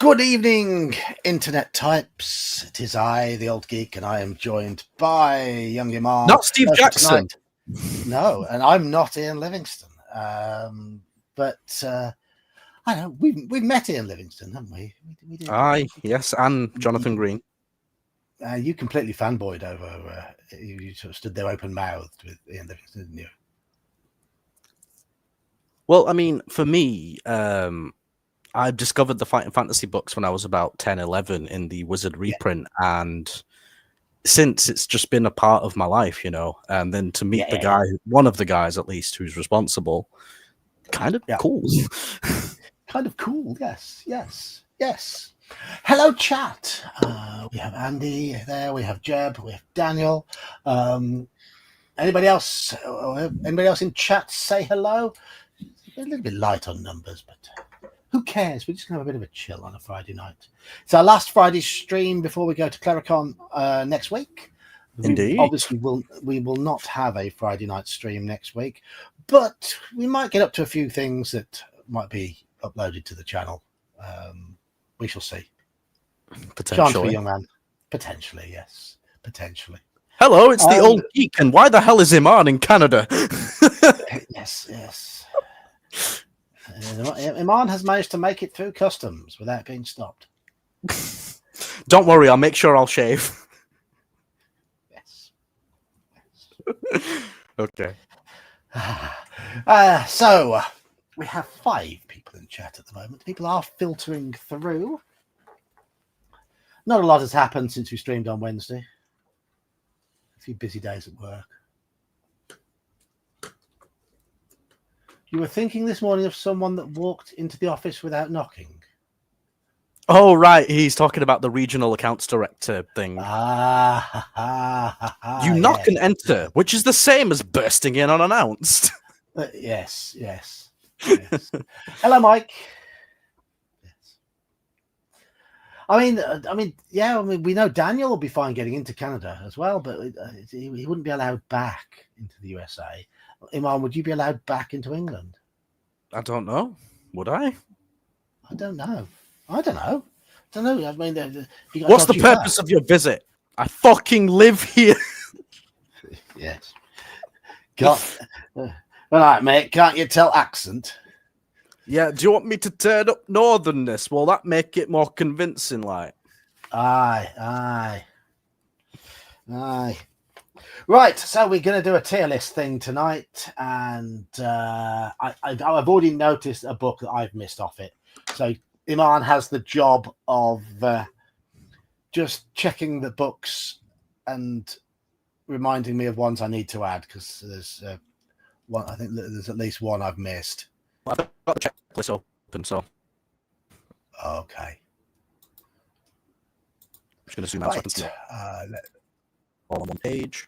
Good evening, Internet types. It is I, the old geek, and I am joined by young Iman. Not Steve Jackson. No, and I'm not Ian Livingston. But I know we've met Ian Livingston, haven't we? We did. Aye, yes, and Jonathan Green. You completely fanboyed over. You sort of stood there open-mouthed with Ian Livingston, didn't you? Well, I mean, for me, I discovered the Fighting Fantasy books when I was about 10, 11 in the Wizard reprint, and since it's just been a part of my life, and then to meet the guy, one of the guys at least, who's responsible, kind of cool. Kind of cool, yes. Hello, chat. We have Andy there, we have Jeb, we have Daniel. Anybody else? Anybody else in chat say hello? A little bit light on numbers, but who cares? We're just going to have a bit of a chill on a Friday night. It's our last Friday stream before we go to Claricon next week. Indeed. Obviously, we will not have a Friday night stream next week, but we might get up to a few things that might be uploaded to the channel. We shall see. Potentially. Chance for a young man. Potentially, yes. Potentially. Hello, it's the old geek, and why the hell is Iman in Canada? Yes. Iman has managed to make it through customs without being stopped. Don't worry, I'll make sure I'll shave. Yes. Okay. So we have 5 people in chat at the moment. People are filtering through. Not a lot has happened since we streamed on Wednesday. A few busy days at work. You were thinking this morning of someone that walked into the office without knocking. Oh, right. He's talking about the regional accounts director thing. You knock and enter, which is the same as bursting in unannounced. Yes. Hello, Mike. Yes. I mean, we know Daniel will be fine getting into Canada as well, but he wouldn't be allowed back into the USA. Iman, would you be allowed back into England? I don't know. Would I? I don't know. I mean, what's the purpose of your visit? I fucking live here. Yes. All right, mate. Can't you tell accent? Yeah. Do you want me to turn up northernness? Will that make it more convincing, like? Aye. Right, so we're going to do a tier list thing tonight, and I've already noticed a book that I've missed off it. So Iman has the job of just checking the books and reminding me of ones I need to add, because there's one. I think there's at least one I've missed. I've got the checklist open, so okay. I'm just going to zoom out so I can see all on one page.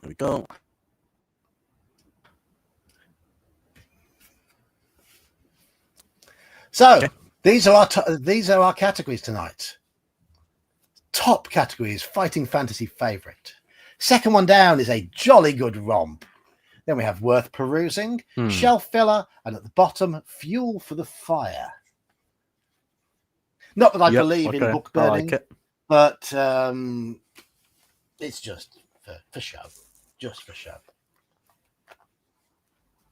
There we go. So these are our categories tonight. Top category is Fighting Fantasy Favorite. Second one down is a Jolly Good Romp. Then we have Worth Perusing, Shelf Filler, and at the bottom, Fuel for the Fire. Not that I believe in book burning, but it's just for show. Just for show.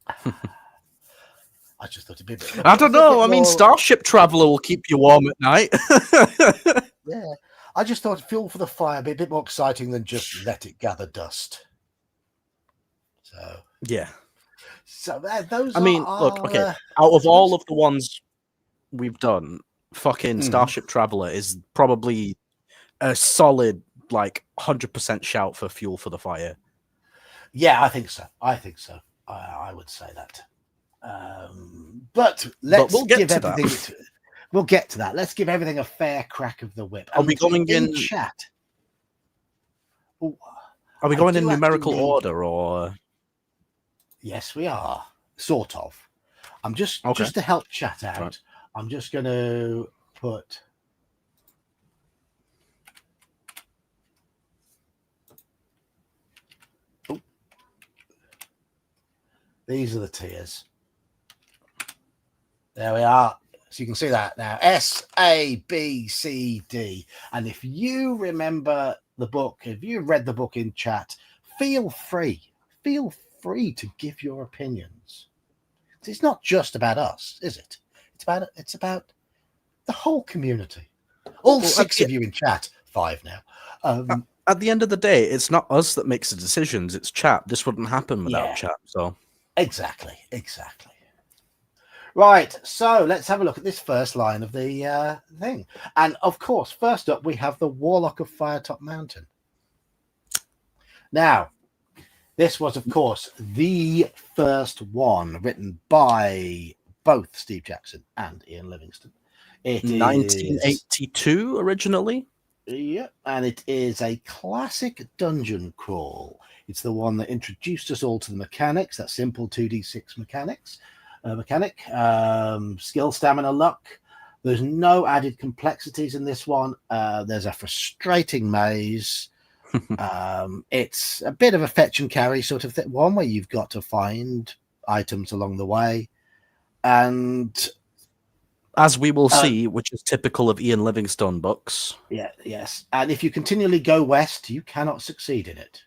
I just thought it'd be a bit. I don't know. I mean, Starship Traveler will keep you warm at night. Yeah. I just thought Fuel for the Fire would be a bit more exciting than just Let It Gather Dust. So yeah. So those. Look. Okay. Out of all of the ones we've done, fucking Starship Traveler is probably a solid, 100% shout for Fuel for the Fire. Yeah, I think so. I would say that. But we'll get to that. We'll get to that. Let's give everything a fair crack of the whip. Are we going in chat? Are we going in numerical order, or? Yes, we are. Sort of. I'm just to help chat out. Right. I'm just going to put. These are the tiers. There we are. So you can see that now. SABCD. And if you remember the book, if you read the book in chat, feel free to give your opinions. It's not just about us, is it? It's about the whole community. All six of you in chat, 5 now. At the end of the day, it's not us that makes the decisions, it's chat. This wouldn't happen without chat. So exactly. Right, so let's have a look at this first line of the thing. And of course, first up, we have the Warlock of Firetop Mountain. Now, this was, of course, the first one written by both Steve Jackson and Ian Livingstone. It 1982 originally. Yeah, and it is a classic dungeon crawl. It's the one that introduced us all to the mechanics, that simple 2d6 mechanic, skill, stamina, luck. There's no added complexities in this one. There's a frustrating maze. It's a bit of a fetch and carry sort of one where you've got to find items along the way. And as we will see, which is typical of Ian Livingstone books. Yes. And if you continually go west, you cannot succeed in it,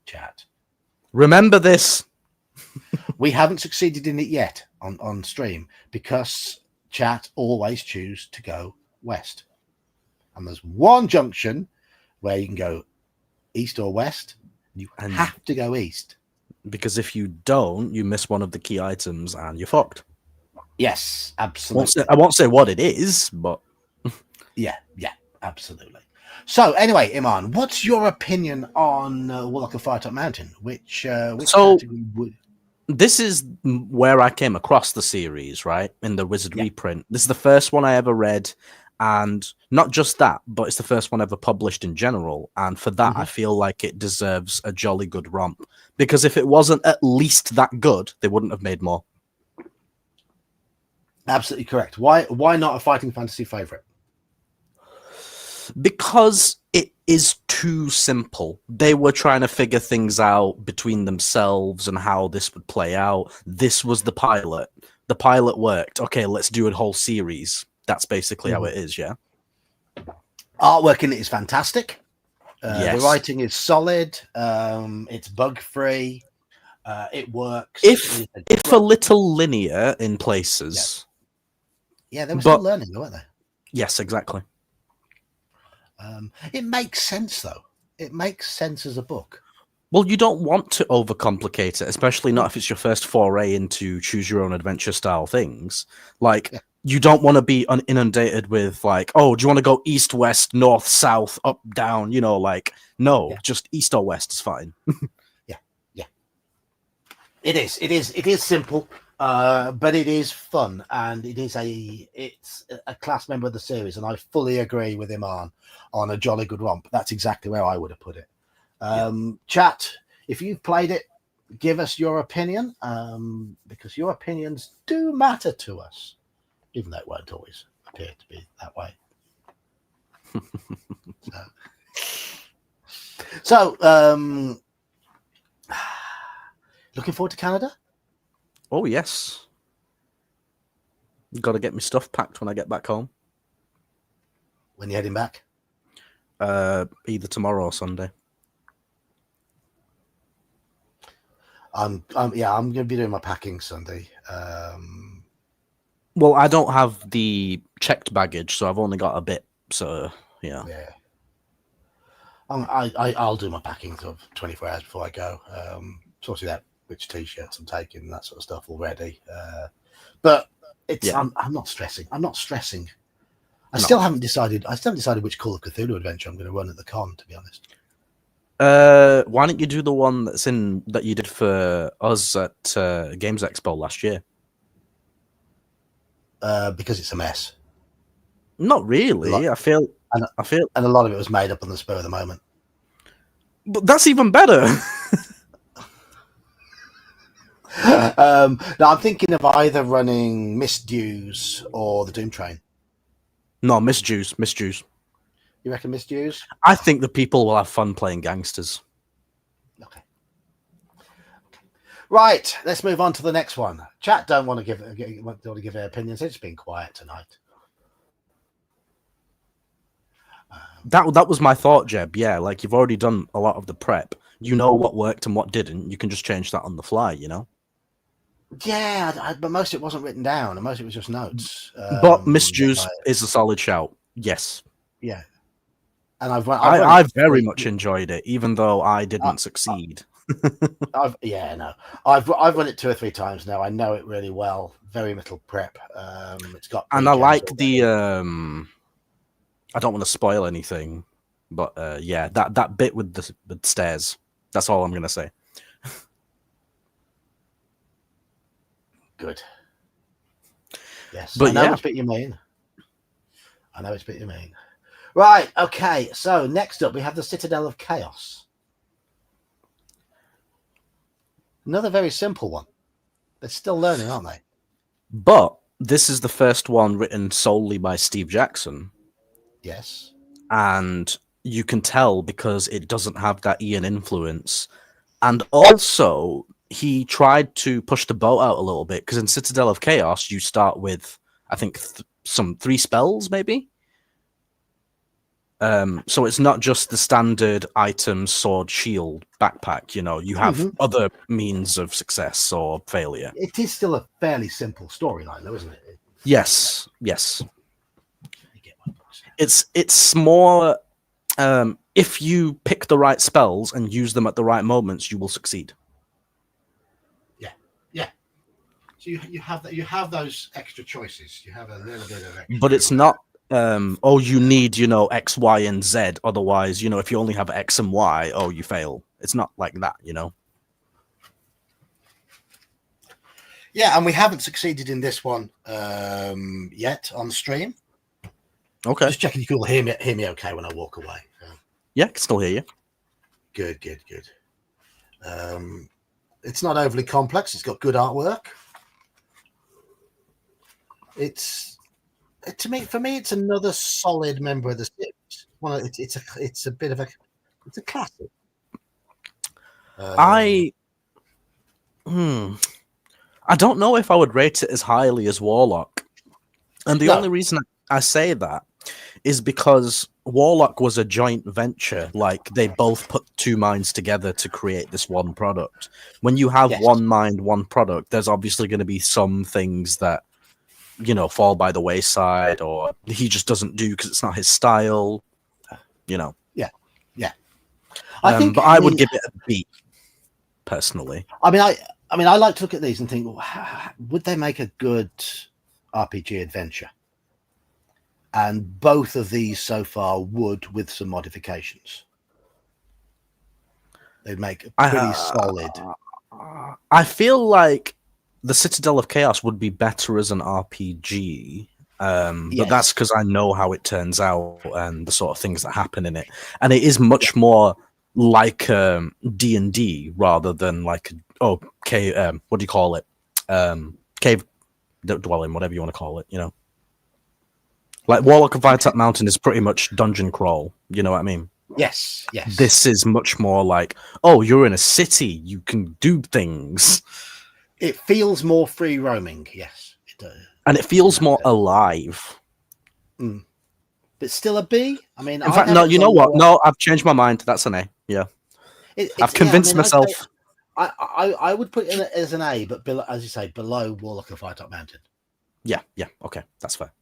chat. Remember this. We haven't succeeded in it yet on stream because chat always choose to go west. And there's one junction where you can go east or west. You have to go east. Because if you don't, you miss one of the key items and you're fucked. Yes, absolutely. I won't say what it is, but yeah, absolutely. So anyway, Iman, what's your opinion on Warlock of Firetop Mountain? Which category would... This is where I came across the series, right? In the Wizard reprint. This is the first one I ever read, and not just that, but it's the first one ever published in general. And for that, I feel like it deserves a jolly good romp. Because if it wasn't at least that good, they wouldn't have made more. Absolutely correct. Why not a fighting fantasy favorite? Because it is too simple. They were trying to figure things out between themselves and how this would play out. This was the pilot. The pilot worked. Okay, let's do a whole series. That's basically how it is, yeah? Artwork in it is fantastic. Yes. The writing is solid. It's bug-free. It works. If a little linear in places. Yeah, they were still learning, though, weren't they? Yes, exactly. It makes sense, though. It makes sense as a book. Well, you don't want to overcomplicate it, especially not if it's your first foray into choose your own adventure style things. Like, you don't want to be inundated with, like, oh, do you want to go east, west, north, south, up, down? You know, like, no, just east or west is fine. Yeah. It is simple. But it is fun, and it's a class member of the series, and I fully agree with Iman on a jolly good romp. That's exactly where I would have put it. Chat, if you've played it, give us your opinion, because your opinions do matter to us, even though it won't always appear to be that way. So, looking forward to Canada? Oh, yes. Got to get my stuff packed when I get back home. When you're heading back? Either tomorrow or Sunday. I'm going to be doing my packing Sunday. Well, I don't have the checked baggage, so I've only got a bit. So, yeah. I'll do my packing sort of 24 hours before I go. Sorting out which t-shirts I'm taking, that sort of stuff already. But I'm not stressing. I still haven't decided which Call of Cthulhu adventure I'm going to run at the con, to be honest. Why don't you do the one that you did for us at Games Expo last year? Because it's a mess. Not really. I feel, and a lot of it was made up on the spur of the moment. But that's even better. No, I'm thinking of either running Misdews or the Doom Train. No, Misdews. You reckon Misdews? I think the people will have fun playing gangsters. Okay. Right, let's move on to the next one. Chat don't want to give their opinions. It's been quiet tonight. That was my thought, Jeb. Yeah, like you've already done a lot of the prep. You know what worked and what didn't. You can just change that on the fly, you know? Yeah, but most of it wasn't written down, and most of it was just notes. But Miss Juice is a solid shout. Yes. Yeah. And I've very much enjoyed it, even though I didn't succeed. I've run it 2 or 3 times now. I know it really well. Very little prep. It's got, and I like the I don't want to spoil anything, but yeah, that bit with the stairs. That's all I'm gonna say. Good. Yes, but I know which bit you mean. Right. Okay. So next up, we have the Citadel of Chaos. Another very simple one. They're still learning, aren't they? But this is the first one written solely by Steve Jackson. Yes. And you can tell because it doesn't have that Ian influence. And also, he tried to push the boat out a little bit because in Citadel of Chaos, you start with, I think, some 3 spells, maybe? So it's not just the standard item, sword, shield, backpack. You know, you have other means of success or failure. It is still a fairly simple storyline, though, isn't it? Yes. It's more if you pick the right spells and use them at the right moments, you will succeed. Yeah. So you have those extra choices. You have a little bit of extra. But it's not. You need, X, Y, and Z. Otherwise, if you only have X and Y, you fail. It's not like that, Yeah, and we haven't succeeded in this one yet on stream. Okay. Just checking you can all hear me okay when I walk away. Yeah, I can still hear you. Good. It's not overly complex. It's got good artwork. For me, it's another solid member of the series. It's a classic. I don't know if I would rate it as highly as Warlock, and the only reason I say that is because Warlock was a joint venture. Like they both put 2 minds together to create this one product. When you have one mind, one product, there's obviously going to be some things that fall by the wayside, or he just doesn't do because it's not his style. Yeah. I would give it a B, personally. I mean, I like to look at these and think, would they make a good RPG adventure? And both of these so far would, with some modifications. They'd make a pretty solid. I feel like the Citadel of Chaos would be better as an RPG, but that's because I know how it turns out and the sort of things that happen in it. And it is much more like D&D rather than like, what do you call it? Cave dwelling, whatever you want to call it, Like Warlock of Vitat Mountain is pretty much dungeon crawl, you know what I mean? Yes. This is much more like, you're in a city, you can do things. It feels more free roaming, yes. It does. And it feels more alive. But still a B? I mean, in fact, no, you know what? No, I've changed my mind. That's an A. Yeah. I've convinced myself. I would put it as an A, but below, as you say, below Warlock of Vitat Mountain. Yeah. Okay. That's fair.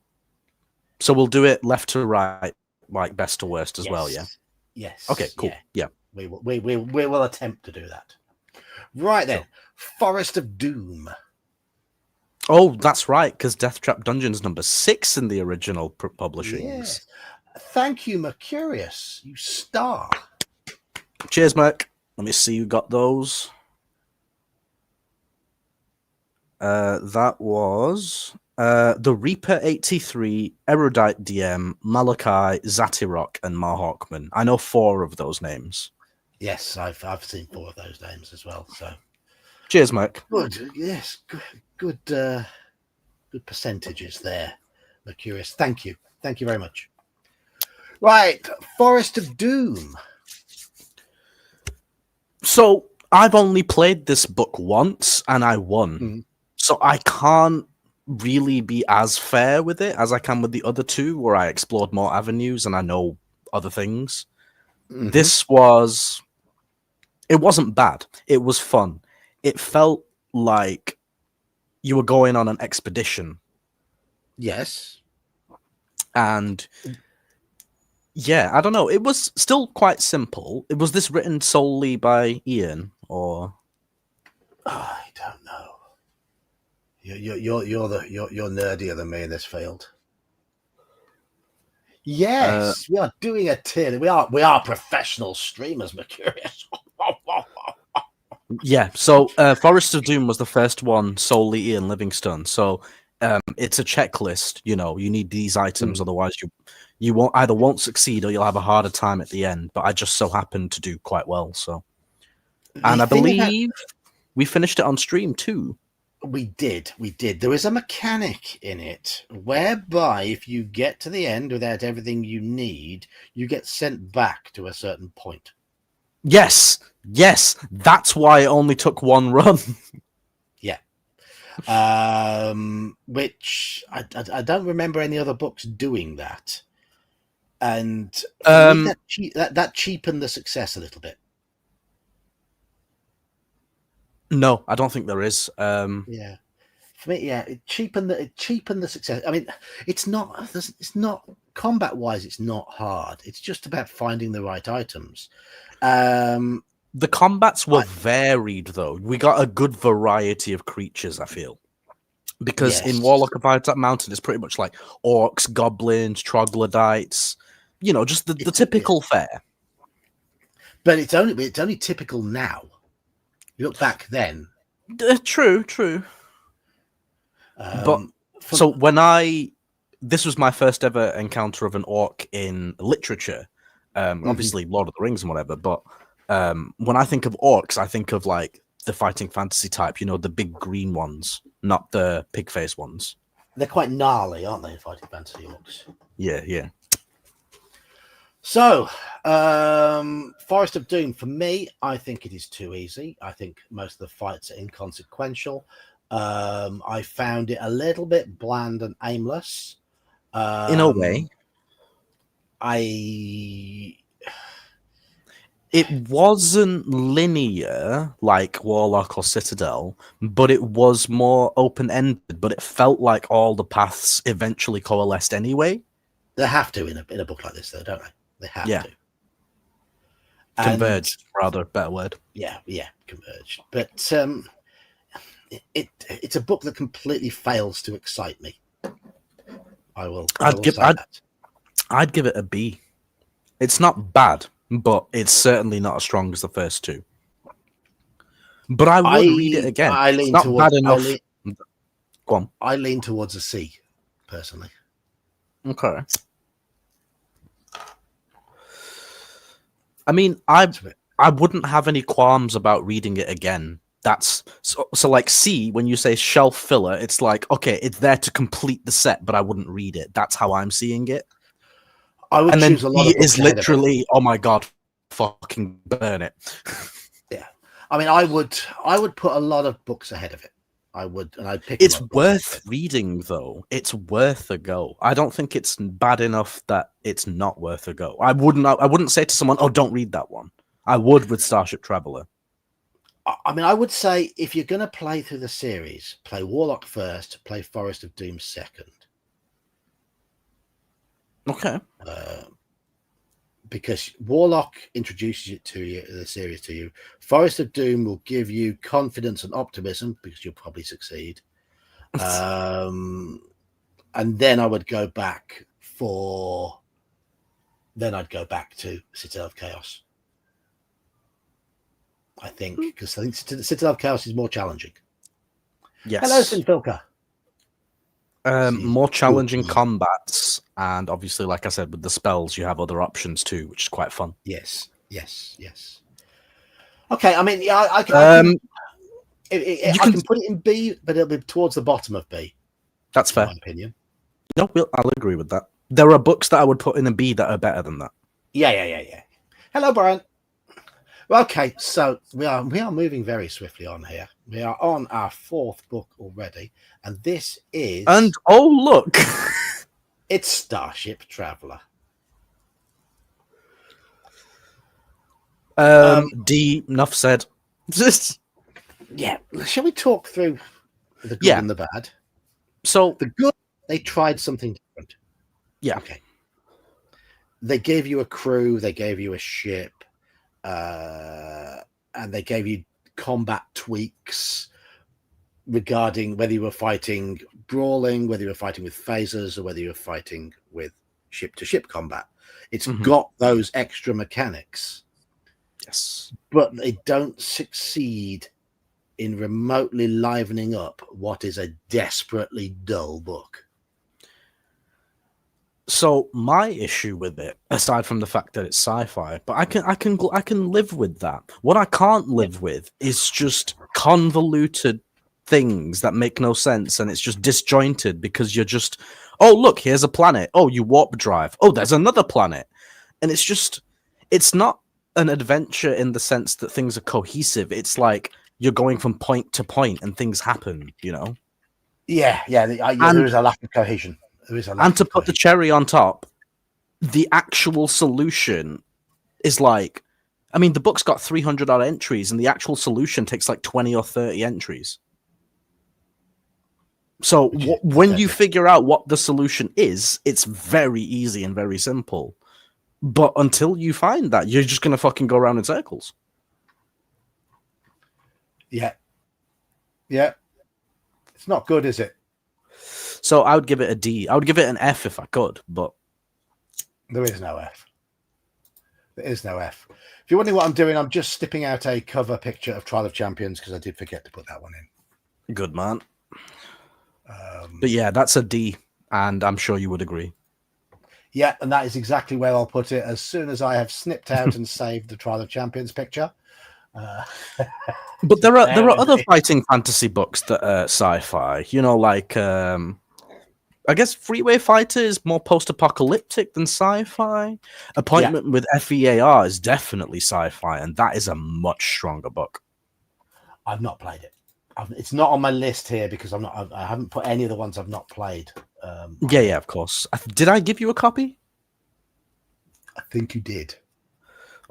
So we'll do it left to right, like best to worst as well, yeah? Yes. Okay, cool. Yeah. We will attempt to do that. Right then. Forest of Doom. Oh, that's right, because Death Trap Dungeon's number 6 in the original publishings. Yes. Thank you, Mercurius. You star. Cheers, Merc. Let me see who got those. That was the Reaper 83, Erudite DM, Malachi, Zatirok, and Marhawkman. I know 4 of those names. Yes, I've seen 4 of those names as well. So, cheers, Merc. Good. Yes, good percentages there, Mercurius. Thank you very much. Right, Forest of Doom. So I've only played this book once and I won. Mhm. So I can't really be as fair with it as I can with the other two, where I explored more avenues and I know other things. Mhm. It wasn't bad. It was fun. It felt like you were going on an expedition. Yes. And yeah, I don't know. It was still quite simple. Was this written solely by Ian, or I don't know. You're nerdier than me in this field. Yes, we are doing a tier. We are professional streamers, Mercurius. yeah? So Forest of Doom was the first one solely Ian Livingstone. So it's a checklist. You know, you need these items, otherwise you won't succeed or you'll have a harder time at the end. But I just so happened to do quite well. So, and I believe we finished it on stream too. We did. There is a mechanic in it whereby if you get to the end without everything you need, you get sent back to a certain point. Yes, that's why it only took one run. Yeah. Which I don't remember any other books doing that. And for me, that cheapened the success a little bit. No, I don't think there is. Yeah, for me, yeah, it cheapened the success. I mean, it's not combat wise. It's not hard. It's just about finding the right items. The combats were varied, though. We got a good variety of creatures, I feel. Because in Warlock of Vitality Mountain, it's pretty much like orcs, goblins, troglodytes, you know, just the typical fare. But it's only typical now. You look back then. True. But so this was my first ever encounter of an orc in literature. Obviously, Lord of the Rings and whatever. But when I think of orcs, I think of like the fighting fantasy type. You know, the big green ones, not the pig face ones. They're quite gnarly, aren't they? Fighting fantasy orcs. Yeah. So, Forest of Doom, for me, I think it is too easy. I think most of the fights are inconsequential. I found it a little bit bland and aimless. In a way. It wasn't linear like Warlock or Citadel, but it was more open-ended, but it felt like all the paths eventually coalesced anyway. They have to in a book like this, though, don't they? They have to. Converged, rather, better word. Yeah, converged. But it's a book that completely fails to excite me. I'd give it a B. It's not bad, but it's certainly not as strong as the first two. But I would read it again. It's not bad enough. Go on. I lean towards a C, personally. Okay. I mean, I wouldn't have any qualms about reading it again. That's so like C, when you say shelf filler, it's like, okay, it's there to complete the set, but I wouldn't read it. That's how I'm seeing it. I would choose a lot of books ahead of it. literally, oh my god, fucking burn it. Yeah. I mean, I would put a lot of books ahead of it. I would, and I'd pick. It's worth reading, though. It's worth a go. I don't think it's bad enough that it's not worth a go. I wouldn't say to someone, "Oh, don't read that one." I would with Starship Traveler. I mean, I would say if you're going to play through the series, play Warlock first, play Forest of Doom second. Okay. Because Warlock introduces it to you, the series to you. Forest of Doom will give you confidence and optimism because you'll probably succeed. And then I would go back to Citadel of Chaos. I think because I think Citadel of Chaos is more challenging. Yes. Hello, Sinfilka. More challenging combats, and obviously, like I said, with the spells, you have other options too, which is quite fun. Yes. Okay, I mean, yeah, I can put it in B, but it'll be towards the bottom of B. That's fair. In my opinion. No, I'll agree with that. There are books that I would put in a B that are better than that. Yeah. Hello, Brian. Okay, so we are moving very swiftly on here. We are on our fourth book already, and this is And oh look, it's Starship Traveler. D. Enough said. Yeah, shall we talk through the good Yeah. and the bad? So The good, they tried something different. yeah, Okay. They gave you a crew, they gave you a ship, and they gave you combat tweaks regarding whether you were fighting brawling, whether you were fighting with phasers, or whether you were fighting with ship-to-ship combat. It's got those extra mechanics. yes. But they don't succeed in remotely livening up what is a desperately dull book. So my issue with it, aside from the fact that it's sci-fi, but I can live with that. What I can't live with is just convoluted things that make no sense, and it's just disjointed because you're just, oh look, here's a planet. Oh, you warp drive. Oh, there's another planet, and it's not an adventure in the sense that things are cohesive. It's like you're going from point to point and things happen. Yeah, there is a lack of cohesion. And to put the cherry on top, the actual solution is like, I mean, the book's got 300 odd entries, and the actual solution takes like 20 or 30 entries. So when you figure out what the solution is, it's very easy and very simple. But until you find that, you're just going to fucking go around in circles. Yeah. Yeah. It's not good, is it? So I would give it a D. I would give it an F if I could, but there is no F. There is no F. If you're wondering what I'm doing, I'm just snipping out a cover picture of Trial of Champions because I did forget to put that one in. Good man. But yeah, that's a D, and I'm sure you would agree. Yeah, and that is exactly where I'll put it as soon as I have snipped out and saved the Trial of Champions picture. But there are other fighting fantasy books that are sci-fi. Like I guess Freeway Fighter is more post-apocalyptic than sci-fi. Appointment with FEAR is definitely sci-fi, and that is a much stronger book. I've not played it. It's not on my list here because I haven't put any of the ones I've not played. Yeah, of course. Did I give you a copy? I think you did.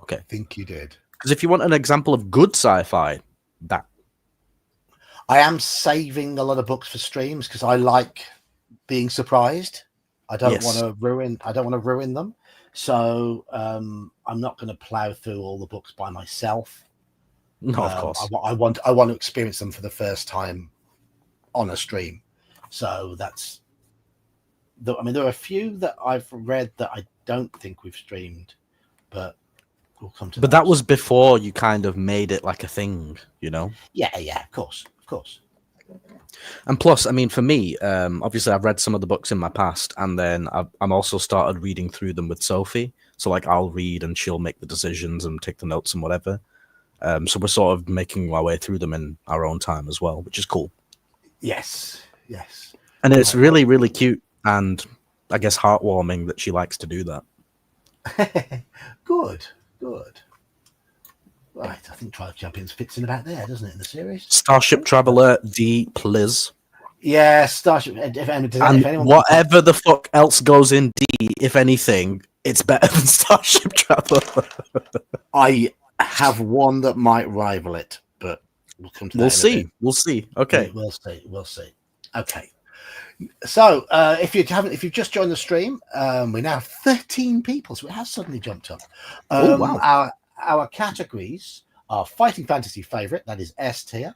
Okay. I think you did. Because if you want an example of good sci-fi, that. I am saving a lot of books for streams because I like being surprised. I don't want to ruin them. So I'm not going to plow through all the books by myself. No, of course. I want to experience them for the first time on a stream. So that's. There are a few that I've read that I don't think we've streamed, but we'll come to. But that was before you kind of made it like a thing, Yeah, of course. And plus, I mean, for me, obviously, I've read some of the books in my past, and then I'm also started reading through them with Sophie. So, like, I'll read, and she'll make the decisions and take the notes and whatever. So we're sort of making our way through them in our own time as well, which is cool. Yes. And it's really, really cute, and I guess heartwarming that she likes to do that. Good. Right, I think Trial of Champions fits in about there, doesn't it, in the series? Starship Traveler, D, please. Yeah, Starship. Whatever the fuck else goes in D, if anything, it's better than Starship Traveler. I have one that might rival it, but we'll come to that. We'll see. Okay. We'll see. Okay. So, if you've just joined the stream, we now have 13 people, so it has suddenly jumped up. Wow. Our categories are Fighting Fantasy Favorite, that is S tier,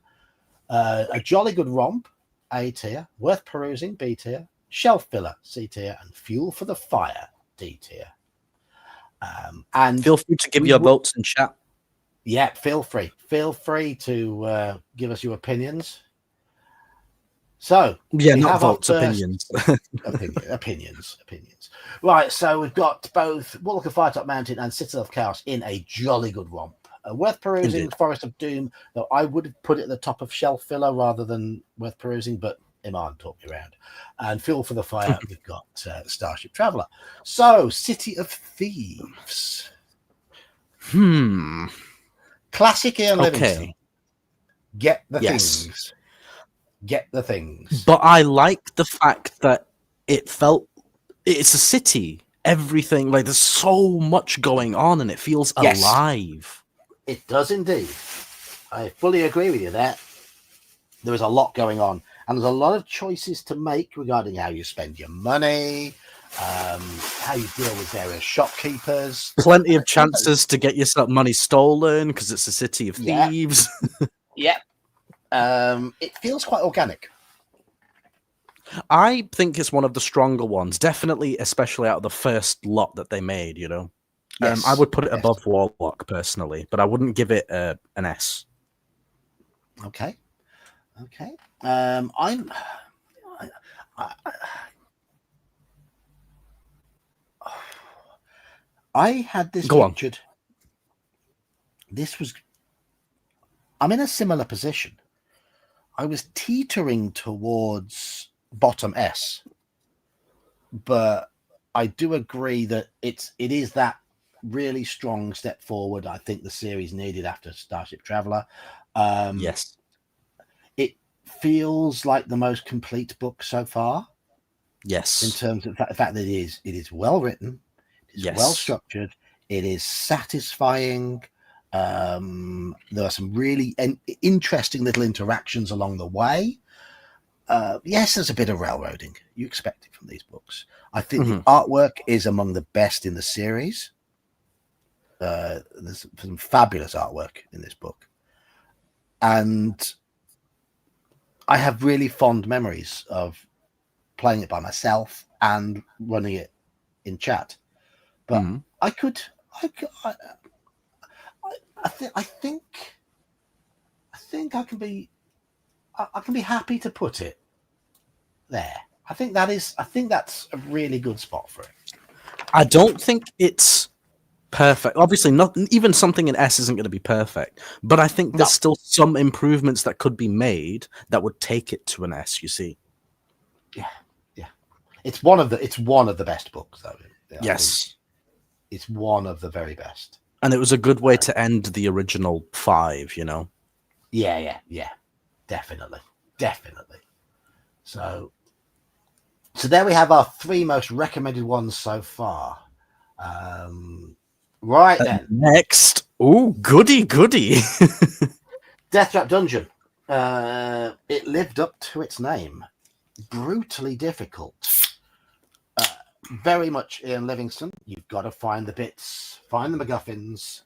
A Jolly Good Romp, A tier, Worth Perusing, B tier, Shelf Filler, C tier, and Fuel for the Fire, D tier. And feel free to give your votes in chat. Yeah, feel free to give us your opinions. So not votes, opinions. opinions. Right, so we've got both Warlock of Firetop Mountain and Citadel of Chaos in A Jolly Good Romp. Worth Perusing, Indeed. Forest of Doom, though I would have put it at the top of Shelf Filler rather than Worth Perusing, but Iman talked me around. And Fuel for the Fire, we've got Starship Traveler. So, City of Thieves. Classic Ian Livingstone. Okay. Get the Yes. things. Get the things. But I like the fact that it felt it's a city. Everything, like, there's so much going on and it feels Yes. alive. It does indeed. I fully agree with you there. There is a lot going on, and there's a lot of choices to make regarding how you spend your money, how you deal with various shopkeepers. Plenty of chances to get yourself money stolen because it's a city of Yeah. thieves. Yeah. It feels quite organic. I think it's one of the stronger ones, definitely, especially out of the first lot that they made, you know. Yes. I would put it Yes. above Warlock personally, but I wouldn't give it an S. Okay. Okay. I had this Go on. pictured. I'm in a similar position. I was teetering towards bottom S, but I do agree that it is that really strong step forward I think the series needed after Starship Traveler. Yes. It feels like the most complete book so far Yes. in terms of the fact that it is well written, it is well structured, it is satisfying. There are some really interesting little interactions along the way. Yes, there's a bit of railroading. You expect it from these books. I think the artwork is among the best in the series. There's some fabulous artwork in this book. And I have really fond memories of playing it by myself and running it in chat. But I think I can be happy to put it there. I think that's a really good spot for it. I don't think it's perfect. Obviously, not even something in S isn't going to be perfect, but I think there's still some improvements that could be made that would take it to an S. You see? Yeah. It's one of the best books, though. Yes, it's one of the very best, and it was a good way to end the original 5. You know? Yeah, definitely. So there we have our 3 most recommended ones so far. Right then. Next, goody. Death Trap Dungeon. It lived up to its name. Brutally difficult. Very much Ian Livingstone. You've got to find the bits, find the MacGuffins.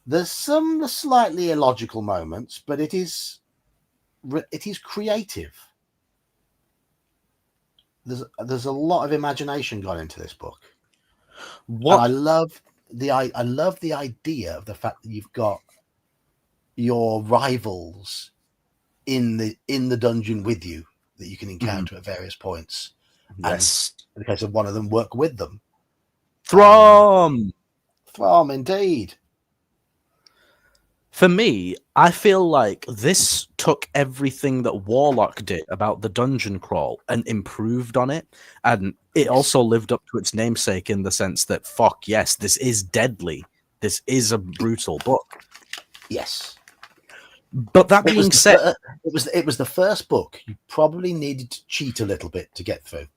There's some slightly illogical moments, but it is creative. There's a lot of imagination gone into this book. What and I love the idea of the fact that you've got your rivals in the dungeon with you that you can encounter at various points. Yes. And in the case of one of them, work with them. Throm, indeed. For me, I feel like this took everything that Warlock did about the dungeon crawl and improved on it. And it also lived up to its namesake in the sense that, fuck yes, this is deadly. This is a brutal book. Yes. But that being said... It was the first book you probably needed to cheat a little bit to get through.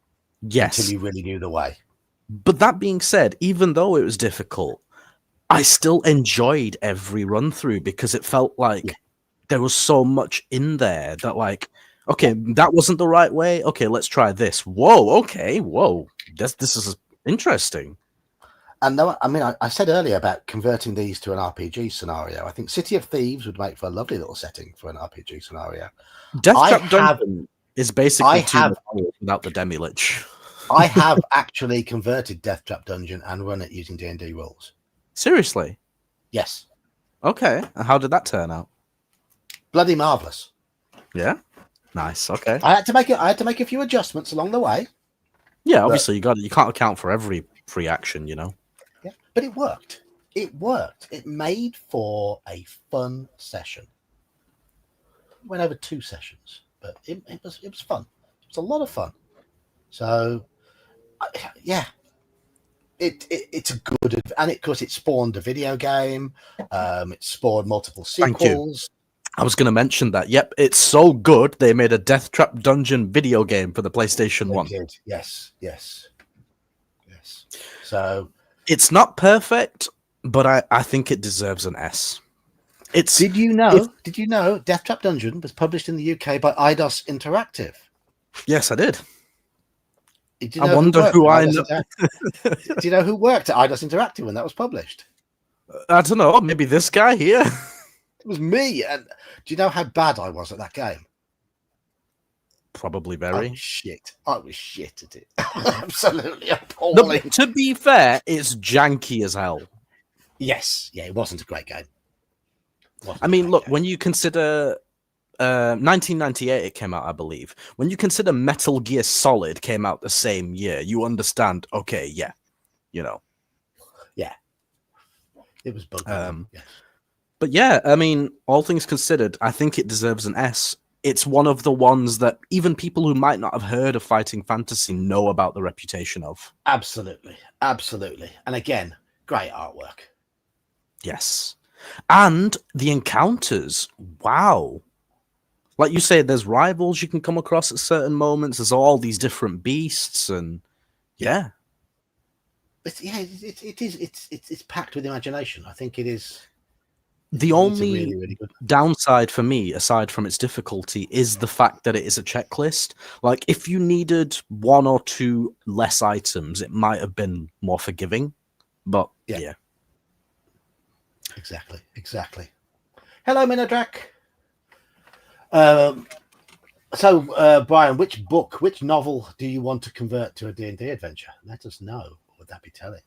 Yes. Until you really knew the way. But that being said, even though it was difficult, I still enjoyed every run through because it felt like there was so much in there that, like, okay, that wasn't the right way. Okay, let's try this. Whoa, this is interesting. And no, I mean, I said earlier about converting these to an RPG scenario. I think City of Thieves would make for a lovely little setting for an RPG scenario. Death Trap Dungeon is basically without the Demi-Lich. I have actually converted Death Trap Dungeon and run it using D&D rules. Seriously? Yes. Okay. And how did that turn out? Bloody marvelous. Yeah. Nice. Okay. I had to make a few adjustments along the way. Yeah, obviously you can't account for every free action, you know. Yeah, but it worked. It made for a fun session. It went over 2 sessions, but it was fun. It was a lot of fun. So, yeah, it's a good, and of course it spawned a video game. It spawned multiple Thank you. sequels. I was going to mention that. Yep, it's so good they made a Death Trap Dungeon video game for the PlayStation They 1. did. Yes. So, It's not perfect, but I think it deserves an S. It's did you know Death Trap Dungeon was published in the UK by Eidos Interactive? Yes, I did. Did you I know wonder who I know. Do you know who worked at Eidos Interactive when that was published? I don't know. Maybe this guy here. It was me. And do you know how bad I was at that game? Probably I very. was shit. I was shit at it. Absolutely No, appalling. but to be fair, it's janky as hell. Yes. Yeah, it wasn't a great game. I mean, look, when you consider 1998, it came out, I believe. When you consider Metal Gear Solid came out the same year, you understand. Okay, yeah, you know. Yeah, it was bug. Yes. But yeah, I mean, all things considered, I think it deserves an S. It's one of the ones that even people who might not have heard of Fighting Fantasy know about the reputation of. Absolutely. And again, great artwork. Yes. And the encounters, wow. Like you say, there's rivals you can come across at certain moments. There's all these different beasts, and yeah. It's packed with imagination. I think it is. The only really, really good downside for me, aside from its difficulty, is the fact that it is a checklist. Like, if you needed one or two less items, it might have been more forgiving. But yeah. Exactly. Hello, Minodrak. So, Brian, which novel do you want to convert to a D&D adventure? Let us know. What would that be telling?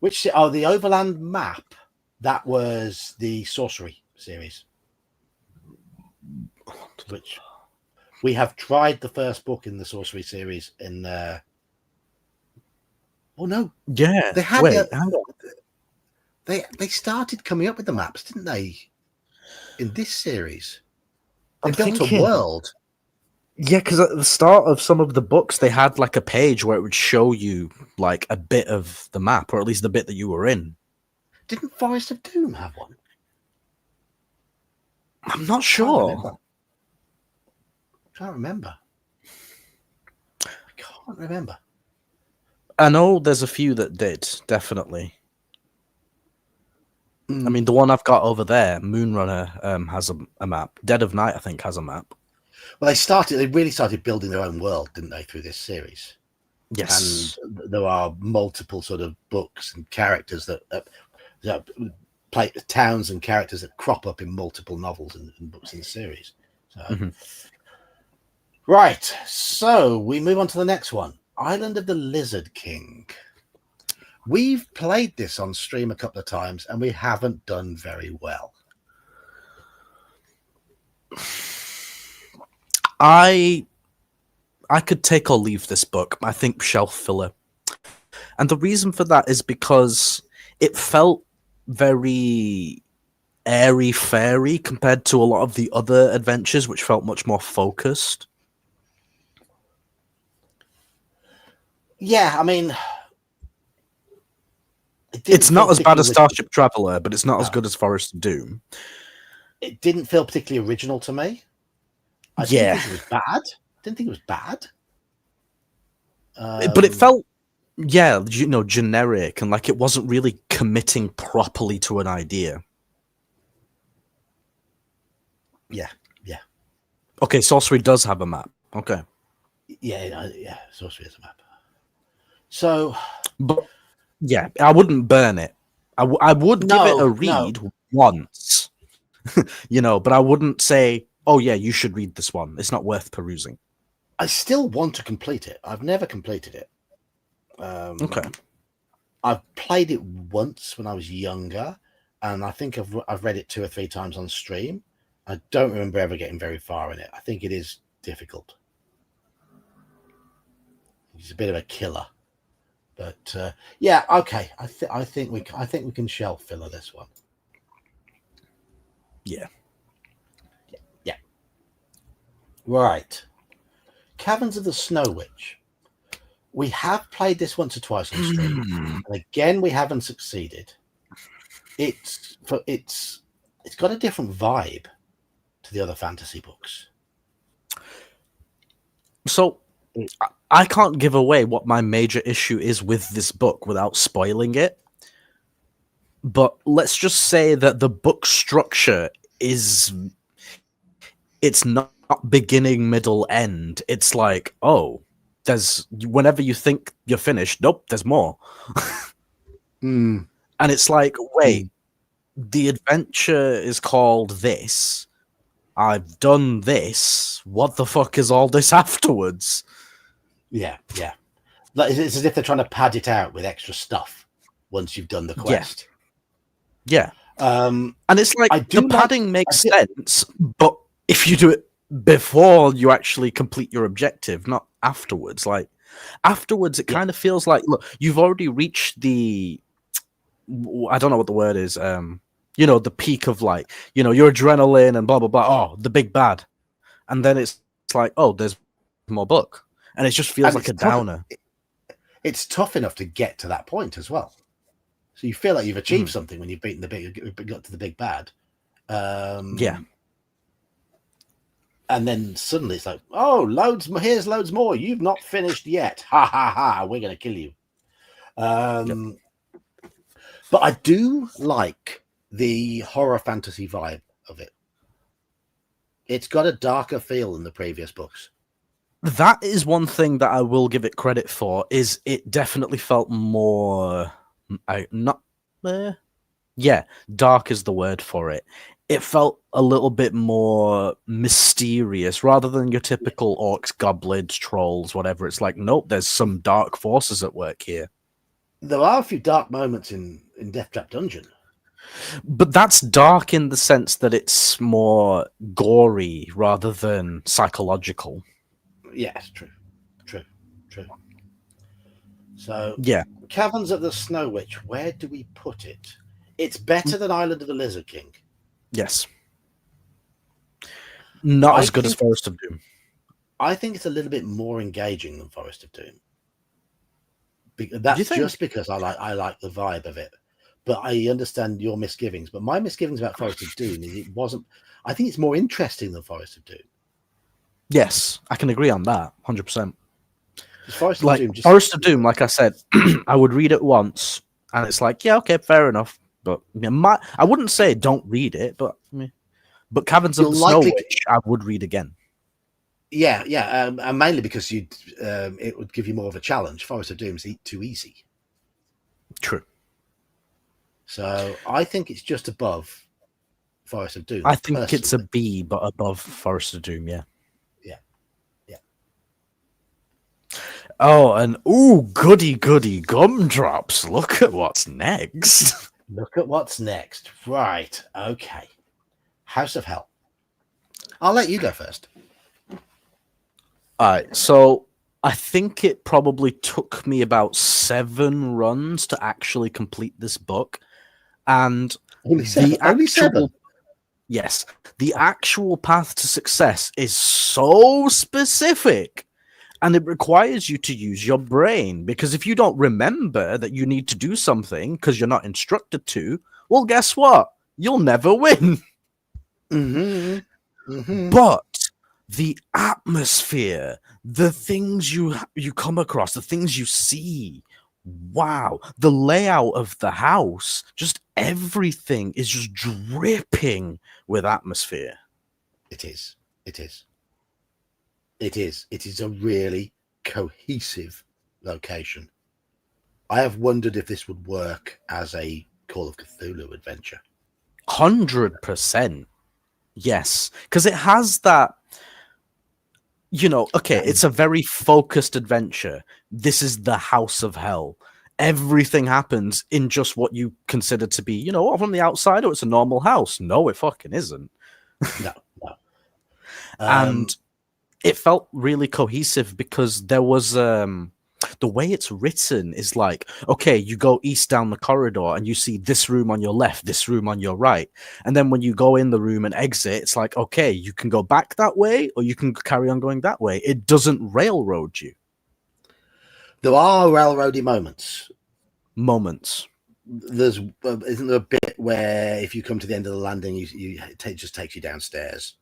The Overland Map? That was the Sorcery series. Which we have tried the first book in the Sorcery series in. Oh no! Yeah, they had. hang on. They started coming up with the maps, didn't they? In this series, they built a world. Yeah, because at the start of some of the books, they had like a page where it would show you like a bit of the map, or at least the bit that you were in. Didn't Forest of Doom have one? I'm not sure. I can't remember. I know there's a few that did, definitely. I mean, the one I've got over there, Moonrunner, has a map. Dead of Night, I think, has a map. Well, they really started building their own world, didn't they, through this series? Yes. And there are multiple sort of books and characters that play towns and characters that crop up in multiple novels and books in the series. So, Right. So we move on to the next one. Island of the Lizard King. We've played this on stream a couple of times and we haven't done very well. I could take or leave this book. I think shelf filler. And the reason for that is because it felt very airy-fairy compared to a lot of the other adventures, which felt much more focused. Yeah, I mean... It's not as bad as Starship Traveler, but it's not as good as Forest of Doom. It didn't feel particularly original to me. I didn't think it was bad. Didn't think it was bad. But it felt, generic, and like it wasn't really committing properly to an idea. Yeah. Okay, Sorcery does have a map. Okay. Yeah, Sorcery has a map. So... But, yeah, I wouldn't burn it. I would give it a read once, but I wouldn't say, oh yeah, you should read this one. It's not worth perusing. I still want to complete it. I've never completed it. Okay. I've played it once when I was younger, and I think I've read it 2 or 3 times on stream. I don't remember ever getting very far in it. I think it is difficult. It's a bit of a killer. But okay. I think we can shelf filler this one. Yeah. Right. Caverns of the Snow Witch. we have played this once or twice on stream, and again we haven't succeeded. It's got a different vibe to the other fantasy books. So I can't give away what my major issue is with this book without spoiling it. But let's just say that the book structure it's not beginning, middle, end. It's like, oh, whenever you think you're finished, nope, there's more. And it's like, wait, the adventure is called this. I've done this. What the fuck is all this afterwards? Yeah. Like, it's as if they're trying to pad it out with extra stuff once you've done the quest. Yeah. And it's like the padding makes sense, but if you do it before you actually complete your objective, not afterwards. Like afterwards, it kind of feels like, look, you've already reached I don't know what the word is. The peak of like, your adrenaline and blah, blah, blah. Oh, the big bad. And then it's like, oh, there's more book. And it just feels like a downer. It's tough enough to get to that point as well. So you feel like you've achieved something when you've got to the big bad. Yeah. And then suddenly it's like, oh, here's loads more. You've not finished yet. Ha, ha, ha. We're going to kill you. But I do like the horror fantasy vibe of it. It's got a darker feel than the previous books. That is one thing that I will give it credit for, is it definitely felt more... dark is the word for it. It felt a little bit more mysterious rather than your typical orcs, goblins, trolls, whatever. It's like, nope, there's some dark forces at work here. There are a few dark moments in Death Trap Dungeon. But that's dark in the sense that it's more gory rather than psychological. Yes, true. So, yeah. Caverns of the Snow Witch, where do we put it? It's better than Island of the Lizard King. Yes. Not as good as Forest of Doom. I think it's a little bit more engaging than Forest of Doom. That's just because I like the vibe of it. But I understand your misgivings. But my misgivings about Forest of Doom is it wasn't... I think it's more interesting than Forest of Doom. Yes, I can agree on that, 100%. Forest of Doom, like I said, I would read it once, and it's like, yeah, okay, fair enough. But I wouldn't say don't read it, but Caverns of the Snow Witch, I would read again. Yeah, and mainly because it would give you more of a challenge. Forest of Doom's too easy. True. So I think it's just above Forest of Doom. I think it's a B, but above Forest of Doom, yeah. Oh, and goody gumdrops. Look at what's next. Right. Okay. House of Hell. I'll let you go first. All right. So I think it probably took me about 7 runs to actually complete this book. And only 7? Yes. The actual path to success is so specific. And it requires you to use your brain, because if you don't remember that you need to do something because you're not instructed to, well, guess what? You'll never win. But the atmosphere, the things you come across, the things you see, wow, the layout of the house, just everything is just dripping with atmosphere. It is. It is a really cohesive location. I have wondered if this would work as a Call of Cthulhu adventure. 100%. Yes. Because it has that, it's a very focused adventure. This is the House of Hell. Everything happens in just what you consider to be, from the outside, it's a normal house. No, it fucking isn't. No. And it felt really cohesive because there was the way it's written is like, okay, you go east down the corridor and you see this room on your left, this room on your right. And then when you go in the room and exit, it's like, okay, you can go back that way or you can carry on going that way. It doesn't railroad you. There are railroady moments. There's isn't there a bit where if you come to the end of the landing, it just takes you downstairs,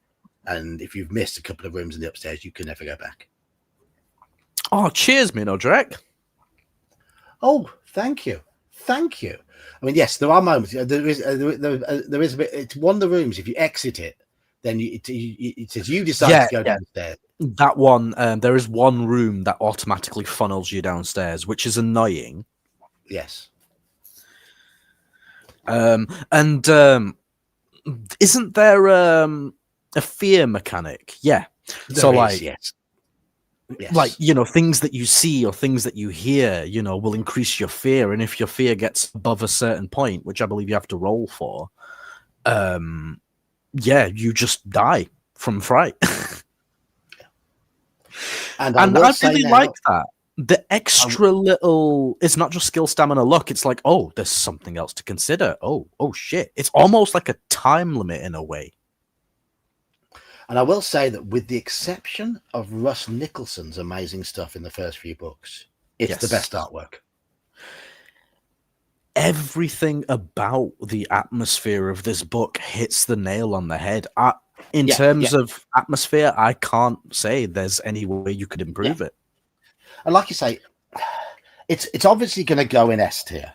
and if you've missed a couple of rooms in the upstairs, you can never go back. Oh, cheers, Minodrek. Oh, thank you. I mean, yes, there are moments. There is a bit. It's one of the rooms. If you exit it, then it says you decide to go downstairs. That one, there is one room that automatically funnels you downstairs, which is annoying. Yes. And isn't there a fear mechanic? Yeah. Yes. Like, things that you see or things that you hear, will increase your fear. And if your fear gets above a certain point, which I believe you have to roll for, you just die from fright. And I really like that. The extra little, it's not just skill, stamina, luck. It's like, oh, there's something else to consider. Oh, shit. It's almost like a time limit in a way. And I will say that with the exception of Russ Nicholson's amazing stuff in the first few books, it's the best artwork. Everything about the atmosphere of this book hits the nail on the head. In terms of atmosphere, I can't say there's any way you could improve it. And like you say, it's obviously going to go in S tier.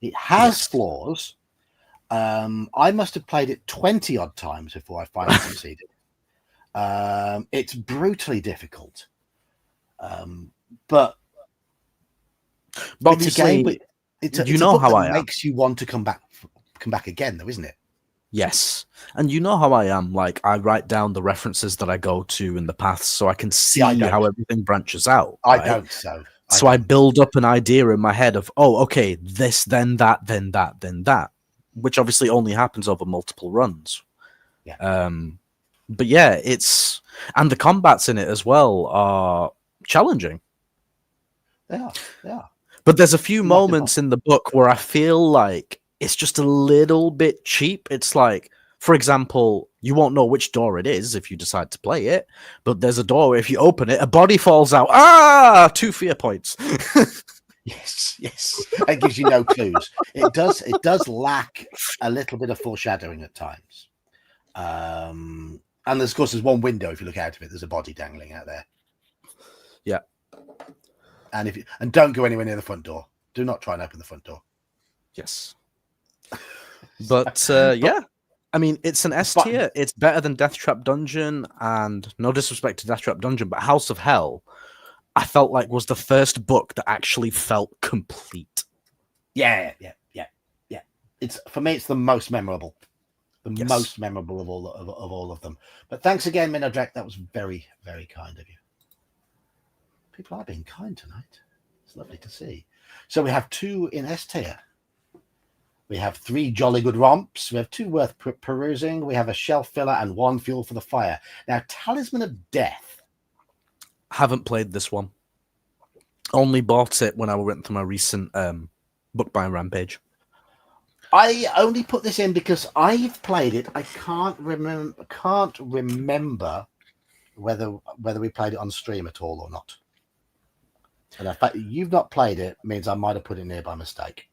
It has flaws. I must have played it 20 odd times before I finally succeeded. It's brutally difficult, but obviously, it's a book that makes you want to come back again, though, isn't it? Yes, and you know how I am. Like, I write down the references that I go to and the paths, so I can see how everything branches out. Right? I don't. So I build up an idea in my head of, oh, okay, this, then that, then that, then that, which obviously only happens over multiple runs. Yeah. But yeah, and the combats in it as well are challenging. They are. But there's a few moments in the book where I feel like it's just a little bit cheap. It's like, for example, you won't know which door it is if you decide to play it, but there's a door where if you open it, a body falls out. 2 fear points. Yes. It gives you no clues. It does lack a little bit of foreshadowing at times. And of course, there's one window. If you look out of it, there's a body dangling out there. Yeah. And don't go anywhere near the front door. Do not try and open the front door. Yes. But I mean, it's an S tier. It's better than Death Trap Dungeon, and no disrespect to Death Trap Dungeon, but House of Hell, I felt like was the first book that actually felt complete. Yeah. It's for me, it's the most memorable. Most memorable of all of them. But thanks again, Minodrek. That was very, very kind of you. People are being kind tonight. It's lovely to see. So we have 2 in S tier. We have 3 jolly good romps. We have 2 worth perusing. We have a shelf filler and 1 fuel for the fire. Now, Talisman of Death. Haven't played this one. Only bought it when I went through my recent book buying rampage. I only put this in because I've played it. I can't remember whether we played it on stream at all or not. And the fact that you've not played it means I might have put it in there by mistake.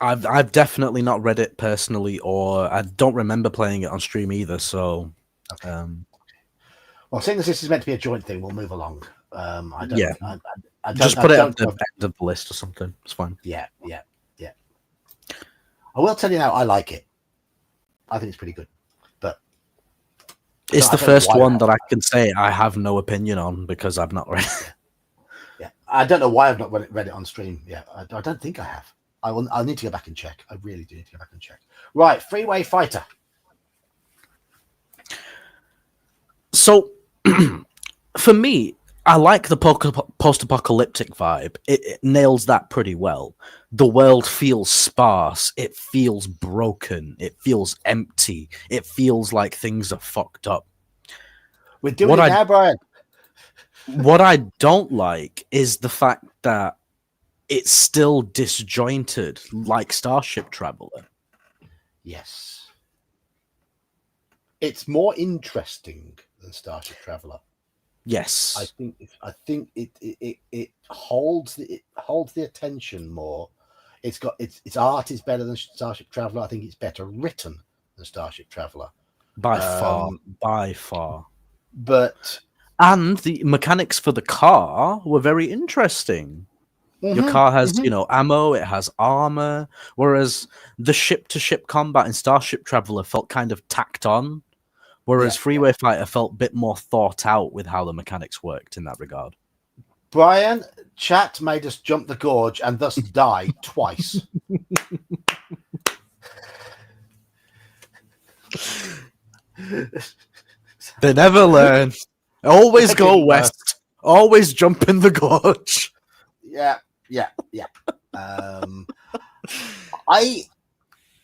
I've definitely not read it personally, or I don't remember playing it on stream either. So, okay. Well, seeing as this is meant to be a joint thing, we'll move along. I don't. Yeah. I just put it at the end of the list or something. It's fine. Yeah. I will tell you now, I like it. I think it's pretty good, but it's the first one that I can say I have no opinion on because I've not read it. Yeah, I don't know why I've not read it on stream. Yeah, I don't think I have. I'll need to go back and check. I really do need to go back and check. Right, Freeway Fighter. So, for me, I like the post-apocalyptic vibe. It nails that pretty well. The world feels sparse. It feels broken. It feels empty. It feels like things are fucked up. We're doing it now, Brian. What I don't like is the fact that it's still disjointed, like Starship Traveler. Yes. It's more interesting than Starship Traveler. Yes. I think it holds the attention more. Its art is better than Starship Traveller. I think it's better written than Starship Traveller. By far. Um, By far. but And the mechanics for the car were very interesting. Your mhm, car has, mhm. ammo, it has armor, whereas the ship-to-ship combat in Starship Traveler felt kind of tacked on, whereas Yeah, Freeway Fighter felt a bit more thought out with how the mechanics worked in that regard. Brian, chat made us jump the gorge and thus die twice. They never learn. Always They go didn't learn. west. Always jump in the gorge. Yeah.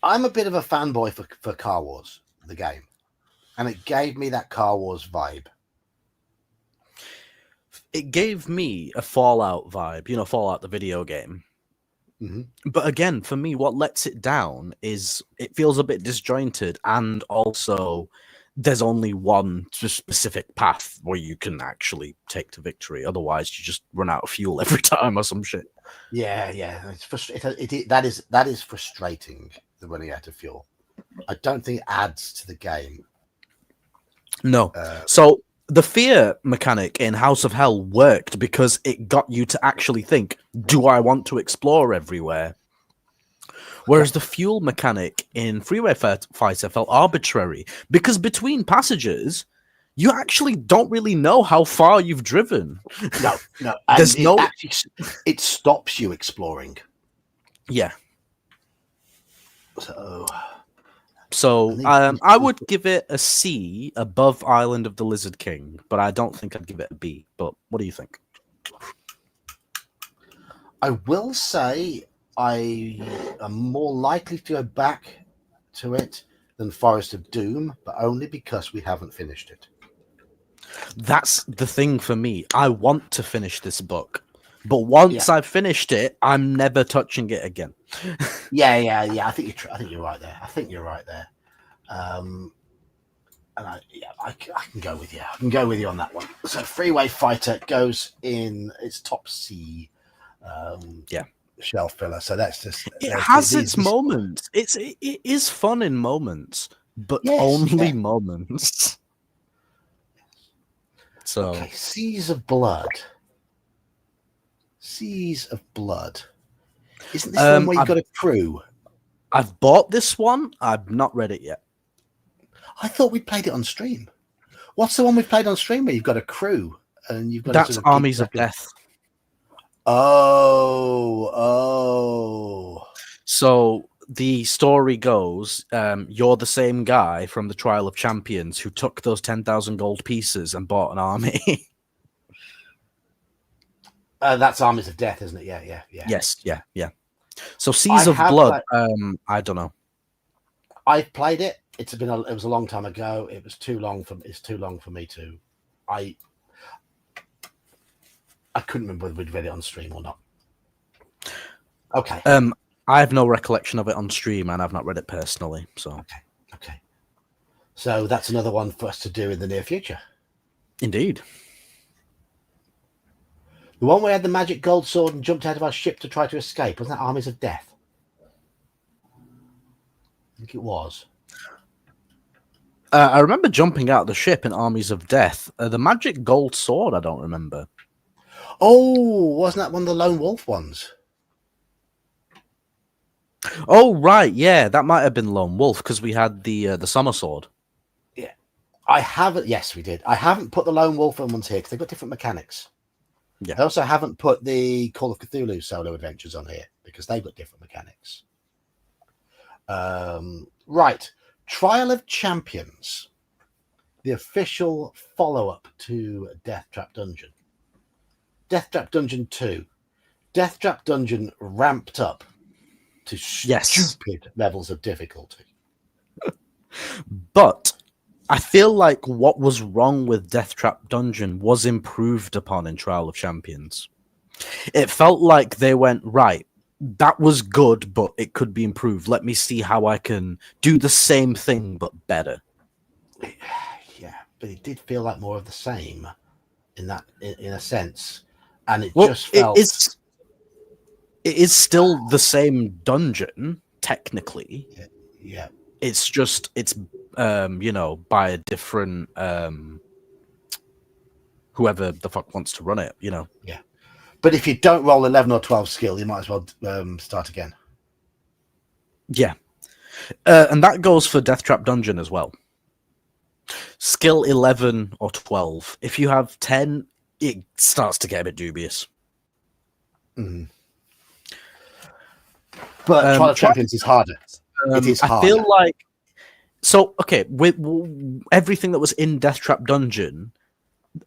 I'm a bit of a fanboy for Car Wars, the game, and it gave me that Car Wars vibe. It gave me a Fallout vibe, Fallout the video game. Mm-hmm. But again, for me, what lets it down is it feels a bit disjointed, and also there's only one specific path where you can actually take to victory. Otherwise, you just run out of fuel every time or some shit. Yeah, it's that is frustrating. The running out of fuel. I don't think it adds to the game. No. So the fear mechanic in House of Hell worked because it got you to actually think, do I want to explore everywhere? Whereas the fuel mechanic in Freeway Fighter felt arbitrary because between passages, you actually don't really know how far you've driven. No. There's it stops you exploring. Yeah. So I would give it a C above Island of the Lizard King, but I don't think I'd give it a B. But what do you think? I will say I am more likely to go back to it than Forest of Doom, but only because we haven't finished it. That's the thing for me. I want to finish this book, but once I've finished it, I'm never touching it again. Yeah. I think you're right there. And I can go with you. I can go with you on that one. So Freeway Fighter goes in its top C. Shelf filler. So that's just it has its moments. It is fun in moments, but only moments. So okay, Seas of Blood. Seas of Blood. Isn't this one where you've got a crew? I've bought this one. I've not read it yet. I thought we played it on stream. What's the one we played on stream where you've got a crew and you've got that's Armies of Death. Oh. So the story goes, you're the same guy from the Trial of Champions who took those 10,000 gold pieces and bought an army. That's Armies of Death, isn't it? Yeah. Yes, yeah. So Seas of Blood, I don't know. I've played it. It was a long time ago. It's too long for me to. I couldn't remember whether we'd read it on stream or not. Okay. I have no recollection of it on stream, and I've not read it personally. So okay. So that's another one for us to do in the near future. Indeed. The one where we had the magic gold sword and jumped out of our ship to try to escape, wasn't that Armies of Death? I think it was. I remember jumping out of the ship in Armies of Death. The magic gold sword, I don't remember. Oh, wasn't that one of the Lone Wolf ones? Oh, right, yeah, that might have been Lone Wolf because we had the Summer Sword. Yeah, I haven't. Yes, we did. I haven't put the Lone Wolf ones here because they've got different mechanics. Yeah. I also haven't put the Call of Cthulhu solo adventures on here because they've got different mechanics. Right, Trial of Champions, the official follow-up to Death Trap Dungeon. Death Trap Dungeon 2. Death Trap Dungeon ramped up to stupid levels of difficulty. But I feel like what was wrong with Death Trap Dungeon was improved upon in Trial of Champions. It felt like they went, right, that was good, but it could be improved. Let me see how I can do the same thing, but better. Yeah, but it did feel like more of the same. in a sense, and it Well, just felt it is still the same dungeon technically. yeah. It's just it's by a different whoever the fuck wants to run it. Yeah. But if you don't roll 11 or 12 skill, you might as well start again. Yeah. And that goes for Death Trap Dungeon as well. Skill 11 or 12. If you have 10, it starts to get a bit dubious. Mm. But Trial of Champions is harder. It is harder. I feel like... So, okay, with everything that was in Death Trap Dungeon,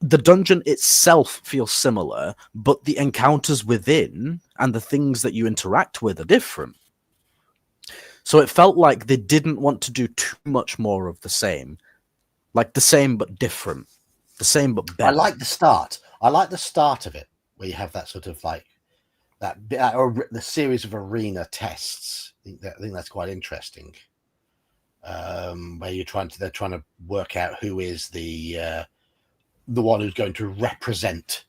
the dungeon itself feels similar, but the encounters within and the things that you interact with are different. So it felt like they didn't want to do too much more of the same. Like the same but different. The same but better. I like the start. I like the start of it, where you have that sort of like the series of arena tests. I think that's quite interesting. Where they're trying to work out who is the one who's going to represent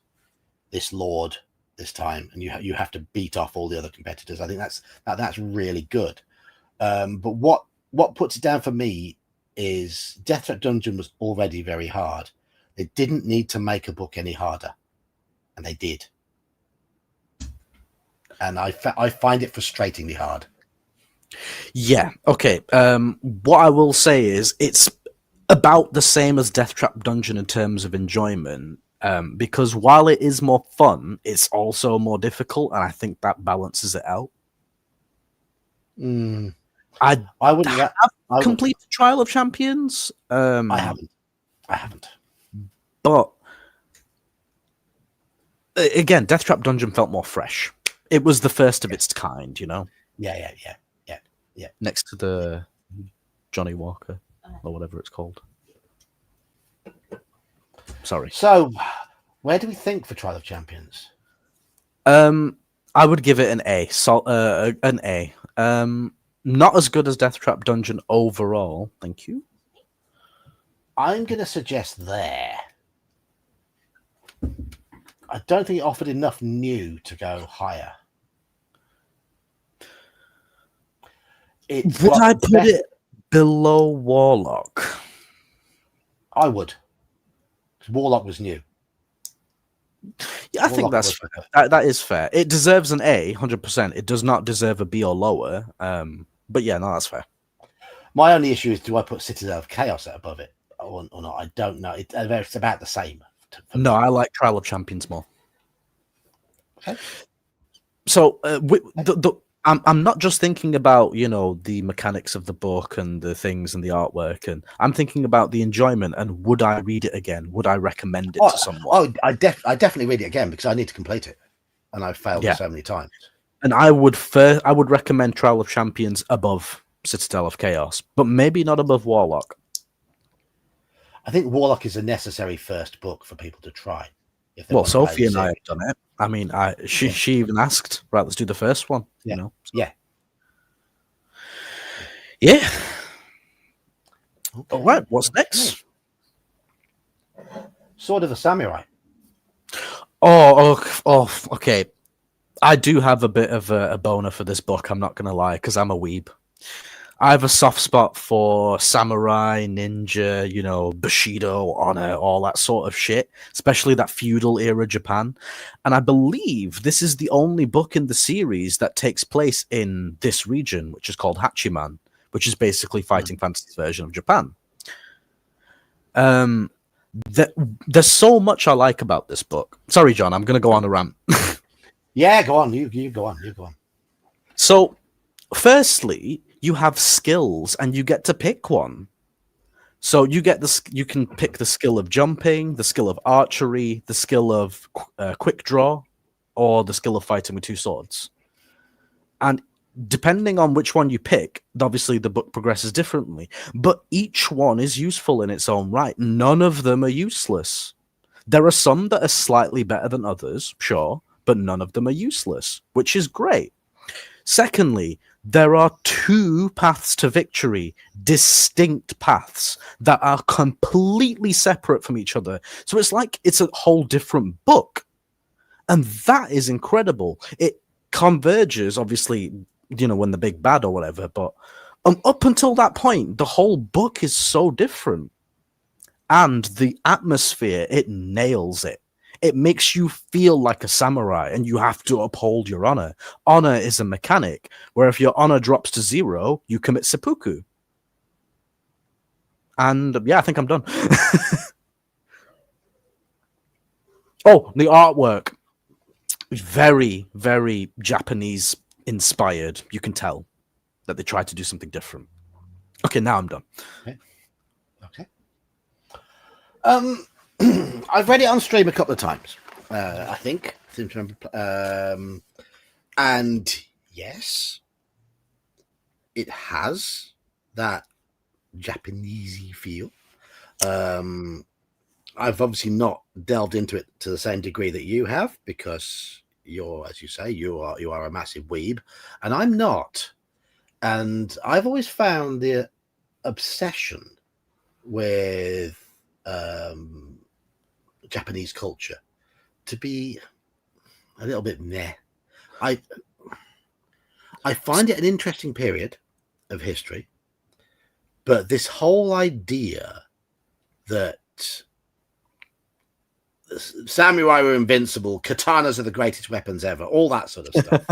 this lord this time, and you have to beat off all the other competitors. I think that's really good. But what puts it down for me is Death Trap Dungeon was already very hard. They didn't need to make a book any harder, and they did. And I find it frustratingly hard. Yeah. Okay. What I will say is it's about the same as Death Trap Dungeon in terms of enjoyment. Because while it is more fun, it's also more difficult, and I think that balances it out. I wouldn't complete Trial of Champions. I haven't. But again, Death Trap Dungeon felt more fresh. It was the first of its kind, Yeah. Next to the Johnny Walker or whatever it's called. Sorry. So, where do we think for Trial of Champions? I would give it an A. An A. Not as good as Death Trap Dungeon overall. Thank you. I'm going to suggest there. I don't think it offered enough new to go higher. Would I put it below Warlock? I would. Because Warlock was new. Yeah, I think that is fair. It deserves an A, 100%. It does not deserve a B or lower. But yeah, no, that's fair. My only issue is, do I put Citadel of Chaos above it or not? I don't know. It's about the same. No, I like Trial of Champions more. Okay. So I'm not just thinking about, the mechanics of the book and the things and the artwork, and I'm thinking about the enjoyment and would I read it again? Would I recommend it to someone? I definitely read it again because I need to complete it, and I've failed so many times. And I would recommend Trial of Champions above Citadel of Chaos, but maybe not above Warlock. I think Warlock is a necessary first book for people to try. Well, Sophie and I have done it. I mean, she even asked, right, let's do the first one. Yeah. Yeah. Okay. All right, what's next? Sword of the Samurai. Oh, okay. I do have a bit of a boner for this book, I'm not going to lie, because I'm a weeb. I have a soft spot for samurai, ninja, Bushido, honor, all that sort of shit, especially that feudal era Japan. And I believe this is the only book in the series that takes place in this region, which is called Hachiman, which is basically Fighting Fantasy's version of Japan. There's so much I like about this book. Sorry, John, I'm going to go on a rant. Yeah, go on. You go on. So, firstly, you have skills and you get to pick one. So you can pick the skill of jumping, the skill of archery, the skill of quick draw, or the skill of fighting with two swords. And depending on which one you pick, obviously the book progresses differently, but each one is useful in its own right. None of them are useless. There are some that are slightly better than others, sure, but none of them are useless, which is great. Secondly, there are two paths to victory, distinct paths that are completely separate from each other. So it's like it's a whole different book. And that is incredible. It converges, obviously, when the big bad or whatever, but up until that point, the whole book is so different. And the atmosphere, it nails it. It makes you feel like a samurai and you have to uphold your honor. Honor is a mechanic where if your honor drops to 0, you commit seppuku. And yeah, I think I'm done. Oh, the artwork. Very, very Japanese inspired. You can tell that they tried to do something different. Okay, now I'm done. Okay. I've read it on stream a couple of times. I think. I seem to remember. And yes, it has that Japanesey feel. I've obviously not delved into it to the same degree that you have, because you're, as you say, you are a massive weeb, and I'm not. And I've always found the obsession with Japanese culture to be a little bit meh. I find it an interesting period of history, but this whole idea that samurai were invincible, katanas are the greatest weapons ever, all that sort of stuff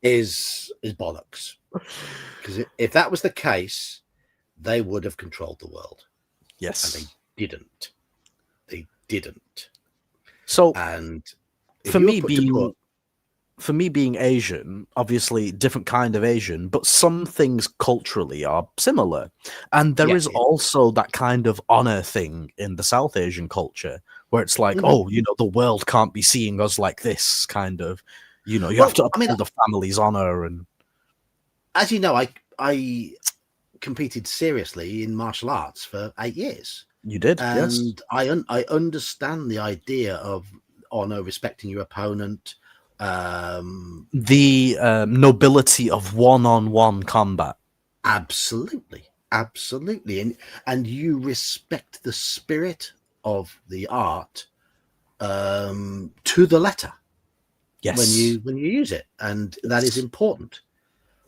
is bollocks. Because if that was the case, they would have controlled the world. Yes. And they didn't. They didn't. So, and for me being Asian, obviously different kind of Asian, but some things culturally are similar. And there is also that kind of honor thing in the South Asian culture where it's like, the world can't be seeing us like this, kind of, you have to uphold the family's honor. And as you know, I competed seriously in martial arts for 8 years. You did, and yes. I understand the idea of honor, respecting your opponent, the nobility of one-on-one combat. Absolutely, and you respect the spirit of the art to the letter. Yes, when you use it, and that is important.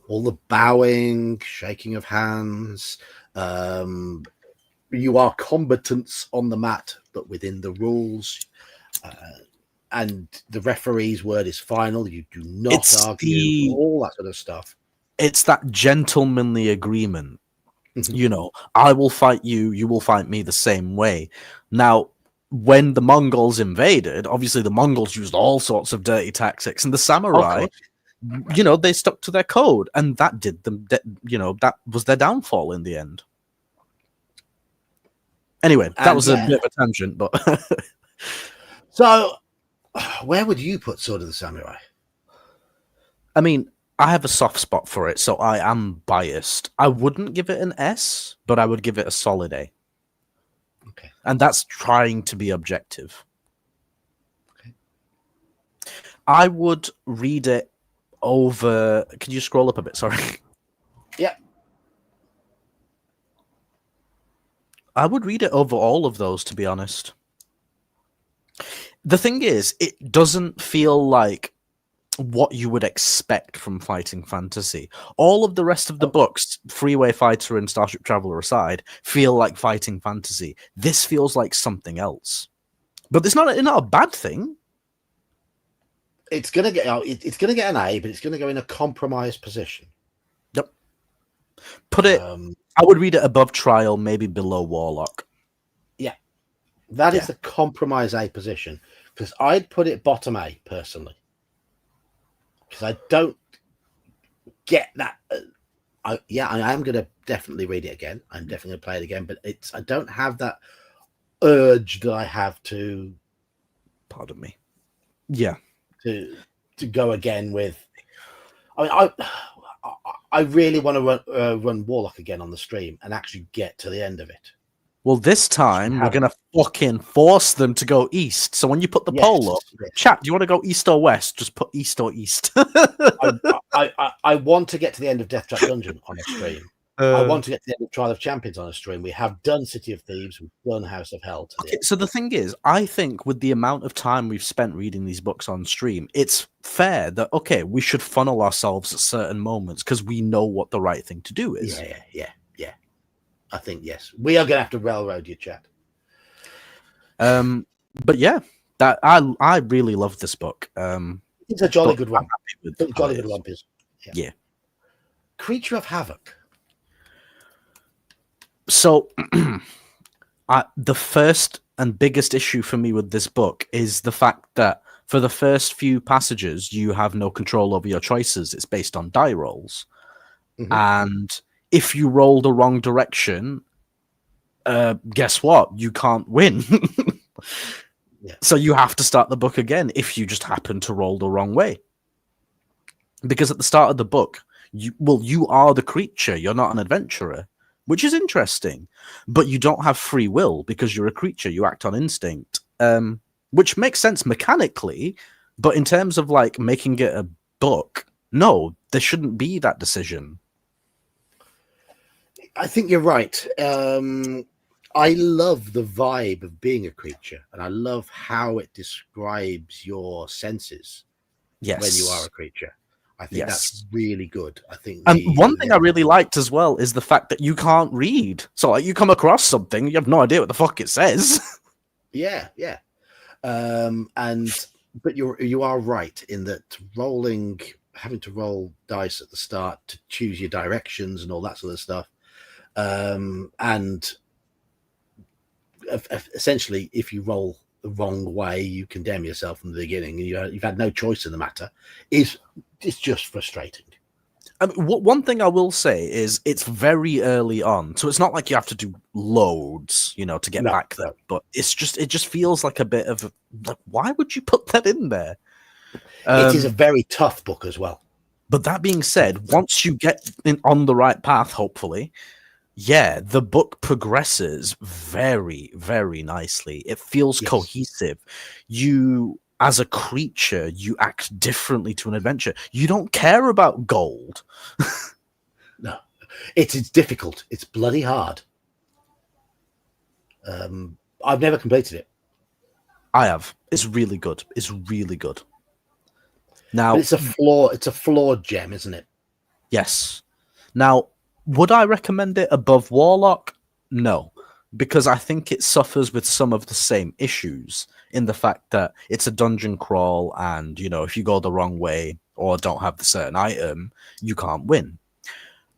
All the bowing, shaking of hands. You are combatants on the mat, but within the rules. And the referee's word is final. You do not argue, all that sort of stuff. It's that gentlemanly agreement. I will fight you, you will fight me the same way. Now, when the Mongols invaded, obviously the Mongols used all sorts of dirty tactics, and the samurai, they stuck to their code, and that did them, that was their downfall in the end. Anyway, that was a bit of a tangent, but... So, where would you put Sword of the Samurai? I mean, I have a soft spot for it, so I am biased. I wouldn't give it an S, but I would give it a solid A. Okay. And that's trying to be objective. Okay. I would read it over... Can you scroll up a bit? Sorry. Yeah. I would read it over all of those, to be honest. The thing is, it doesn't feel like what you would expect from fighting fantasy. All of the rest of the books, Freeway Fighter and Starship Traveler aside, feel like fighting fantasy. This feels like something else. But it's not a bad thing. It's gonna get an A, but it's gonna go in a compromised position. Yep. Put it. I would read it above Trial, maybe below Warlock. Yeah, that is the compromise A position, because I'd put it bottom A personally, because I don't get that. I am gonna definitely read it again. I'm definitely gonna play it again, but I don't have that urge that I have to. Pardon me. Yeah. To go again with. I mean, I really want to run Warlock again on the stream and actually get to the end of it. Well, this time we're have- gonna fucking force them to go east. So when you put the poll up, yes. chat, do you want to go east or west? Just put east or east. I want to get to the end of Death Trap Dungeon on a stream. I want to get to the end of Trial of Champions on a stream. We have done City of Thieves, we've done House of Hell. Okay, so the thing is, I think with the amount of time we've spent reading these books on stream, it's fair that okay, we should funnel ourselves at certain moments because we know what the right thing to do is. Yeah. I think yes, we are going to have to railroad your chat. But yeah, that I really love this book. It's a jolly good one. With It's a jolly how it good is. one, Piers. Yeah. Creature of Havoc. So, the first and biggest issue for me with this book is the fact that for the first few passages, you have no control over your choices. It's based on die rolls. Mhm. And if you roll the wrong direction, guess what? You can't win. Yeah. So you have to start the book again if you just happen to roll the wrong way. Because at the start of the book, you are the creature. You're not an adventurer, which is interesting. But you don't have free will because you're a creature. You act on instinct, which makes sense mechanically. But in terms of like making it a book, no, there shouldn't be that decision. I think you're right. I love the vibe of being a creature, and I love how it describes your senses Yes. when you are a creature. I think Yes. that's really good. I think And one thing I really liked as well is the fact that you can't read. So like you come across something, you have no idea what the fuck it says. Yeah. But you are right in that having to roll dice at the start to choose your directions and all that sort of stuff. And essentially, if you roll the wrong way, you condemn yourself from the beginning, and you've had no choice in the matter. It's just frustrating. I mean, one thing I will say is it's very early on, so it's not like you have to do loads, to get back there. But it just feels like a bit of like, why would you put that in there? It is a very tough book as well. But that being said, once you get on the right path, hopefully, yeah, the book progresses very, very nicely. It feels cohesive. You, as a creature, you act differently to an adventure. You don't care about gold. No, it's difficult. It's bloody hard. I've never completed it. I have. It's really good. It's really good. Now, but it's a flawed gem, isn't it? Yes. Now, would I recommend it above Warlock? No, because I think it suffers with some of the same issues in the fact that it's a dungeon crawl and, if you go the wrong way or don't have the certain item, you can't win.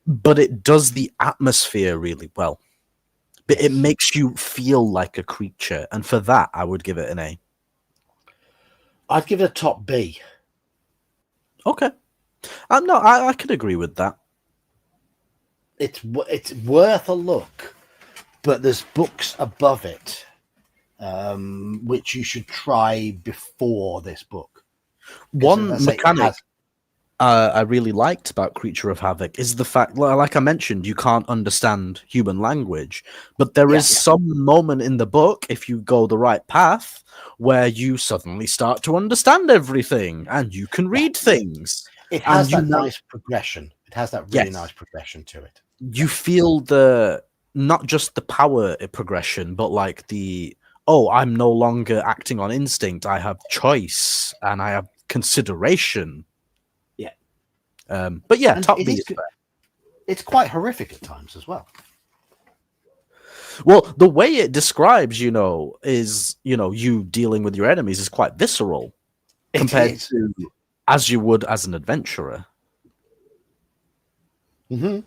But it does the atmosphere really well. But it makes you feel like a creature. And for that, I would give it an A. I'd give it a top B. Okay. No, I could agree with that. It's worth a look, but there's books above it which you should try before this book. One mechanic I really liked about Creature of Havoc is the fact, like I mentioned, you can't understand human language, but there is some moment in the book, if you go the right path, where you suddenly start to understand everything and you can read things. It has that nice progression. It has that really nice progression to it. You feel not just the power progression, but like I'm no longer acting on instinct. I have choice and I have consideration. Yeah. But yeah, top B is fair. It's quite horrific at times as well. Well, the way it describes, is, you dealing with your enemies is quite visceral compared to as you would as an adventurer. Mm-hmm.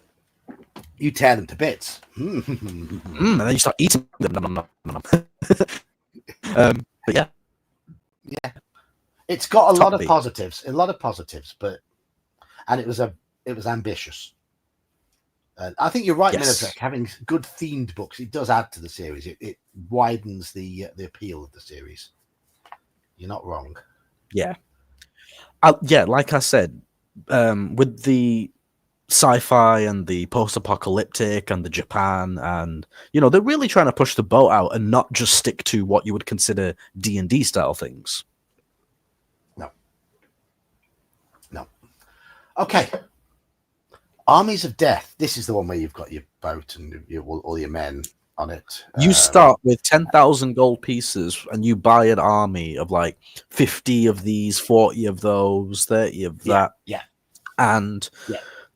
You tear them to bits. And then you start eating them. But yeah. Yeah. It's got a lot of positives, and it was ambitious. And I think you're right, Minotrek. Having good themed books, it does add to the series. It widens the appeal of the series. You're not wrong. Yeah. Like I said, with the sci-fi and the post-apocalyptic and the Japan, and they're really trying to push the boat out and not just stick to what you would consider D&D style things. No. Okay. Armies of Death. This is the one where you've got your boat and all your men on it. You start with 10,000 gold pieces and you buy an army of like 50 of these, 40 of those, 30 of that. Yeah. And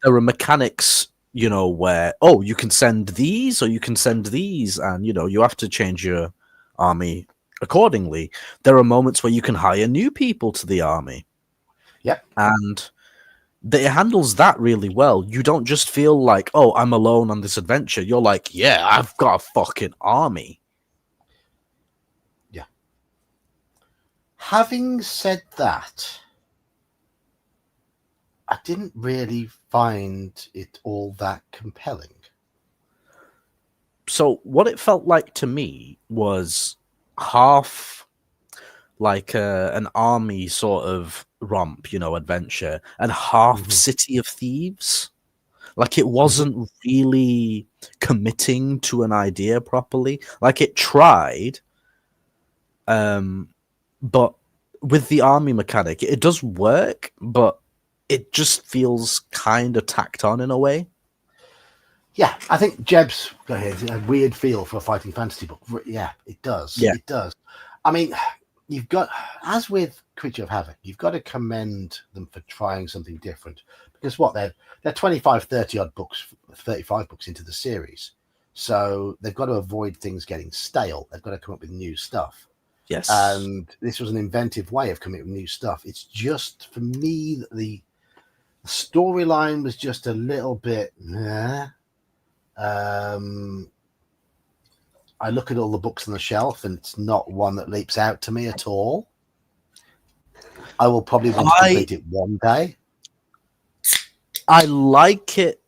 there are mechanics, where, you can send these or you can send these, and, you have to change your army accordingly. There are moments where you can hire new people to the army. Yep. And it handles that really well. You don't just feel like, I'm alone on this adventure. You're like, yeah, I've got a fucking army. Yeah. Having said that, I didn't really find it all that compelling. So what it felt like to me was half like an army sort of romp, adventure, and half City of Thieves. Like it wasn't really committing to an idea properly. Like it tried, but with the army mechanic, it does work, but it just feels kind of tacked on in a way. Yeah, I think Jeb's got a weird feel for a fighting fantasy book. Yeah, it does. Yeah. It does. I mean, you've got, as with Creature of Havoc, you've got to commend them for trying something different, because they're 25, 30 odd books, 35 books into the series, so they've got to avoid things getting stale. They've got to come up with new stuff. Yes, and this was an inventive way of coming up with new stuff. It's just, for me, that the storyline was just a little bit. I look at all the books on the shelf, and it's not one that leaps out to me at all. I will probably want to complete it one day. I like it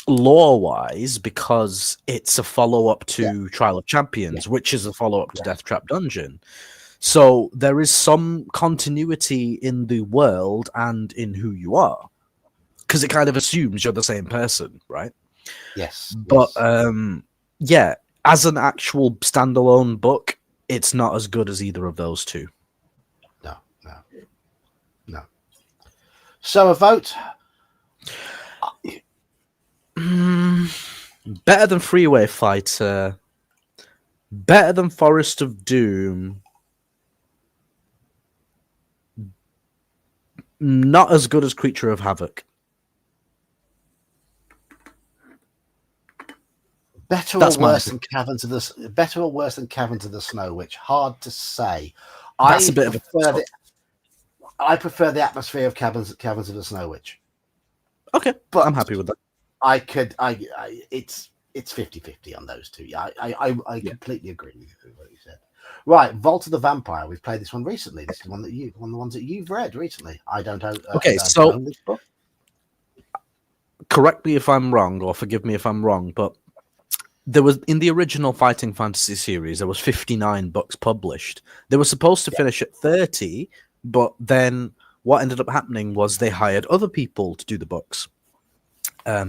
lore-wise because it's a follow-up to Trial of Champions, which is a follow-up to Death Trap Dungeon. So there is some continuity in the world and in who you are, because it kind of assumes you're the same person, right? Yes. But as an actual standalone book, it's not as good as either of those two. No. So a vote. Better than Freeway Fighter. Better than Forest of Doom. Not as good as Creature of Havoc. Better or worse than Caverns of the Snow Witch? Hard to say. That's a bit of a. I prefer the atmosphere of Caverns of the Snow Witch. Okay, but I'm happy with that. It's 50-50 on those two. Yeah, I completely agree with what you said. Right, Vault of the Vampire. We've played this one recently. This is one of the ones that you've read recently. I don't know. So own this book. Correct me if I'm wrong, or forgive me if I'm wrong, but there was, in the original Fighting Fantasy series, there was 59 books published. They were supposed to finish at 30, but then what ended up happening was they hired other people to do the books,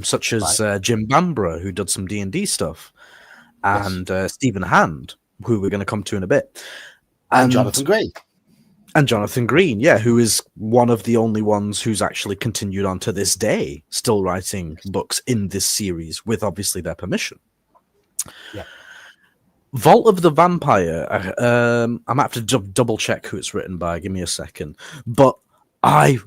such as Jim Bambra, who did some D&D stuff, and Stephen Hand, who we're going to come to in a bit. And Jonathan Green. And Jonathan Green, yeah, who is one of the only ones who's actually continued on to this day, still writing books in this series with obviously their permission. Yeah. Vault of the Vampire. I'm gonna have to double check who it's written by. Give me a second. But I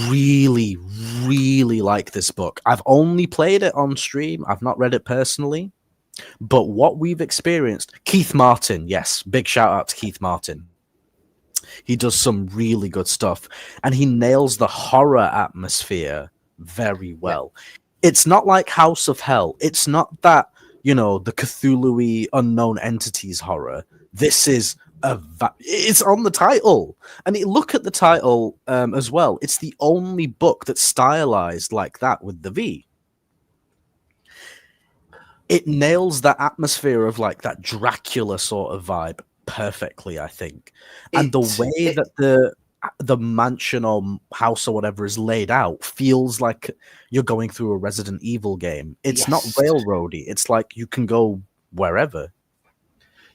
really, really like this book. I've only played it on stream. I've not read it personally. But what we've experienced, Keith Martin, yes, big shout out to Keith Martin. He does some really good stuff, and he nails the horror atmosphere very well. Yeah. It's not like House of Hell. It's not that, the Cthulhu-y unknown entities horror. This is it's on the title. And look at the title as well. It's the only book that's stylized like that with the V. It nails that atmosphere of like that Dracula sort of vibe perfectly, I think. And the way that the the mansion or house or whatever is laid out feels like you're going through a Resident Evil game. It's not Yes. railroady. It's like you can go wherever.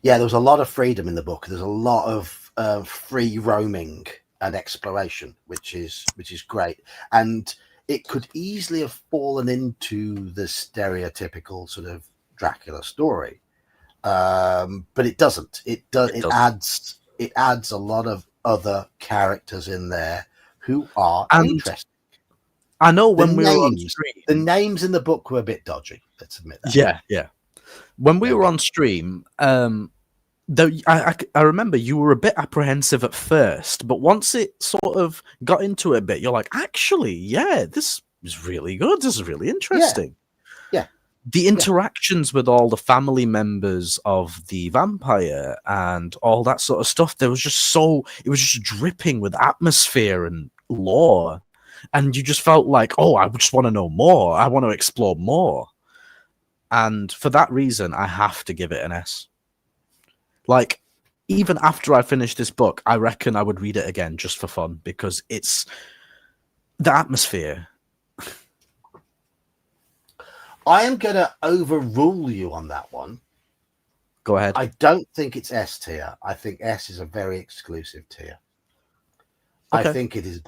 Yeah, there was a lot of freedom in the book. There's a lot of free roaming and exploration, which is great. And it could easily have fallen into the stereotypical sort of Dracula story, but it doesn't. It does. It adds a lot of other characters in there who are interesting. I know when we were on stream, the names in the book were a bit dodgy. Let's admit that. Yeah. When we were on stream, though I remember you were a bit apprehensive at first, but once it sort of got into it a bit, you're like, actually, yeah, this is really good. This is really interesting. Yeah. The interactions with all the family members of the vampire and all that sort of stuff, it was just dripping with atmosphere and lore. And you just felt like, oh, I just want to know more. I want to explore more. And for that reason, I have to give it an S. Like, even after I finish this book, I reckon I would read it again just for fun because it's the atmosphere. I am going to overrule you on that one. Go ahead. I don't think it's S tier. I think S is a very exclusive tier. Okay. I think it is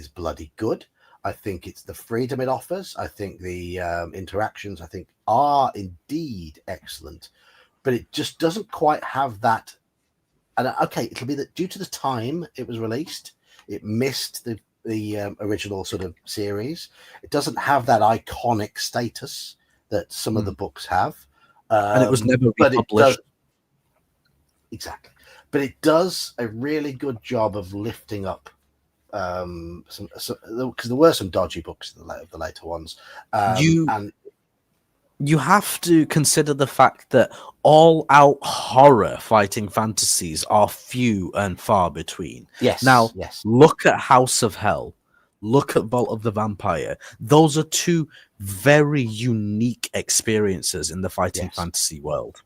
bloody good. I think it's the freedom it offers. I think the interactions, are indeed excellent, but it just doesn't quite have that. And okay, it'll be that due to the time it was released, it missed the original sort of series. It doesn't have that iconic status that some of the books have, and it was never republished. Exactly, but it does a really good job of lifting up some because there were some dodgy books of the later ones. You have to consider the fact that all-out horror fighting fantasies are few and far between. Yes. Now, yes. Look at House of Hell. Look at Vault of the Vampire. Those are two very unique experiences in the fighting fantasy world.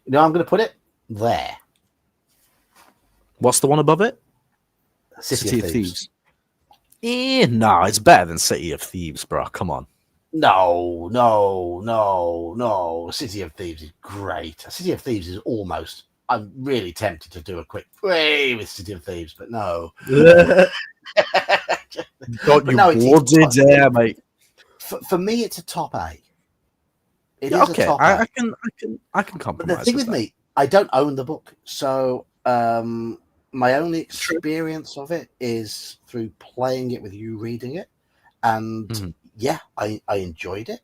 You know, I'm going to put it there. What's the one above it? City of Thieves. No, it's better than City of Thieves, bro. Come on. No. City of Thieves is great. City of Thieves is almost. I'm really tempted to do a quick play with City of Thieves, but no. Got you bloody there, mate. For me, it's a top A. It is okay. A top I can compromise. But the thing with me, I don't own the book, so my only experience of it is through playing it with you reading it, and I enjoyed it.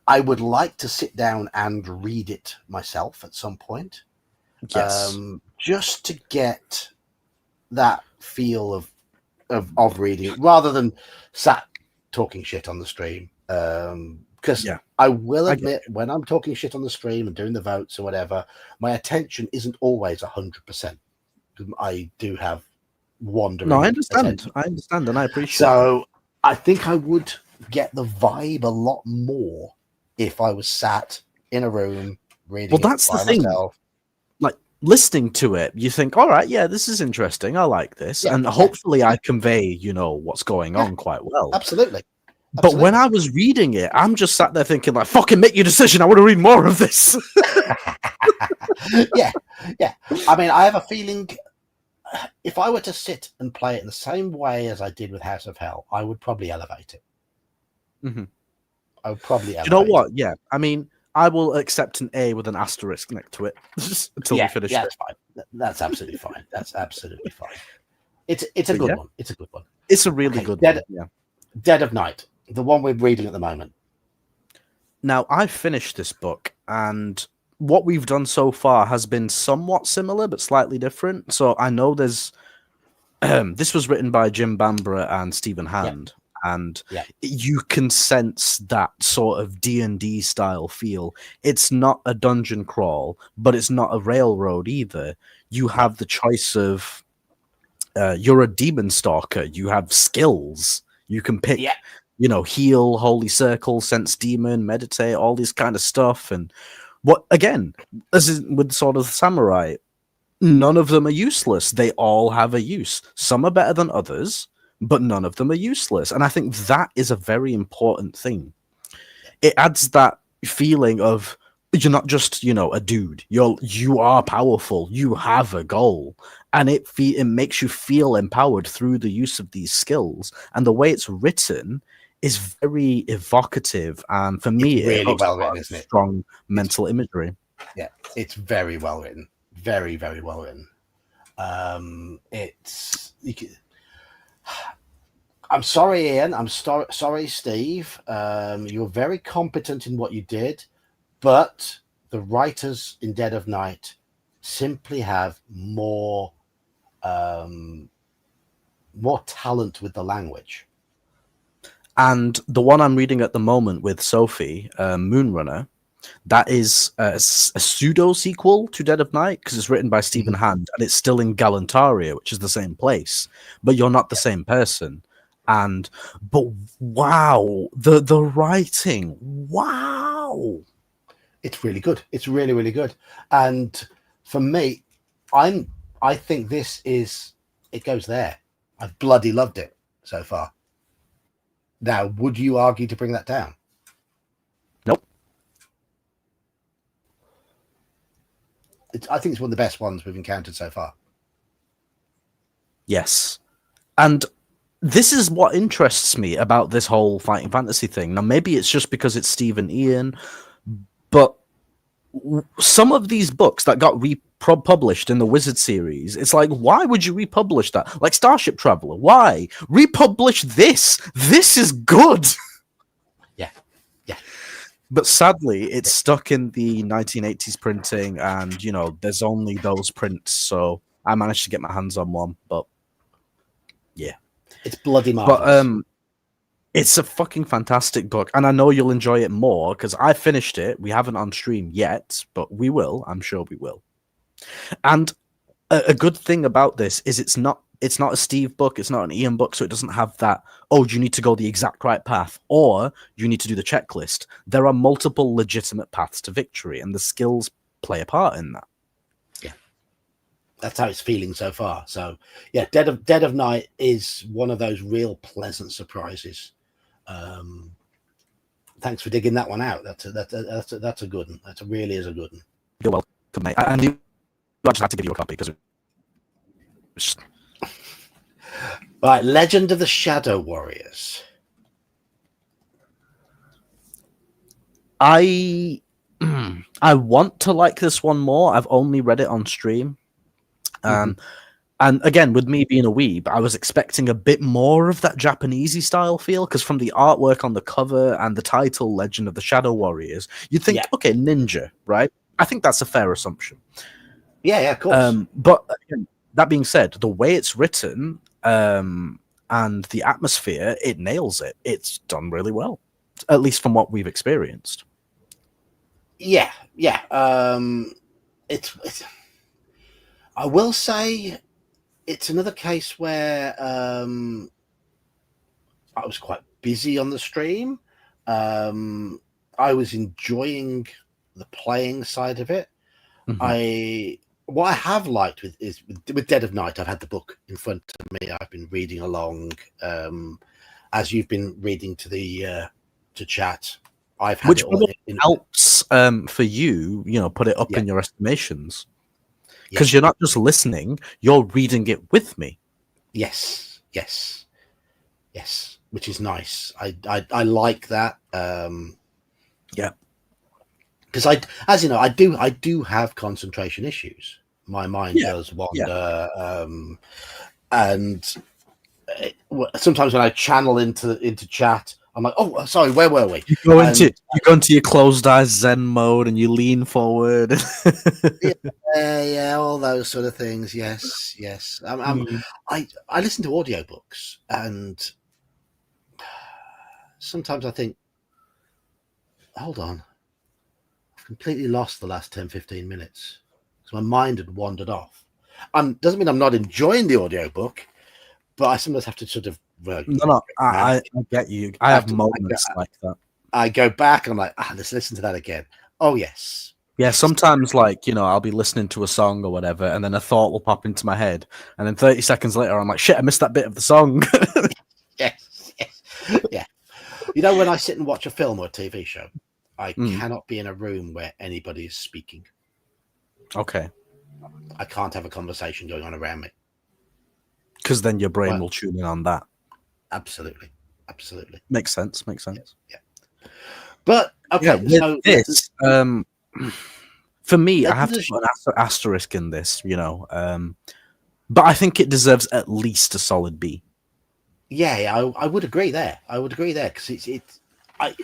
I would like to sit down and read it myself at some point, just to get that feel of reading it rather than sat talking shit on the stream. Because I will admit, when I'm talking shit on the stream and doing the votes or whatever, my attention isn't always 100%. I do have wandering. No, I understand. Attention. I understand, and I appreciate. So I think I would get the vibe a lot more if I was sat in a room reading. Well, that's the thing. Myself. Like listening to it, you think, "All right, yeah, this is interesting. I like this," and hopefully, I convey, what's going on quite well. Absolutely. But when I was reading it, I'm just sat there thinking, like, fucking make your decision. I want to read more of this. yeah. I mean, I have a feeling if I were to sit and play it in the same way as I did with House of Hell, I would probably elevate it. Mm-hmm. I would probably elevate it. You know what? Yeah. I mean, I will accept an A with an asterisk next to it until we finish it. That's fine. That's absolutely fine. That's absolutely fine. It's a good one. It's a good one. It's a really good one. Yeah. Dead of Night. The one we're reading at the moment. Now, I finished this book, and what we've done so far has been somewhat similar, but slightly different. So I know there's... this was written by Jim Bambara and Stephen Hand, and you can sense that sort of D&D style feel. It's not a dungeon crawl, but it's not a railroad either. You have the choice of... you're a demon stalker. You have skills. You can pick... heal, holy circle, sense demon, meditate, all this kind of stuff. And what, again, as is with sort of samurai, none of them are useless. They all have a use. Some are better than others, but none of them are useless. And I think that is a very important thing. It adds that feeling of you're not just, a dude. You are powerful. You have a goal. And it makes you feel empowered through the use of these skills. And the way it's written is very evocative. And for me, It's really it well written, isn't it? Strong mental imagery. Yeah, it's very well written. Very, very well written. I'm sorry, Ian. I'm sorry, Steve. You're very competent in what you did, but the writers in Dead of Night simply have more talent with the language. And the one I'm reading at the moment with Sophie, Moonrunner, that is a pseudo sequel to Dead of Night because it's written by Stephen Hand and it's still in Galantaria, which is the same place, but you're not the same person. But wow, the writing, wow, it's really good. It's really, really good. And for me, I think it goes there. I've bloody loved it so far. Now, would you argue to bring that down? Nope. I think it's one of the best ones we've encountered so far. Yes. And this is what interests me about this whole fighting fantasy thing. Now, maybe it's just because it's Steve and Ian, but some of these books that got republished in the Wizard series, it's like, why would you republish that? Like Starship Traveler, why? Republish this. This is good. Yeah. But sadly, it's stuck in the 1980s printing, and, there's only those prints, so I managed to get my hands on one, but yeah. It's bloody marvelous. But it's a fucking fantastic book, and I know you'll enjoy it more because I finished it. We haven't on stream yet, but we will. I'm sure we will. And a good thing about this is it's not a Steve book, it's not an Ian book, so it doesn't have that, you need to go the exact right path, or you need to do the checklist. There are multiple legitimate paths to victory, and the skills play a part in that. Yeah. That's how it's feeling so far. So yeah, Dead of Night is one of those real pleasant surprises. Thanks for digging that one out. That's a good one. That really is a good one. You're welcome, mate. And I just had to give you a copy because Right, Legend of the Shadow Warriors. I want to like this one more. I've only read it on stream. And again, with me being a weeb, I was expecting a bit more of that Japanesey style feel, because from the artwork on the cover and the title, Legend of the Shadow Warriors, you'd think, okay, ninja, right? I think that's a fair assumption. Yeah, of course. But again, that being said, the way it's written and the atmosphere, it nails it. It's done really well, at least from what we've experienced. Yeah. It's I will say it's another case where I was quite busy on the stream. I was enjoying the playing side of it. What I have liked with Dead of Night, I've had the book in front of me. I've been reading along as you've been reading to chat. I've had which it helps for you, put it up in your estimations, because you're not just listening, you're reading it with me. Yes, which is nice. I like that. Because as you know, I do have concentration issues. My mind does wander, and sometimes when I channel into chat, I'm like, oh, sorry, where were we? You go into your closed eyes Zen mode, and you lean forward. yeah, all those sort of things. Yes. I listen to audiobooks, and sometimes I think, hold on, I've completely lost the last 10-15 minutes because my mind had wandered off. Doesn't mean I'm not enjoying the audiobook, but I sometimes have to sort of I get you. I have moments like that. I go back and I'm like, let's listen to that again. Oh yes, Yeah, sometimes like, I'll be listening to a song or whatever, and then a thought will pop into my head, and then 30 seconds later I'm like, shit, I missed that bit of the song. Yes, yes, yeah. You know, when I sit and watch a film or a TV show, I Mm, cannot be in a room where anybody is speaking. okay. I can't have a conversation going on around me. Because then your brain Well, will tune in on that. absolutely, absolutely. Makes sense, makes sense. Yeah. But Yeah, okay, with so this, for me, I let have to us- put an asterisk in this, but I think it deserves at least a solid B. yeah, I would agree there. I would agree there because I,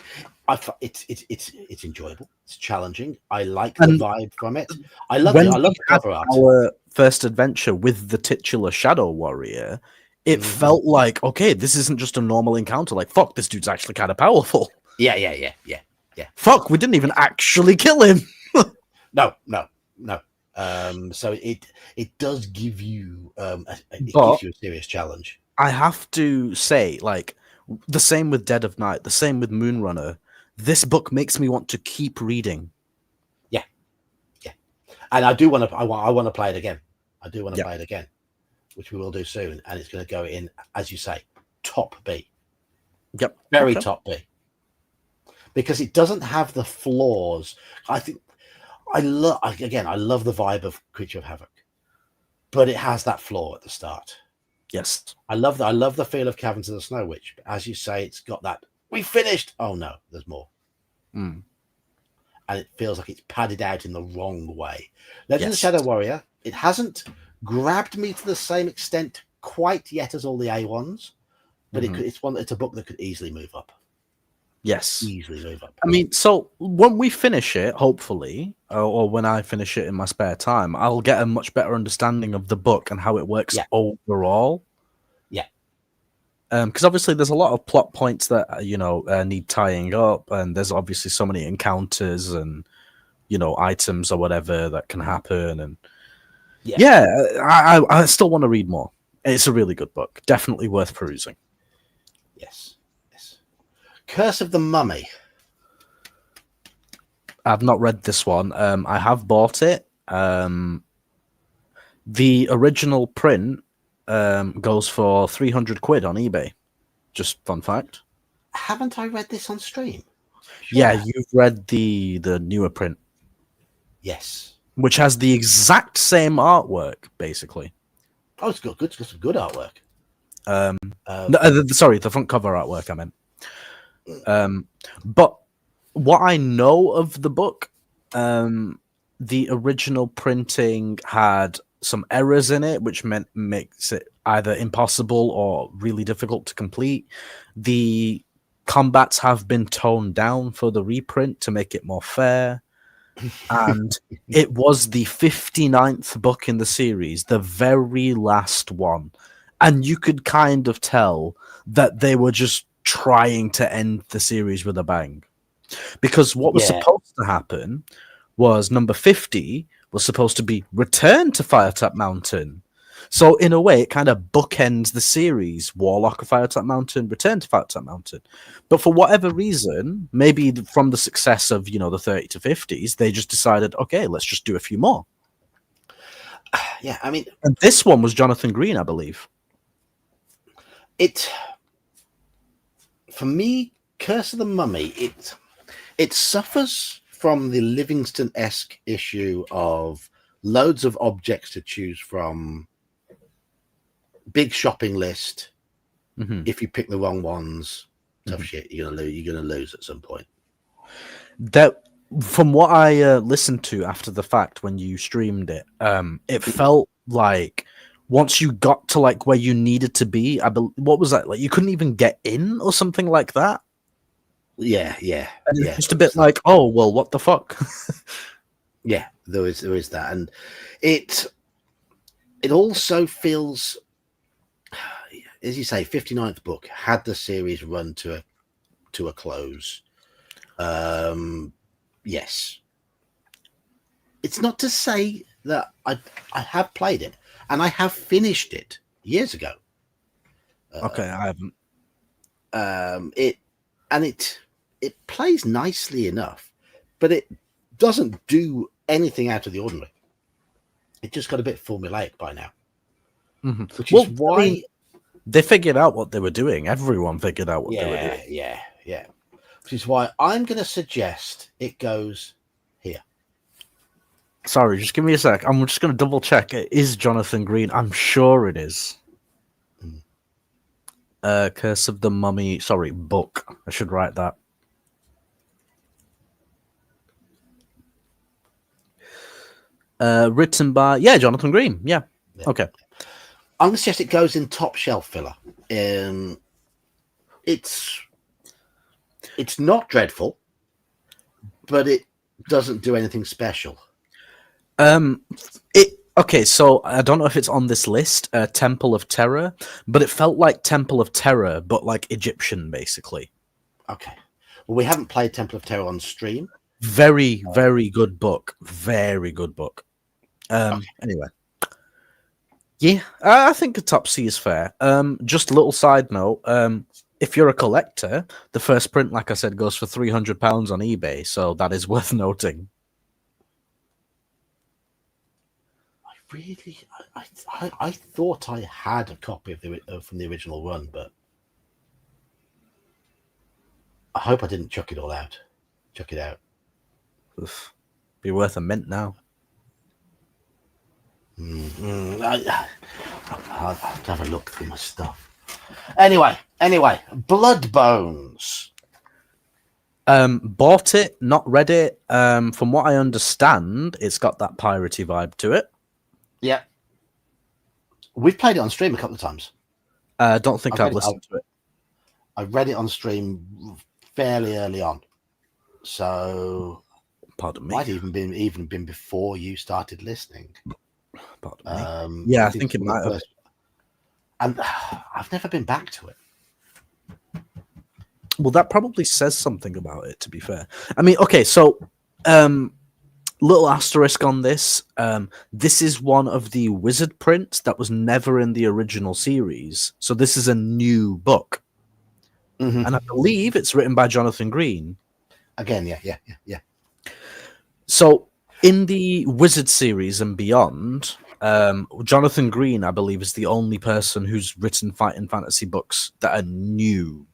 it's enjoyable. It's challenging. I like the And vibe from it. I love when I love we the had cover art. our first adventure with the titular Shadow Warrior, it Mhm. felt like, okay, this isn't just a normal encounter. Like, fuck, this dude's actually kind of powerful. Yeah. Fuck, we didn't even actually kill him. No. So it does give you it But gives you a serious challenge. I have to say, like, the same with Dead of Night, the same with Moonrunner. This book makes me want to keep reading. Yeah, yeah. And I do want to. I want to play it again. I do want to Yeah. play it again, which we will do soon. And it's going to go in, as you say, top B, Yep. very Okay. top B, because it doesn't have the flaws. I think I love the vibe of Creature of Havoc, but it has that flaw at the start. Yes. I love the feel of Caverns of the Snow Witch. But as you say, it's got that. We finished. Oh no, there's more. Mm. And it feels like it's padded out in the wrong way. Legend of the Yes. Shadow Warrior, it hasn't grabbed me to the same extent quite yet as all the A1s, but Mhm. it's a book that could easily move up. Yes. Easily move up. I mean, so when we finish it, hopefully, or when I finish it in my spare time, I'll get a much better understanding of the book and how it works Yeah. overall. Yeah. Because obviously there's a lot of plot points that need tying up, and there's obviously so many encounters and items or whatever that can happen, and Yeah. I still want to read more. It's a really good book, definitely worth perusing. Yes. Curse of the Mummy. I've not read this one. I have bought it. The original print goes for 300 quid on eBay. Just fun fact. Haven't I read this on stream? Sure Yeah, I have. you've read the newer print, Yes. which has the exact same artwork, basically. Oh, it's got some good artwork. Sorry, the front cover artwork, I meant. But what I know of the book, the original printing had some errors in it, which makes it either impossible or really difficult to complete. The combats have been toned down for the reprint to make it more fair. And it was the 59th book in the series, the very last one. And you could kind of tell that they were just trying to end the series with a bang. Because what was supposed to happen was number 50 was supposed to be Return to Firetop Mountain. So in a way, it kind of bookends the series: Warlock of Firetop Mountain, Return to Firetop Mountain. But for whatever reason, maybe from the success of the 30 to 50s, they just decided, okay, let's just do a few more. Yeah, I mean, And this one was Jonathan Green, I believe. For me, Curse of the Mummy, it suffers from the Livingston-esque issue of loads of objects to choose from, big shopping list. Mm-hmm. If you pick the wrong ones, tough shit. You're gonna lose at some point. That, from what I listened to after the fact when you streamed it, it felt like once you got to like where you needed to be, what was that like? You couldn't even get in or something like that. Yeah. And it's just a bit like, oh well, what the fuck? Yeah, there is that, and it also feels, as you say, 59th book had the series run to a close. Yes, it's not to say that I have played it and I have finished it years ago. Okay, I haven't. It plays nicely enough, but it doesn't do anything out of the ordinary. It just got a bit formulaic by now, which is why they figured out what they were doing. Everyone figured out what they were doing. Yeah. Which is why I'm going to suggest it goes here. Sorry, just give me a sec. I'm just going to double check. It is Jonathan Green. I'm sure it is. Curse of the Mummy. Sorry, book. I should write that. Written by Jonathan Green. Yeah. Okay. I'm going to suggest it goes in top shelf filler. It's not dreadful, but it doesn't do anything special. Okay, so I don't know if it's on this list, Temple of Terror, but it felt like Temple of Terror, but like Egyptian, basically. Okay. Well, we haven't played Temple of Terror on stream. Very, very good book. Very good book. Anyway. Yeah, I think a top C is fair. Just a little side note. If you're a collector, the first print, like I said, goes for £300 on eBay, so that is worth noting. I thought I had a copy of from the original run, but I hope I didn't chuck it out. Oof. Be worth a mint now. I'll have to have a look through my stuff. Anyway, Blood Bones. Bought it, not read it. From what I understand, it's got that piratey vibe to it. Yeah. We've played it on stream a couple of times. I don't think I've listened to it. I read it on stream fairly early on. So pardon me. Might even been before you started listening. Pardon me. Yeah, I think it might have. And I've never been back to it. Well, that probably says something about it, to be fair. I mean, okay, so little asterisk on this. This is one of the Wizard prints that was never in the original series. So this is a new book. Mm-hmm. And I believe it's written by Jonathan Green. Again, yeah. So in the Wizard series and beyond, Jonathan Green, I believe, is the only person who's written fighting fantasy books that are new.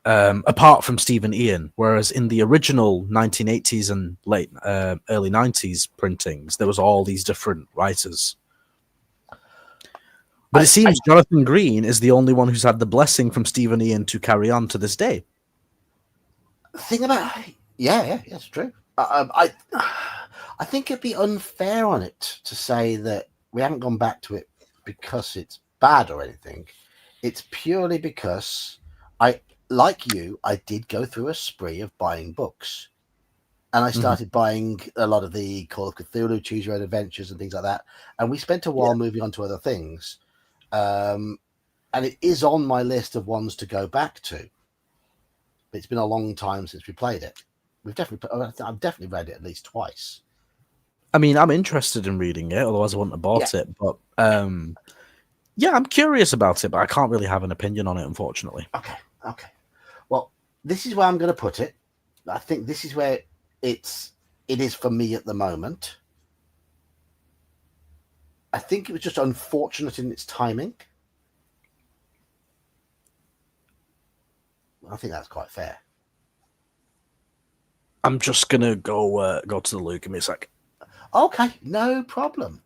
Apart from Stephen Ian, whereas in the original 1980s and late early 90s printings, there was all these different writers. But it seems Jonathan Green is the only one who's had the blessing from Stephen Ian to carry on to this day. Thing about it's true. I think it'd be unfair on it to say that we haven't gone back to it because it's bad or anything. It's purely because I did go through a spree of buying books. And I started buying a lot of the Call of Cthulhu, Choose Your Own Adventures and things like that. And we spent a while moving on to other things. And it is on my list of ones to go back to. But it's been a long time since we played it. I've definitely read it at least twice. I mean, I'm interested in reading it, otherwise I wouldn't have bought it. But I'm curious about it, but I can't really have an opinion on it, unfortunately. Okay. Well, this is where I'm going to put it. I think this is where it is for me at the moment. I think it was just unfortunate in its timing. I think that's quite fair. I'm just gonna go to the loo. Give me a sec. Okay, no problem.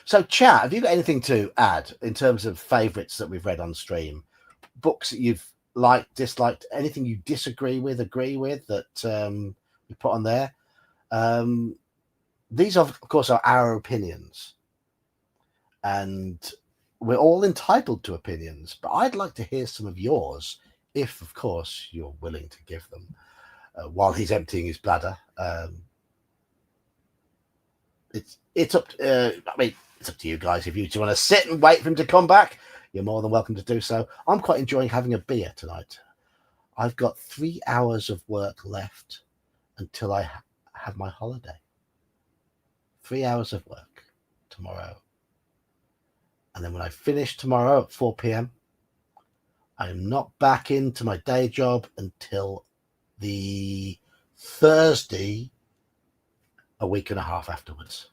So, chat, have you got anything to add in terms of favourites that we've read on stream? Books that you've liked, disliked, anything you disagree with, agree with that we put on there? These, of course, are our opinions. And we're all entitled to opinions, but I'd like to hear some of yours, if, of course, you're willing to give them. While he's emptying his bladder, it's up. It's up to you guys. If you want to sit and wait for him to come back, you're more than welcome to do so. I'm quite enjoying having a beer tonight. I've got 3 hours of work left until I have my holiday. 3 hours of work tomorrow, and then when I finish tomorrow at 4 p.m., I'm not back into my day job until the Thursday, a week and a half afterwards.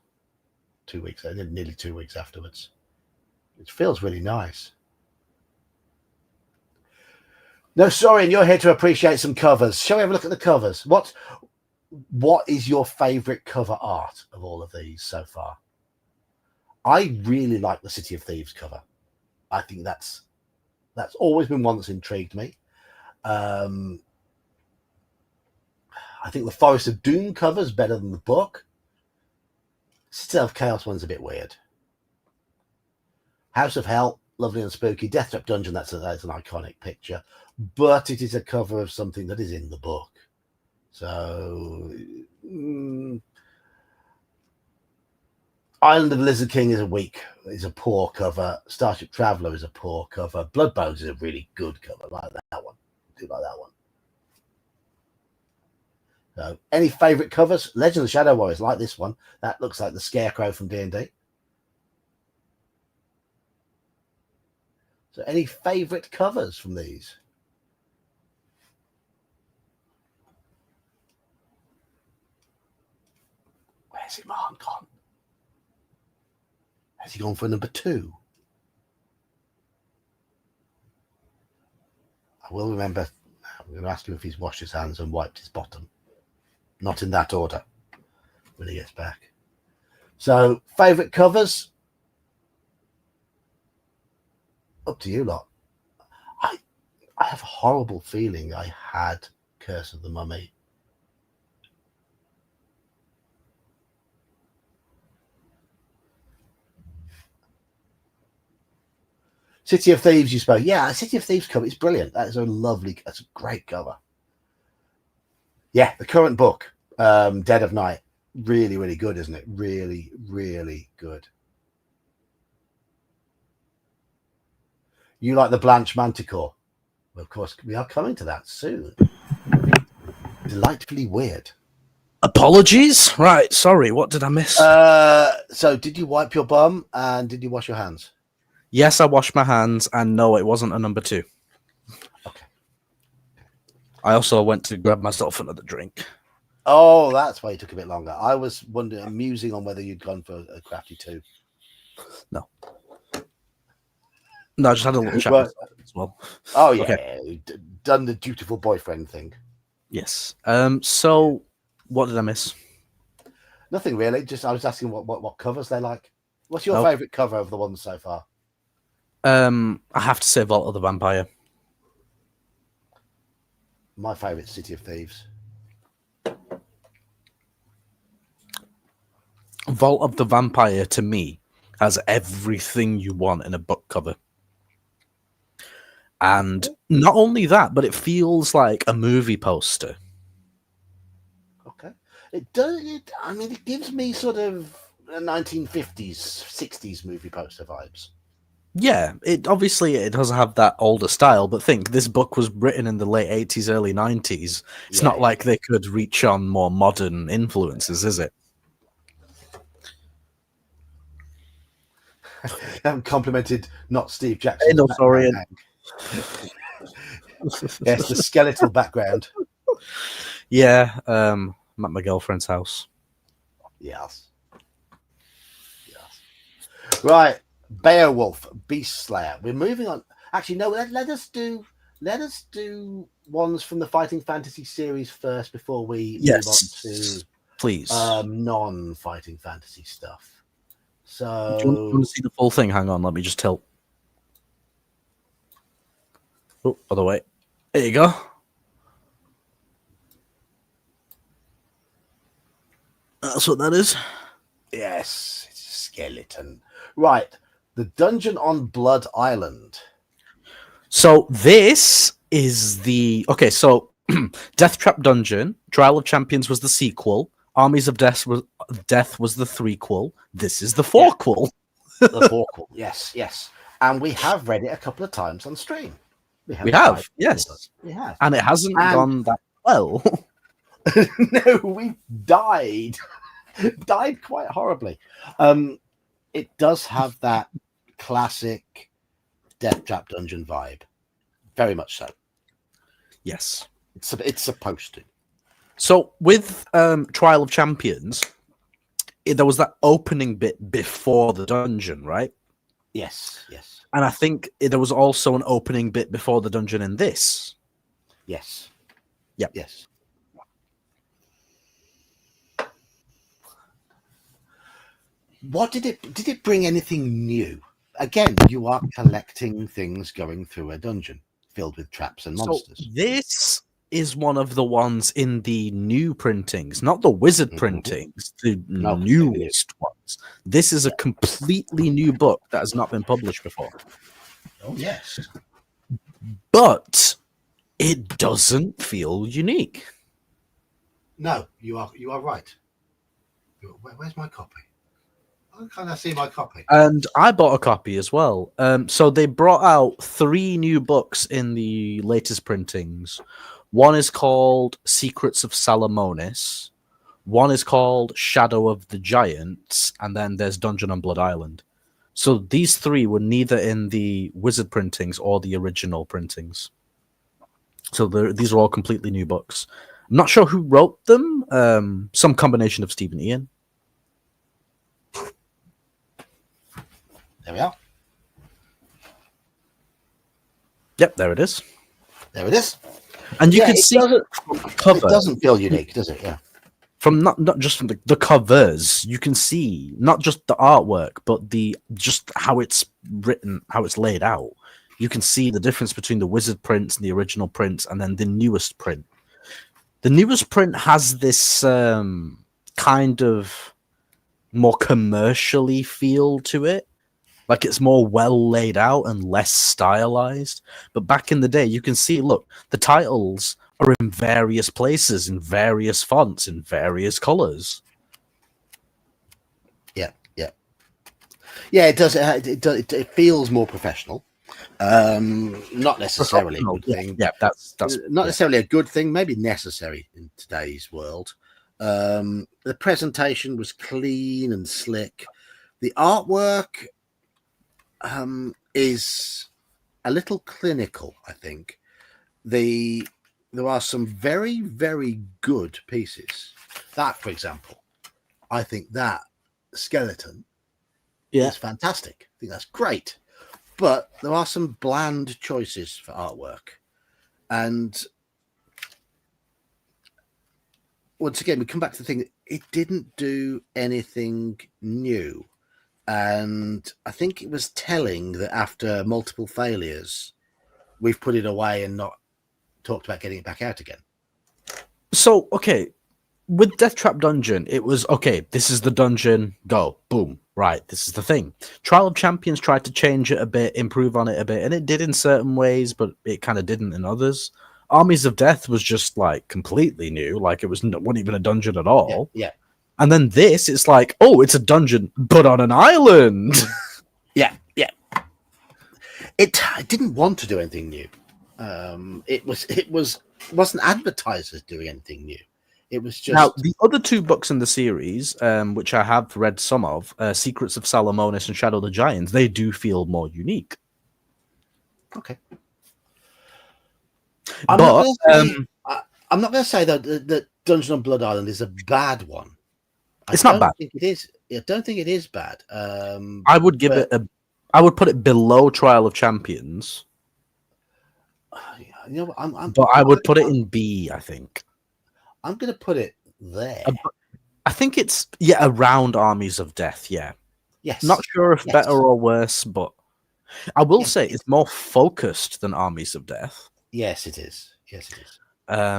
2 weeks, nearly 2 weeks afterwards. It feels really nice. No, sorry, and you're here to appreciate some covers. Shall we have a look at the covers? What is your favourite cover art of all of these so far? I really like the City of Thieves cover. I think that's always been one that's intrigued me. I think the Forest of Doom cover is better than the book. Citadel of Chaos one's a bit weird. House of Hell, lovely and spooky. Death Trap Dungeon, that's an iconic picture, but it is a cover of something that is in the book. So, Island of Lizard King is a poor cover. Starship Traveller is a poor cover. Bloodbones is a really good cover. I like that one. I do like that one. So, any favourite covers? Legend of the Shadow Warriors, like this one. That looks like the Scarecrow from D&D. So, any favourite covers from these? Where's Iman gone? Has he gone for number 2? I will remember. I'm going to ask him if he's washed his hands and wiped his bottom. Not in that order when he gets back. So, favourite covers? Up to you lot. I have a horrible feeling I had Curse of the Mummy. City of Thieves, you spoke. Yeah, City of Thieves cover. It's brilliant. That's a great cover. Yeah, the current book, Dead of Night, really, really good, isn't it? Really, really good. You like the Blanche Manticore? Well, of course, we are coming to that soon. Delightfully weird. Apologies. Right, sorry. What did I miss? So, did you wipe your bum and did you wash your hands? Yes, I washed my hands, and no, it wasn't a number 2. Okay. I also went to grab myself another drink. Oh, that's why it took a bit longer. I was musing on whether you'd gone for a crafty 2. No, I just had a little chat Right. as well. Oh, yeah. Okay. Done the dutiful boyfriend thing. Yes. So, what did I miss? Nothing really. Just I was asking what covers they like. What's your favourite cover of the ones so far? I have to say Vault of the Vampire. My favourite, City of Thieves. Vault of the Vampire, to me, has everything you want in a book cover. And not only that, but it feels like a movie poster. Okay. It does. It gives me sort of 1950s, 60s movie poster vibes. Yeah, it does have that older style, but think this book was written in the late 80s, early 90s. It's not like they could reach on more modern influences, is it? I haven't complimented not Steve Jackson. No, sorry. Yes, the skeletal background. Yeah, I'm at my girlfriend's house. Yes. Right. Beowulf, Beast Slayer. We're moving on. Actually, no. Let us do ones from the Fighting Fantasy series first before we move on to please non-Fighting Fantasy stuff. So, do you want to see the full thing? Hang on, let me just tilt. Oh, other way. There you go. That's what that is. Yes, it's a skeleton. Right. The Dungeon on Blood Island. So this is the... Okay, so Death Trap Dungeon, Trial of Champions was the sequel, Armies of Death was the threequel. This is the fourquel. Yeah. The fourquel, yes. And we have read it a couple of times on stream. We have, yes. We have. And it hasn't gone that well. No, we died. Died quite horribly. It does have that classic Death Trap Dungeon vibe. Very much so. Yes. It's supposed to. So with Trial of Champions, there was that opening bit before the dungeon, right? Yes, yes, And I think there was also an opening bit before the dungeon in this. yes. Yep. Yes. What did it bring anything new? Again, you are collecting things going through a dungeon filled with traps and monsters. So this is one of the ones in the new printings, not the wizard printings, the No, newest ones. This is a completely new book that has not been published before. Oh yes. But it doesn't feel unique. No, you are right. Where's my copy? Why can't I see my copy? And I bought a copy as well. So they brought out 3 new books in the latest printings. One is called Secrets of Salamonis. One is called Shadow of the Giants. And then there's Dungeon on Blood Island. So these 3 were neither in the wizard printings or the original printings. So these are all completely new books. I'm not sure who wrote them. Some combination of Stephen Ian. There we are. Yep, there it is. There it is. And you can see it cover. doesn't feel unique, does it? Yeah. From not just from the covers, you can see not just the artwork, but just how it's written, how it's laid out. You can see the difference between the wizard prints and the original prints, and then the newest print. The newest print has this kind of more commercially feel to it. Like it's more well laid out and less stylized. But back in the day, you can see, look, the titles are in various places, in various fonts, in various colors. Yeah, yeah. Yeah, it does. It feels more professional. Not necessarily a good thing. Yeah, that's not necessarily a good thing. Maybe necessary in today's world. The presentation was clean and slick. The artwork is a little clinical, I think. There are some very, very good pieces. That, for example, I think that skeleton is fantastic. I think that's great. But there are some bland choices for artwork. And once again, we come back to the thing that it didn't do anything new. And I think it was telling that after multiple failures, we've put it away and not talked about getting it back out again. So, okay, with Death Trap Dungeon, it was, okay, this is the dungeon, go, boom, right, this is the thing. Trial of Champions tried to change it a bit, improve on it a bit, and it did in certain ways, but it kind of didn't in others. Armies of Death was just, like, completely new, like, it wasn't even a dungeon at all. Yeah. And then this, it's like, oh, it's a dungeon, but on an island. Yeah. It didn't want to do anything new. It wasn't advertised as doing anything new. It was just now the other 2 books in the series, which I have read some of, Secrets of Salamonis and Shadow of the Giants, they do feel more unique. Okay. I'm not going to say that Dungeon on Blood Island is a bad one. It's not bad. Think it is. I don't think it is bad. I would give it I would put it below Trial of Champions. You know, but I would put it in B, I think. I'm going to put it there. I think it's, around Armies of Death, yeah. Yes. Not sure if better or worse, but I will say it's more focused than Armies of Death. Yes, it is. Yeah,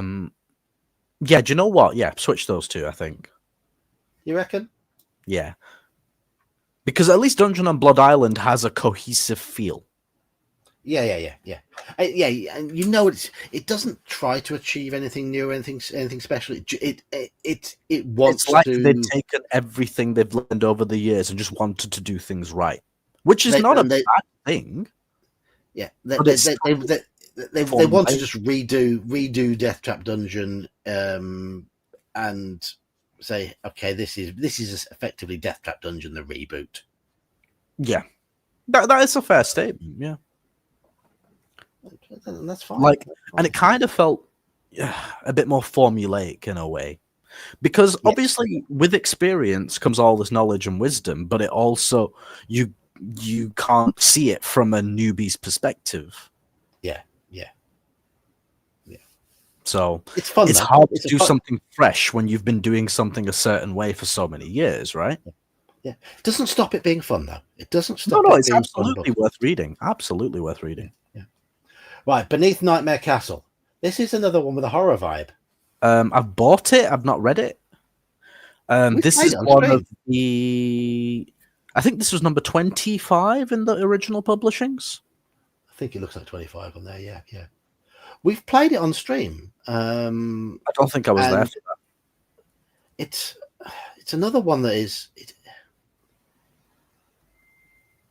do you know what? Yeah, switch those 2, I think. You reckon? Yeah. Because at least Dungeon on Blood Island has a cohesive feel. Yeah. And you know, it doesn't try to achieve anything new, anything special. It wants it's like to. They've taken everything they've learned over the years and just wanted to do things right, which is not a bad thing. Yeah, they want to just redo Death Trap Dungeon, and say, okay, this is effectively Death Trap Dungeon, the reboot. Yeah, that is a fair statement. Yeah, that's fine. And it kind of felt a bit more formulaic in a way. Because Yeah. obviously with experience comes all this knowledge and wisdom, but it also you can't see it from a newbie's perspective. Yeah. Yeah. So It's fun it's though. hard It's to a do fun. something fresh when you've been doing something a certain way for so many years, right? Yeah. It doesn't stop it being fun though. It doesn't stop No, it it's being fun. absolutely worth reading. Absolutely worth reading. Yeah. Right. Beneath Nightmare Castle. This is another one with a horror vibe. I've bought it. I've not read it. We This played is it on one stream. of the. I think this was number 25 in the original publishings. I think it looks like 25 on there. Yeah. Yeah. We've played it on stream. I don't think I was there and for that. it's another one that is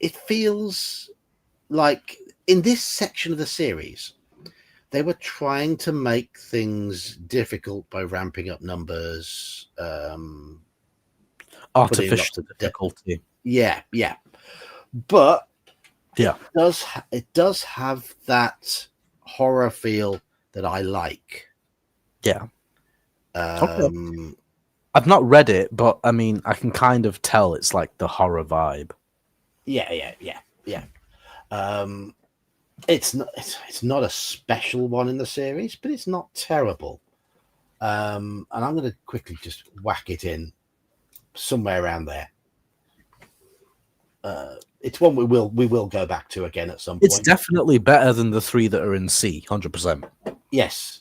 it feels like in this section of the series they were trying to make things difficult by ramping up numbers, Artificial difficulty. yeah, but Yeah. it does have that horror feel that I like. Yeah. Okay. I've not read it, but I mean, I can kind of tell it's like the horror vibe. Yeah. It's not a special one in the series, but it's not terrible. And I'm going to quickly just whack it in somewhere around there. It's one we will go back to again at some point. It's definitely better than the 3 that are in C, 100%. Yes.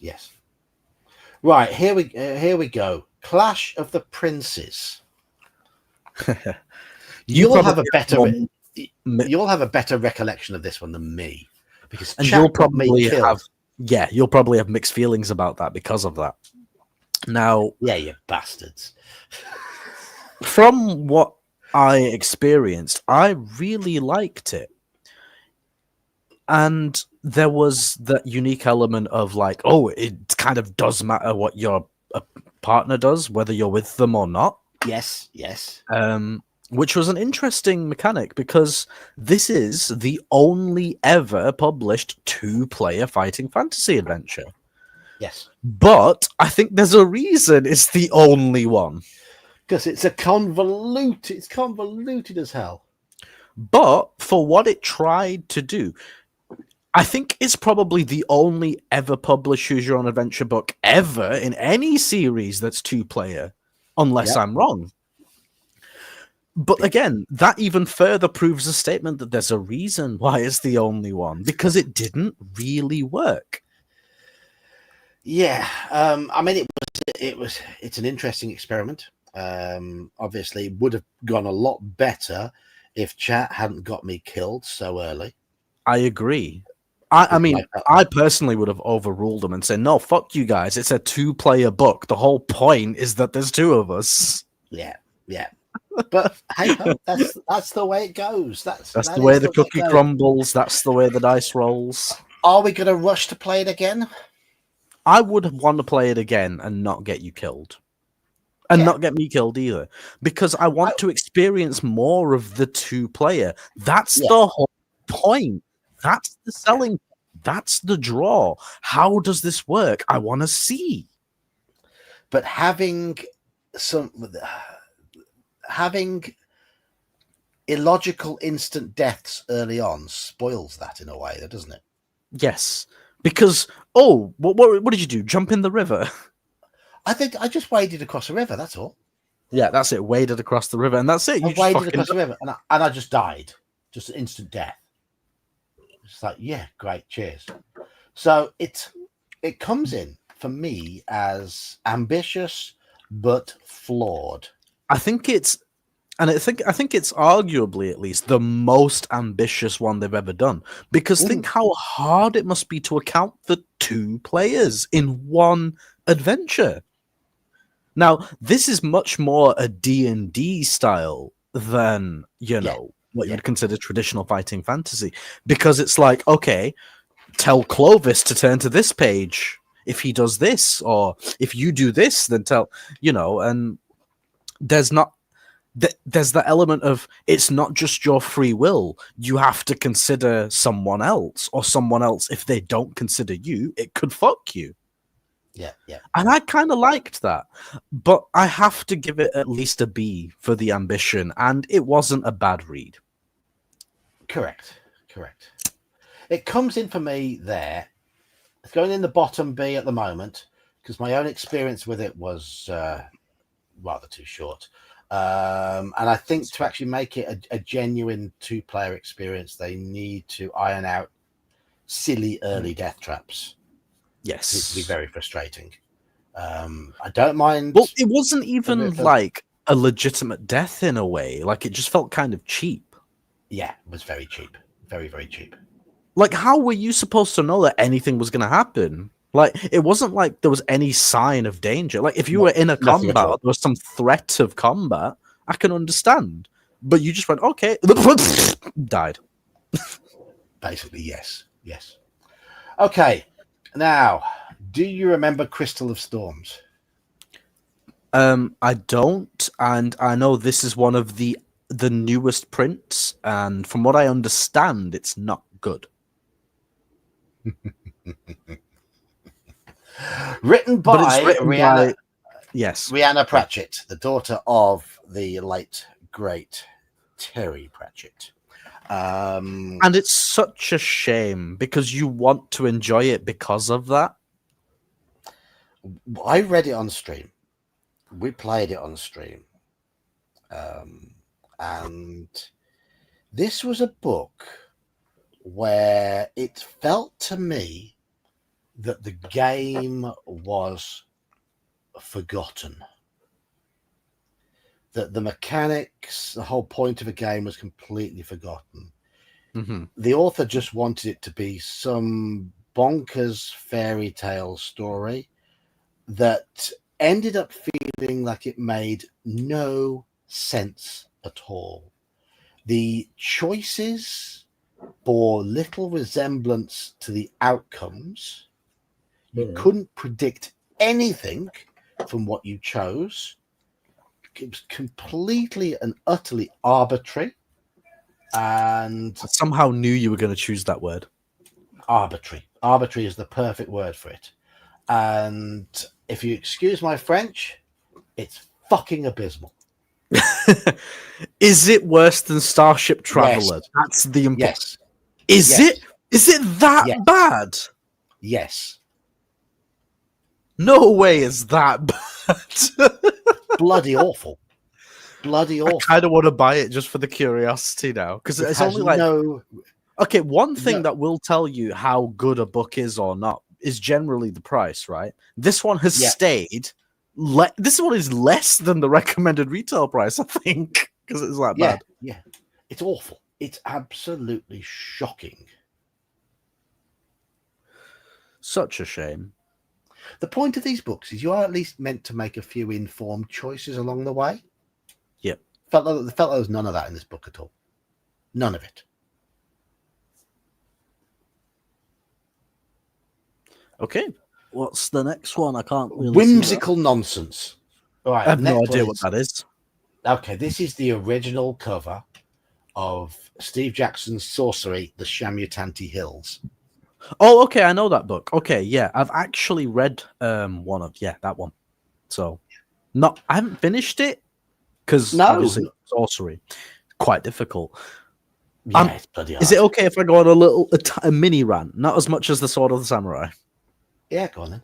Right, here we go. Clash of the Princes. You'll have a better recollection of this one than me, because and Chat you'll got me probably killed. you'll probably have mixed feelings about that because of that. Now, yeah, you bastards. From what I experienced, I really liked it. And there was that unique element of like, oh, it kind of does matter what your partner does, whether you're with them or not. Yes. Which was an interesting mechanic, because this is the only ever published 2-player fighting fantasy adventure. Yes. But I think there's a reason it's the only one. Because it's convoluted as hell. But for what it tried to do, I think it's probably the only ever published Choose Your Own Adventure book ever in any series that's 2-player, unless I'm wrong. But again, that even further proves the statement that there's a reason why it's the only one, because it didn't really work. Yeah, I mean, it's an interesting experiment. Obviously, would have gone a lot better if Chat hadn't got me killed so early. I agree. I mean, I personally would have overruled them and said, no, fuck you guys. It's a 2-player book. The whole point is that there's 2 of us. Yeah. But hey, that's the way it goes. That's the way the cookie crumbles. That's the way the dice rolls. Are we going to rush to play it again? I would want to play it again and not get you killed. And not get me killed either. Because I want to experience more of the 2-player. That's the whole point. That's the selling. That's the draw. How does this work? I want to see. But having illogical instant deaths early on spoils that in a way, doesn't it? Yes. Because, what did you do? Jump in the river? I think I just waded across the river, that's all. Yeah, that's it. Waded across the river, and that's it. I waded across the river, and I just died. Just an instant death. It's like, yeah, great, cheers. So it comes in for me as ambitious but flawed. I think it's arguably, at least, the most ambitious one they've ever done. Because think how hard it must be to account for 2 players in one adventure. Now, this is much more a D&D style than, what you'd consider traditional fighting fantasy. Because it's like, okay, tell Clovis to turn to this page if he does this, or if you do this, then tell, and there's the element of it's not just your free will. You have to consider someone else, or someone else, if they don't consider you, it could fuck you. yeah. And I kind of liked that. But I have to give it at least a B for the ambition, and it wasn't a bad read. Correct. It comes in for me there. It's going in the bottom B at the moment because my own experience with it was rather too short. And I think to actually make it a genuine 2-player experience, they need to iron out silly early death traps. Yes. It can be very frustrating. I don't mind. Well, it wasn't even like a legitimate death in a way. Like, it just felt kind of cheap. Yeah, it was very cheap. Very, very cheap. Like, how were you supposed to know that anything was going to happen? Like, it wasn't like there was any sign of danger. Like, if you were in a combat, or there was some threat of combat, I can understand. But you just went, okay, died. Basically, yes. Okay, now, do you remember Crystal of Storms? I don't, and I know this is one of the newest prints, and from what I understand, it's not good. Written by Rhianna. Yes, Rhianna Pratchett, the daughter of the late great Terry Pratchett. And it's such a shame because you want to enjoy it because of that. I read it on stream. We played it on stream. And this was a book where it felt to me that the game was forgotten. That the mechanics, the whole point of a game was completely forgotten. Mm-hmm. The author just wanted it to be some bonkers fairy tale story that ended up feeling like it made no sense at all. The choices bore little resemblance to the outcomes. You couldn't predict anything from what you chose. It was completely and utterly arbitrary. And I somehow knew you were going to choose that word. Arbitrary. Arbitrary is the perfect word for it. And if you excuse my French, it's fucking abysmal. Is it worse than Starship Traveler? Yes. That's the important. Yes. Is it? Is it that bad? Yes. No way is that bad. Bloody awful. Bloody awful. I kind of want to buy it just for the curiosity now, because it's only like okay. One thing that will tell you how good a book is or not is generally the price, right? This one has stayed. This one is less than the recommended retail price, I think, because it's that bad. Yeah, it's awful. It's absolutely shocking. Such a shame. The point of these books is you are at least meant to make a few informed choices along the way. Yep. Felt like there was none of that in this book at all. None of it. Okay. What's the next one? I can't really Whimsical nonsense. All right, I have no idea what that is. Okay, this is the original cover of Steve Jackson's Sorcery, The Shamutanti Hills. Oh, okay, I know that book. Okay, yeah, I've actually read one of that one. So, I haven't finished it because obviously Sorcery quite difficult. Yeah, it's bloody hard. Is it okay if I go on a mini rant? Not as much as the Sword of the Samurai. Yeah, go on then.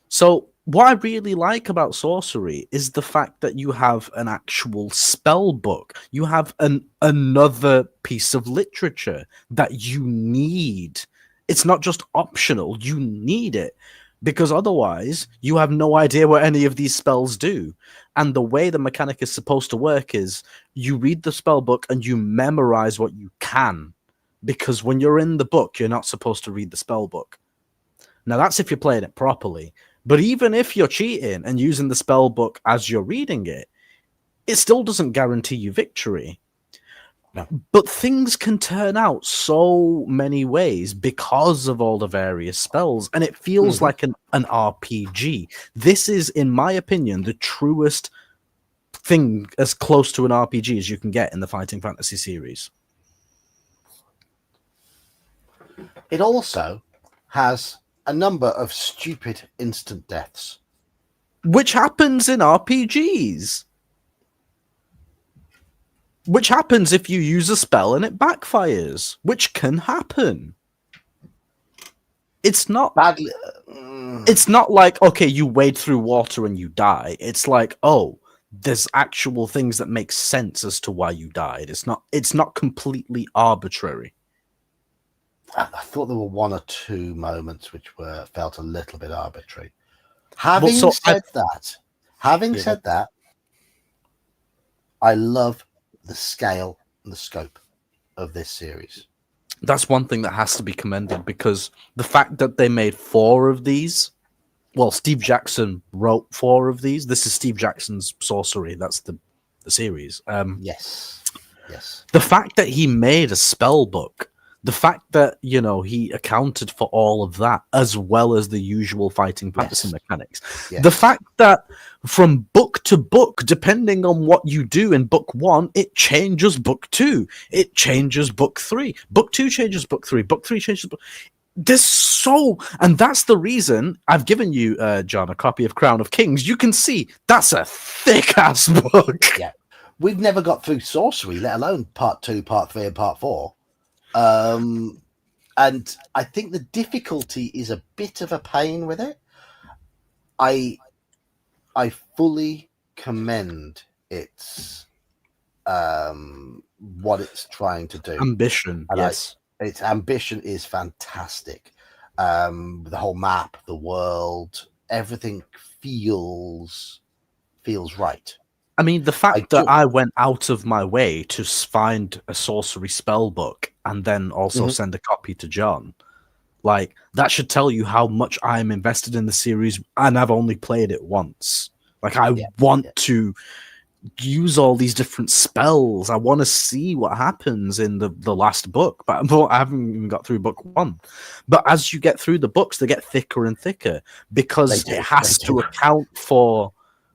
So, what I really like about Sorcery is the fact that you have an actual spell book. You have another piece of literature that you need. It's not just optional. You need it because otherwise you have no idea what any of these spells do. And the way the mechanic is supposed to work is you read the spell book and you memorize what you can, because when you're in the book, you're not supposed to read the spell book. Now, that's if you're playing it properly. But even if you're cheating and using the spell book as you're reading it, it still doesn't guarantee you victory. No. But things can turn out so many ways because of all the various spells, and it feels like an RPG. This is, in my opinion, the truest thing as close to an RPG as you can get in the Fighting Fantasy series. It also has a number of stupid instant deaths. Which happens in RPGs. Which happens if you use a spell and it backfires. Which can happen. It's not Badly. It's not like, okay, you wade through water and you die. It's like, oh, there's actual things that make sense as to why you died. It's not completely arbitrary. I thought there were one or two moments which felt a little bit arbitrary. Having said that, I love the scale and the scope of this series. That's one thing that has to be commended, because the fact that they made 4 of these, well, Steve Jackson wrote 4 of these. This is Steve Jackson's Sorcery. That's the series. Yes. The fact that he made a spell book, the fact that, you know, he accounted for all of that, as well as the usual fighting fantasy mechanics. Yes. The fact that from book to book, depending on what you do in book 1, it changes book 2. It changes book 3. Book 2 changes book 3. Book 3 changes book... And that's the reason I've given you, John, a copy of Crown of Kings. You can see that's a thick-ass book. Yeah. We've never got through Sorcery, let alone part 2, part 3, and part 4. And I think the difficulty is a bit of a pain with it. I fully commend its what it's trying to do. Ambition, And yes. Its ambition is fantastic. The whole map, the world, everything feels right. I mean, the fact that I went out of my way to find a sorcery spell book and then also send a copy to John, like, that should tell you how much I'm invested in the series, and I've only played it once. Like, I want to use all these different spells. I want to see what happens in the last book, but I haven't even got through book 1. But as you get through the books, they get thicker and thicker, because it has to account for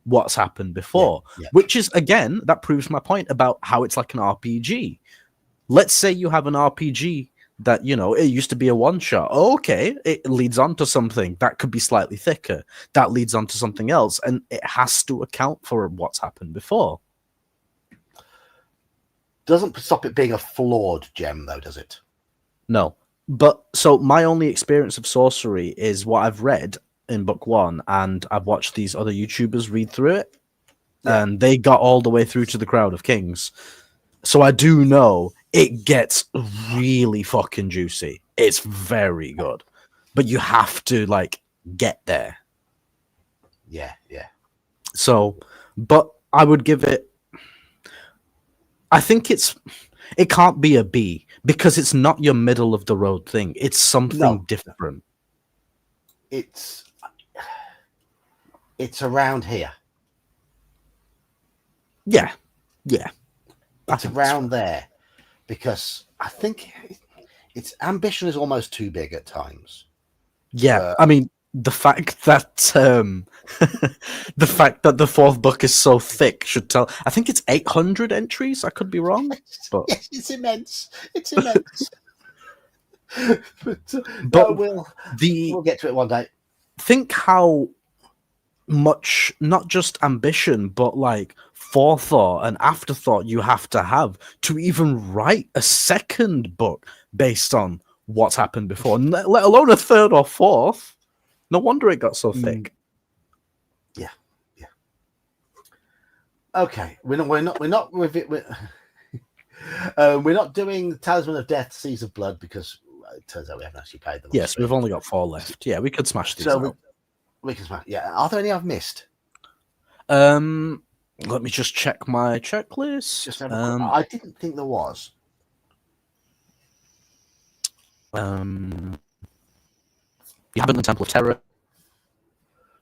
what's happened before, which is, again, that proves my point about how it's like an RPG. Let's say you have an RPG that, you know, it used to be a one-shot. Okay, it leads on to something that could be slightly thicker. That leads on to something else, and it has to account for what's happened before. Doesn't stop it being a flawed gem, though, does it? No. But, so, my only experience of Sorcery is what I've read in book 1, and I've watched these other YouTubers read through it, and they got all the way through to the Crown of Kings. So I do know it gets really fucking juicy. It's very good, but you have to, like, get there. Yeah. So, but I would give it, I think it can't be a B, because it's not your middle of the road thing. It's something different. It's around here. Yeah. It's around there, because I think its ambition is almost too big at times. Yeah, I mean, the fact that the fact that the 4th book is so thick should tell. I think it's 800 entries. I could be wrong, but yes, it's immense. but we'll get to it one day. Think how much, not just ambition, but like forethought and afterthought you have to even write a 2nd book based on what's happened before, let alone a 3rd or 4th. No wonder it got so thick. Yeah. Okay, we're not with it. We're not doing Talisman of Death, Seas of Blood, because it turns out we haven't actually played them. Yes, we've only got 4 left. Yeah, we could smash these out. We can smash. Yeah, are there any I've missed? Let me just check my checklist. I didn't think there was. You haven't done Temple of Terror?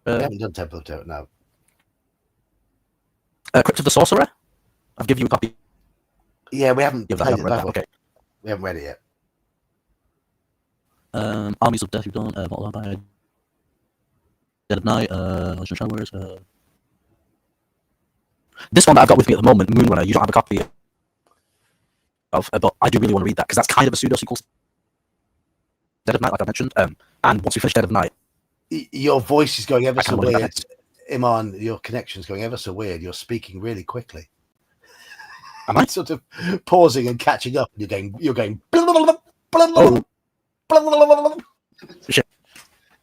We haven't done Temple of Terror, no. Crypt of the Sorcerer? I've given you a copy. Yeah, we haven't played it. Okay. We haven't read it yet. Armies of Death, you've done. Bottle of Empire, Dead of Night, Legend of Shadowwarriors. This one that I've got with me at the moment, Moonrunner, you don't have a copy of, but I do really want to read that, because that's kind of a pseudo sequel Dead of Night, like I mentioned. And once we finish Dead of Night, Your voice is going ever I so kinda wanna weird. get Iman, your connection's going ever so weird. You're speaking really quickly. Am I? Sort of pausing and catching up. You're going. Oh shit!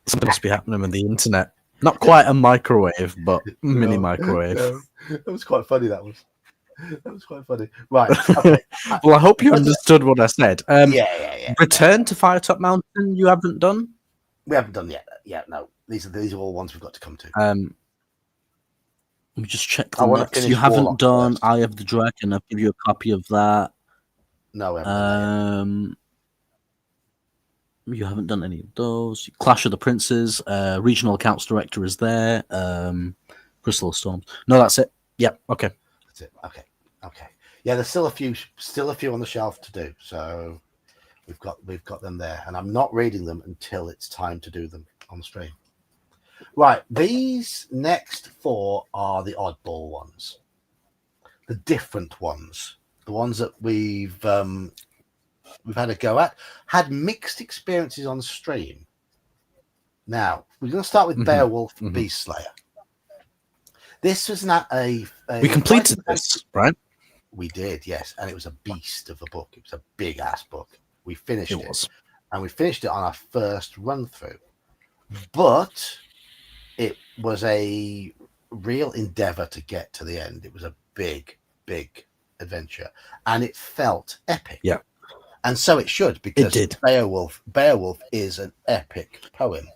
Something must be happening with the internet. Not quite a microwave, but mini microwave. No. That was quite funny. That was quite funny. Right. Okay. Well, I hope you understood what I said. Yeah. Return to Firetop Mountain. You haven't done. We haven't done yet. Yeah, no. These are all ones we've got to come to. Let me just check I the wanna next. finish You haven't Warlock done first. Eye of the Dragon. I'll give you a copy of that. No, we haven't done that yet. You haven't done any of those. Clash of the Princes. Regional Accounts Director is there. Crystal Storms. No, that's it. Yep. Okay. That's it. Okay. Yeah, there's still a few on the shelf to do. So we've got them there, and I'm not reading them until it's time to do them on the stream. Right, these next 4 are the oddball ones, the different ones, the ones that we've had a go at, had mixed experiences on stream. Now we're going to start with Beowulf Beast Slayer. This was not a we completed this, right? We did, yes, and it was a beast of a book. It was a big ass book. We finished it, and we finished it on our first run through, but it was a real endeavor to get to the end. It was a big adventure, and it felt epic. Yeah, and so it should, because it did. Beowulf is an epic poem,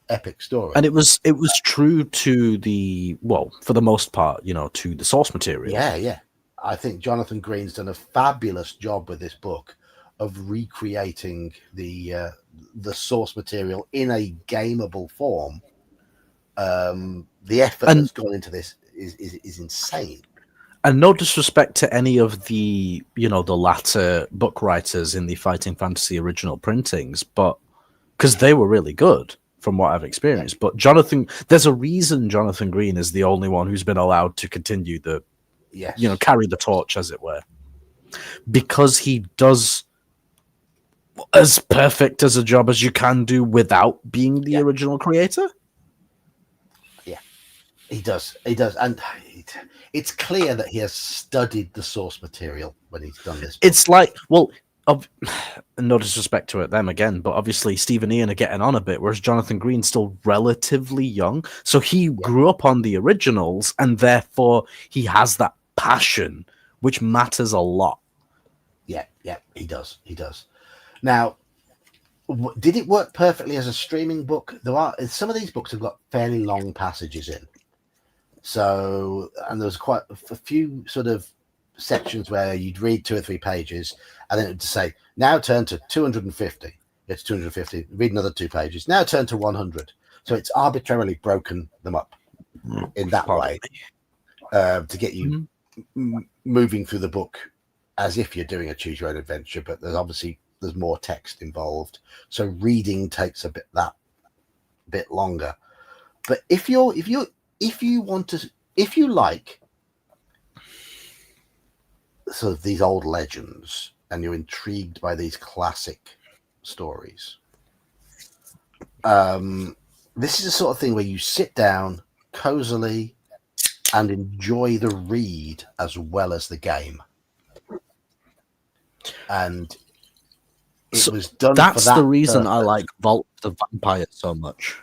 epic story, and it was true to the, well, for the most part, to the source material. Yeah. I think Jonathan Green's done a fabulous job with this book of recreating the source material in a gameable form. The effort that's gone into this is insane. And no disrespect to any of the, the latter book writers in the Fighting Fantasy original printings, but because they were really good from what I've experienced. But there's a reason Jonathan Green is the only one who's been allowed to continue the, carry the torch, as it were, because he does as perfect as a job as you can do without being the original creator. He does, and it's clear that he has studied the source material when he's done this book. It's like, well, no disrespect to them again, but obviously Steve and Ian are getting on a bit, whereas Jonathan Green's still relatively young, so he grew up on the originals, and therefore he has that passion, which matters a lot. Yeah, he does. Now, did it work perfectly as a streaming book? Some of these books have got fairly long passages in. So, and there's quite a few sort of sections where you'd read 2 or 3 pages, and then it would say, now turn to 250. It's 250. Read another 2 pages. Now turn to 100. So it's arbitrarily broken them up in that way to get you moving through the book as if you're doing a choose your own adventure. But there's more text involved, so reading takes a bit longer. But if you like sort of these old legends and you're intrigued by these classic stories, this is the sort of thing where you sit down cozily and enjoy the read as well as the game. And it was done. That's the reason I like Vault of the Vampire so much.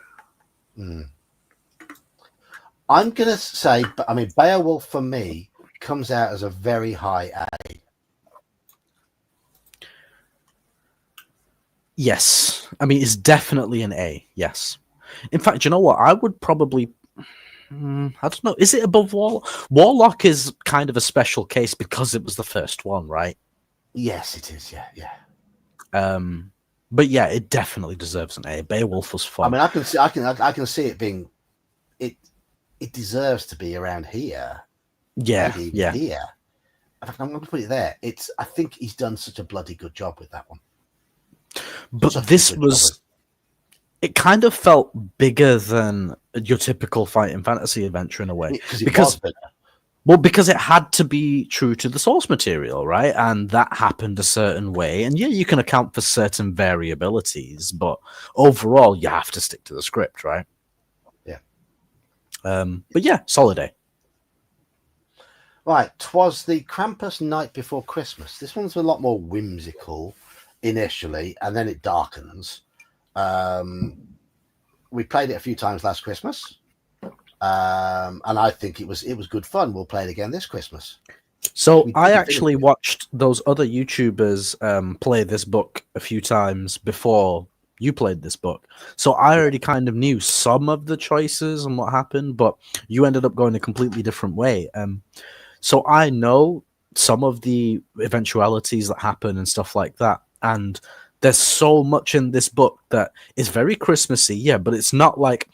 I'm gonna say, Beowulf for me comes out as a very high A. Yes, it's definitely an A. Yes, in fact, you know what? I would probably, I don't know. Is it above Warlock? Warlock is kind of a special case because it was the first one, right? Yes, it is. Yeah. But yeah, it definitely deserves an A. Beowulf was fun. I can see it being. It deserves to be around here. Yeah. Here. I'm going to put it there. I think he's done such a bloody good job with that one. But it kind of felt bigger than your typical fighting fantasy adventure in a way. Because Well, because it had to be true to the source material, right? And that happened a certain way. And yeah, you can account for certain variabilities, but overall, you have to stick to the script, right? Yeah. But yeah, solid A. Right, 'twas the Krampus Night Before Christmas. This one's a lot more whimsical initially, and then it darkens. We played it a few times last Christmas, and I think it was good fun. We'll play it again this Christmas. So We I didn't actually finish it. watched those other YouTubers play this book a few times before you played this book. So I already kind of knew some of the choices and what happened, but you ended up going a completely different way. So I know some of the eventualities that happen and stuff like that. And there's so much in this book that is very Christmassy, yeah, but it's not like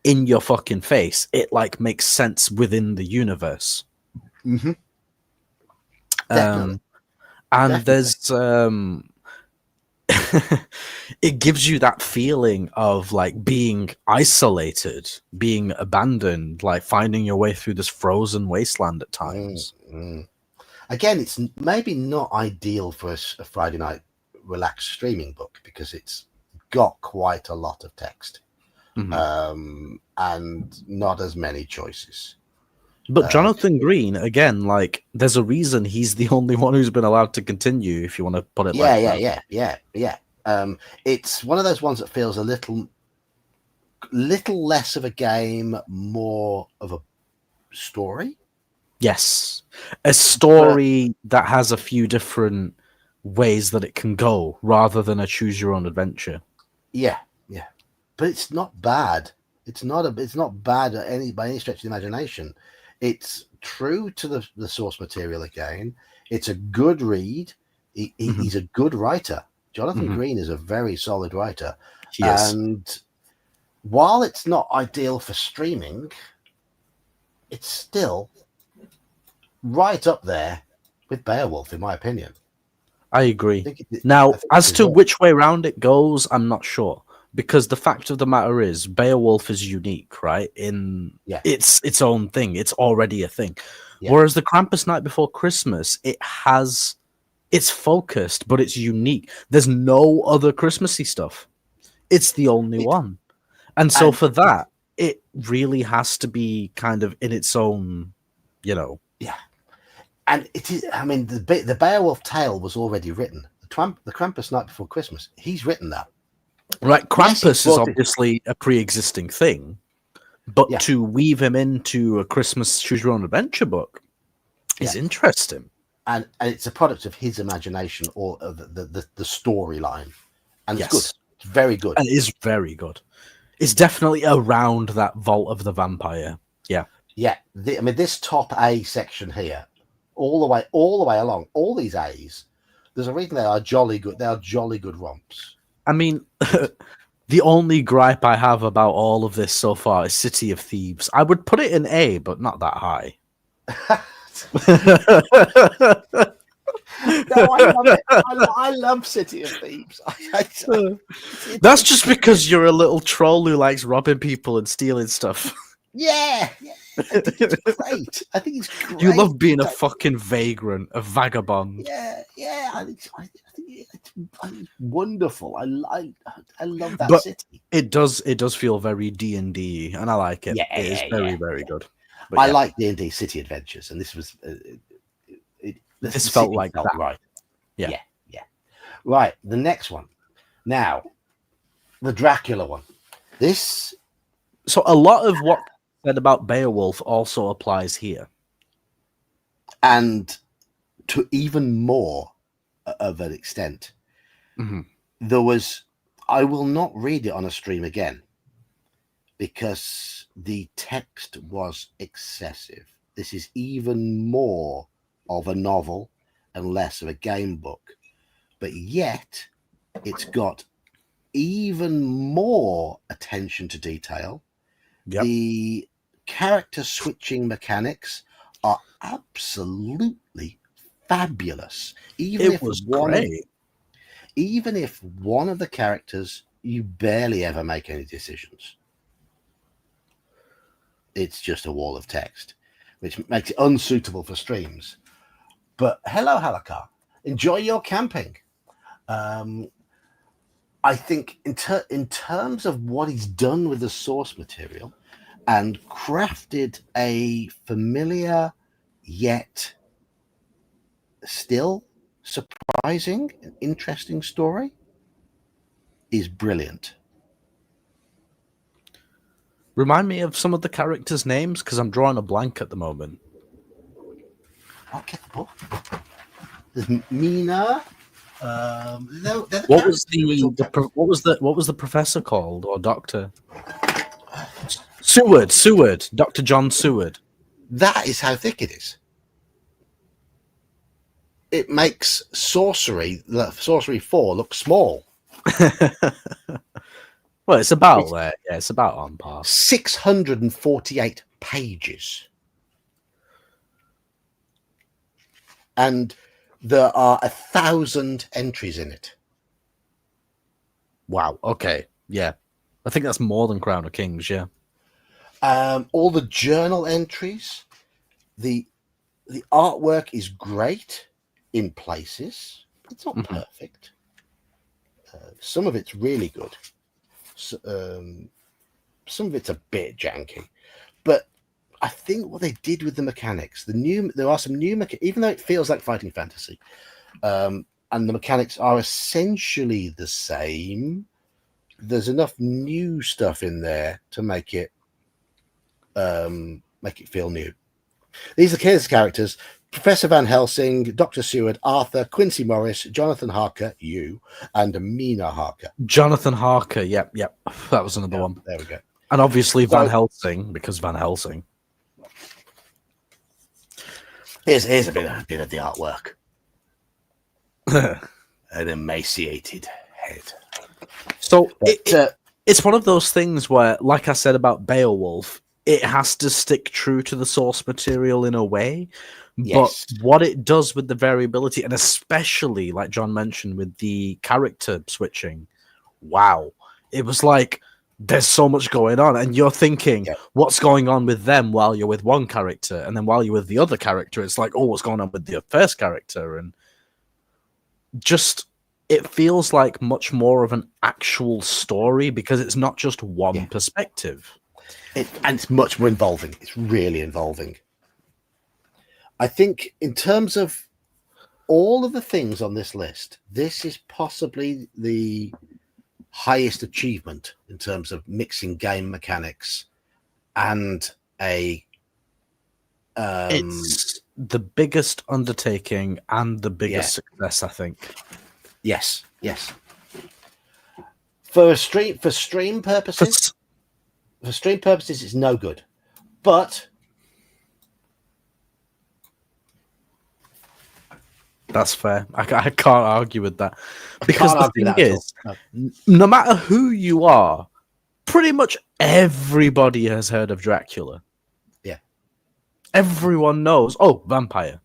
in your fucking face. It like makes sense within the universe. Mm-hmm. Definitely. And Definitely. there's it gives you that feeling of like being isolated, being abandoned, like finding your way through this frozen wasteland at times. Mm-hmm. Again, it's maybe not ideal for a Friday night relaxed streaming book because it's got quite a lot of text, and not as many choices. But Jonathan Green, again, like there's a reason he's the only one who's been allowed to continue, if you want to put it like that. Yeah. It's one of those ones that feels a little less of a game, more of a story. Yes, a story that has a few different ways that it can go, rather than a choose your own adventure. Yeah, but it's not bad. It's not bad by any stretch of the imagination. It's true to the source material again. It's a good read. He's a good writer. Jonathan Green is a very solid writer. He is. And while it's not ideal for streaming, it's still right up there with Beowulf, in my opinion. I agree. Now, as to which way round it goes, I'm not sure. Because the fact of the matter is, Beowulf is unique, right? It's its own thing. It's already a thing. Yeah. Whereas the Krampus Night Before Christmas, it's focused, but it's unique. There's no other Christmassy stuff. It's the only one. And so for that, it really has to be kind of in its own, you know. Yeah. And it is, I mean, the Beowulf tale was already written. The Krampus Night Before Christmas, he's written that. Right, Krampus is obviously a pre-existing thing, but to weave him into a Christmas Choose Your Own Adventure book is interesting. And it's a product of his imagination or the storyline. And it's good. It's very good. And it is very good. It's definitely around that Vault of the Vampire. Yeah. Yeah. I mean, this top A section here, all the way along, all these A's, there's a reason they are jolly good. They are jolly good romps. I mean, the only gripe I have about all of this so far is City of Thieves. I would put it in A, but not that high. No, I love it. I love City of Thieves. That's just because you're a little troll who likes robbing people and stealing stuff. Yeah. I think it's great. I think it's great. You love being a fucking vagrant, a vagabond. Yeah. I think it's wonderful. I love that city. It does feel very D&D, and I like it. It is very good. But I like D&D City Adventures, and this was this felt like that. Right. Yeah. Right. The next one. Now, the Dracula one. So a lot of what said about Beowulf also applies here, and to even more of an extent. There was, I will not read it on a stream again because the text was excessive. This is even more of a novel and less of a game book, but yet it's got even more attention to detail. The character switching mechanics are absolutely fabulous. Even if one of the characters, you barely ever make any decisions. It's just a wall of text. which makes it unsuitable for streams. But hello, Halakar. Enjoy your camping. I think in terms of what he's done with the source material and crafted a familiar yet still surprising and interesting story is brilliant. Remind me of some of the characters' names because I'm drawing a blank at the moment. I'll get the book. There's Mina. What was the professor called, or doctor? Seward, Dr. John Seward. That is how thick it is. It makes Sorcery 4 look small. Well, it's about there. Yeah, it's about on par. 648 pages. And there are 1,000 entries in it. Wow. Okay. Yeah. I think that's more than Crown of Kings. Yeah. All the journal entries, the artwork is great in places. It's not perfect. Some of it's really good. Some of it's a bit janky, but I think what they did with the mechanics, there are some new even though it feels like fighting fantasy, and the mechanics are essentially the same. There's enough new stuff in there to make it feel new. These are Kay's characters: Professor Van Helsing, Dr. Seward, Arthur, Quincy Morris, Jonathan Harker, and Mina Harker. Jonathan Harker. Yep. That was another one. There we go. And obviously Van Helsing, because Van Helsing. Here's a bit of the artwork. An emaciated head. So it's one of those things where, like I said about Beowulf, it has to stick true to the source material in a way. Yes. But what it does with the variability, and especially, like John mentioned, with the character switching, wow. It was like, there's so much going on, and you're thinking, what's going on with them while you're with one character, and then while you're with the other character, it's like, oh, what's going on with the first character? And just, it feels like much more of an actual story because it's not just one perspective. And it's much more involving. It's really involving. I think in terms of all of the things on this list, this is possibly the highest achievement in terms of mixing game mechanics and it's the biggest undertaking and the biggest success, I think. Yes. For stream purposes, it's no good. But that's fair. I can't argue with that. Because the thing is, no matter who you are, pretty much everybody has heard of Dracula. Yeah. Everyone knows, oh, vampire.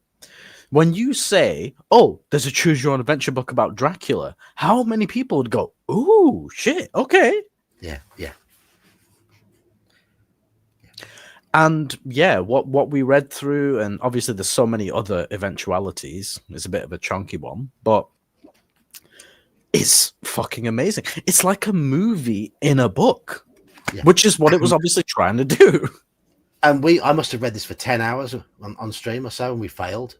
When you say, oh, there's a choose your own adventure book about Dracula, how many people would go, ooh, shit, okay. Yeah. And what we read through, and obviously there's so many other eventualities. It's a bit of a chunky one, but it's fucking amazing. It's like a movie in a book, which is what it was obviously trying to do. And I must have read this for 10 hours on stream or so, and we failed.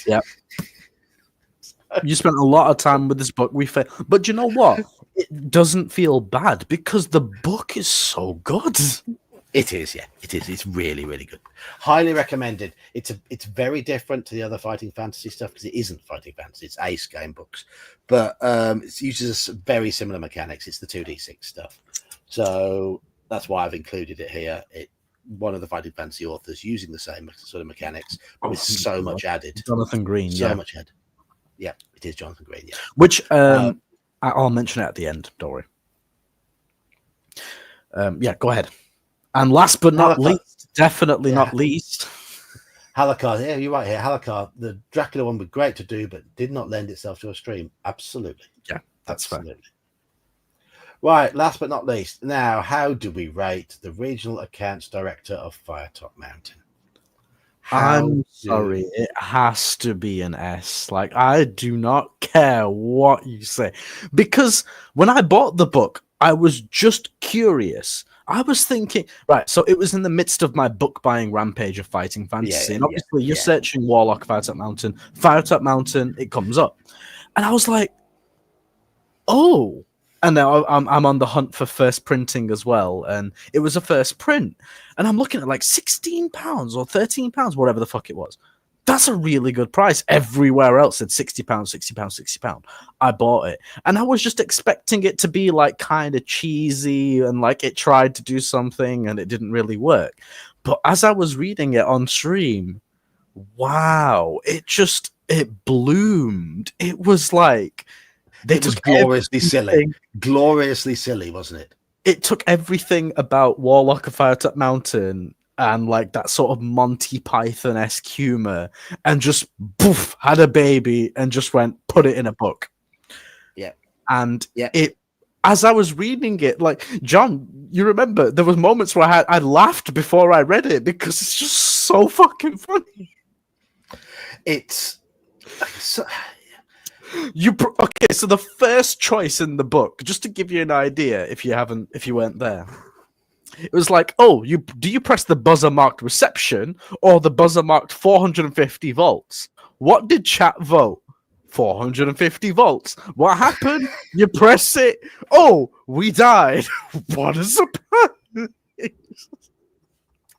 Yeah. You spent a lot of time with this book. We failed. But you know what? It doesn't feel bad because the book is so good. It is, yeah. It is. It's really, really good. Highly recommended. It's very different to the other fighting fantasy stuff because it isn't fighting fantasy. It's Ace game books, but it uses very similar mechanics. It's the 2d6 stuff, so that's why I've included it here. One of the fighting fantasy authors using the same sort of mechanics, but with so much added. Jonathan Green, so much added. Yeah, it is Jonathan Green. Yeah, which I'll mention it at the end. Don't worry. Yeah, go ahead. And last but not least, definitely not least, Halakar. Yeah, you're right here. Halakar, the Dracula one was great to do, but did not lend itself to a stream. Absolutely. Yeah, that's fair. Right, last but not least. Now, how do we rate the regional accounts director of Firetop Mountain? I'm sorry, it has to be an S. Like, I do not care what you say. Because when I bought the book, I was just curious. I was thinking, right, so it was in the midst of my book buying rampage of fighting fantasy. And obviously, you're searching Warlock Fire Top Mountain, it comes up. And I was like, oh. And now I'm on the hunt for first printing as well. And it was a first print. And I'm looking at like £16 or £13, whatever the fuck it was. That's a really good price. Everywhere else said £60, £60, £60. I bought it. And I was just expecting it to be like kind of cheesy and like it tried to do something and it didn't really work. But as I was reading it on stream, wow, it bloomed. It was like... It was gloriously silly, wasn't it? It took everything about Warlock of Firetop Mountain and like that sort of Monty Python-esque humor and just poof, had a baby and just put it in a book. Yeah. And it, as I was reading it, like, John, you remember there was moments where I laughed before I read it because it's just so fucking funny. It's so... Okay, so the first choice in the book, just to give you an idea, if you weren't there, it was like, oh, do you press the buzzer marked reception or the buzzer marked 450 volts? What did chat vote? 450 volts. What happened? You press it. Oh, we died. What a surprise!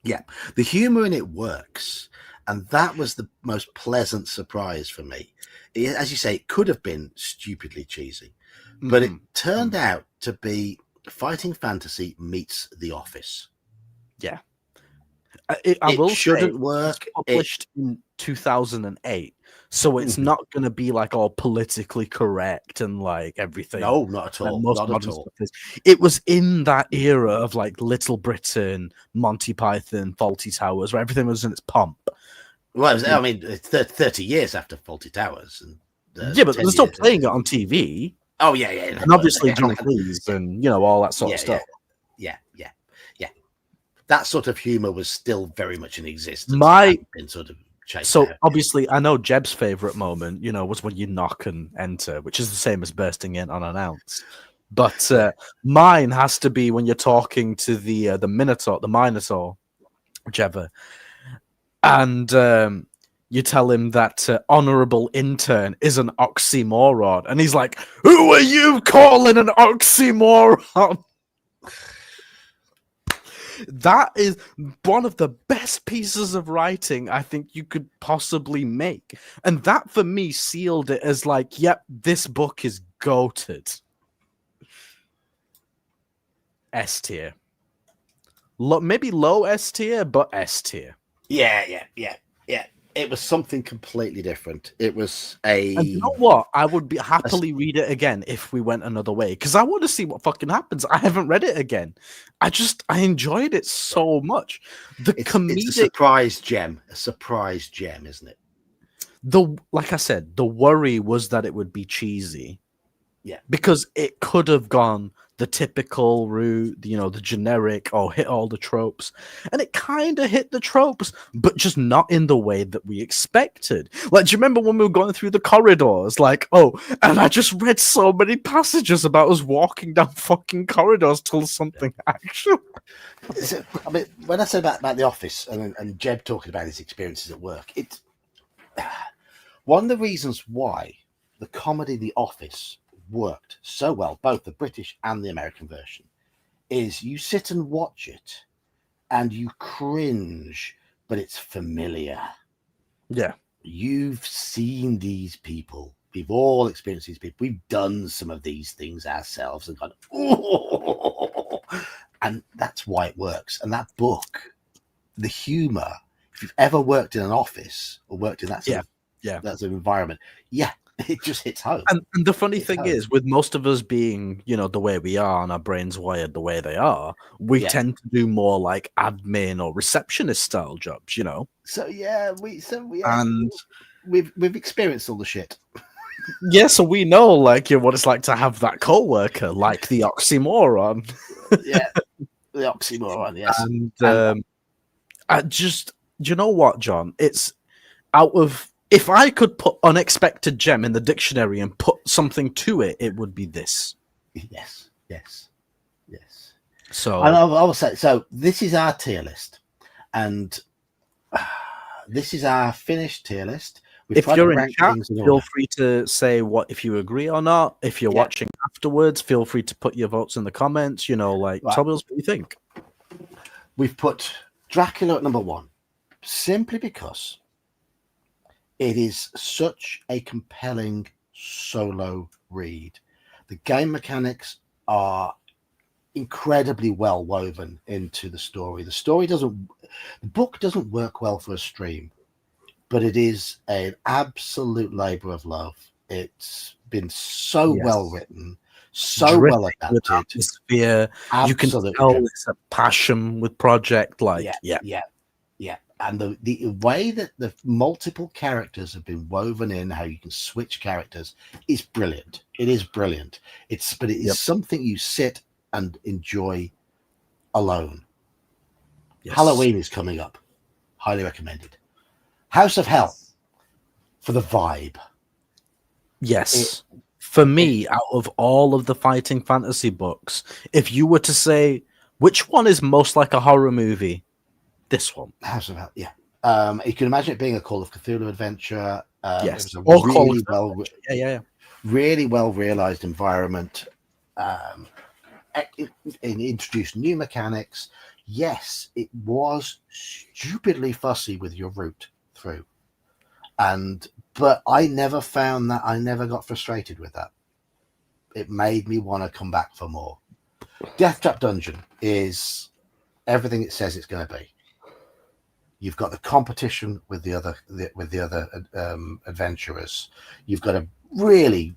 Yeah, the humor in it works, and that was the most pleasant surprise for me. As you say, it could have been stupidly cheesy, but it turned out to be fighting fantasy meets The Office. Yeah. It shouldn't work. Published in 2008, so it's not going to be like all politically correct and like everything. No, not at all. Not at all. It was in that era of like Little Britain, Monty Python, Fawlty Towers, where everything was in its pomp. Well, I mean, it's 30 years after Fawlty Towers. And, but they're still playing it on TV. Oh, yeah. And obviously John Cleese and, all that sort of stuff. Yeah. That sort of humor was still very much in existence. Obviously, I know Jeb's favorite moment, was when you knock and enter, which is the same as bursting in unannounced. But mine has to be when you're talking to the Minotaur, whichever. And you tell him that honorable intern is an oxymoron. And he's like, who are you calling an oxymoron? That is one of the best pieces of writing I think you could possibly make. And that, for me, sealed it as like, yep, this book is goated. S tier. Maybe low S tier, but S tier. Yeah. It was something completely different. It was a... And you know what? I would happily read it again if we went another way, because I want to see what fucking happens. I haven't read it again. I enjoyed it so much. It's a surprise gem. A surprise gem, isn't it? Like I said, the worry was that it would be cheesy. Yeah. Because it could have gone the typical route, the generic, hit all the tropes. And it kind of hit the tropes, but just not in the way that we expected. Like, do you remember when we were going through the corridors? Like, and I just read so many passages about us walking down fucking corridors till something actual. I mean, when I said about The Office and Jeb talking about his experiences at work, it's one of the reasons why the comedy The Office worked so well, both the British and the American version, is you sit and watch it and you cringe, but it's familiar. Yeah. You've seen these people. We've all experienced these people. We've done some of these things ourselves and gone, oh, and that's why it works. And that book, the humor, if you've ever worked in an office or worked in that sort of environment, it just hits home. And the funny thing is, with most of us being, the way we are and our brains wired the way they are, we tend to do more like admin or receptionist style jobs, So we've experienced all the shit. Yeah, so we know like what it's like to have that co-worker, like the oxymoron. Yeah, the oxymoron. Yes, and Do you know what, John? It's out of if I could put unexpected gem in the dictionary and put something to it, it would be this. Yes, yes, yes. So And I will say, so this is our tier list, and this is our finished tier list. We've if tried you're to in rank chat, things in feel order. free to say what if you agree or not. If you're Yeah. watching afterwards, feel free to put your votes in the comments. You know, like Right. tell us what you think. We've put Dracula at number 1 simply because it is such a compelling solo read. The game mechanics are incredibly well woven into the story. The book doesn't work well for a stream, but it is an absolute labor of love. It's been so Yes. well written, so Dripping well with adapted. atmosphere. You can Absolutely. tell it's a passion with project. Like, yeah. And the way that the multiple characters have been woven in, how you can switch characters, is brilliant. It is brilliant. But it is something you sit and enjoy alone. Yes. Halloween is coming up. Highly recommended. House of Hell for the vibe. Yes. For me, out of all of the fighting fantasy books, if you were to say which one is most like a horror movie, this one. House of Hell, yeah. You can imagine it being a Call of Cthulhu adventure. Yes. It was Or a Call really of well, yeah. really well realized environment. It introduced new mechanics. Yes, it was stupidly fussy with your route through, but I never found that. I never got frustrated with that. It made me want to come back for more. Death Trap Dungeon is everything it says it's going to be. You've got the competition with the other adventurers. You've got a really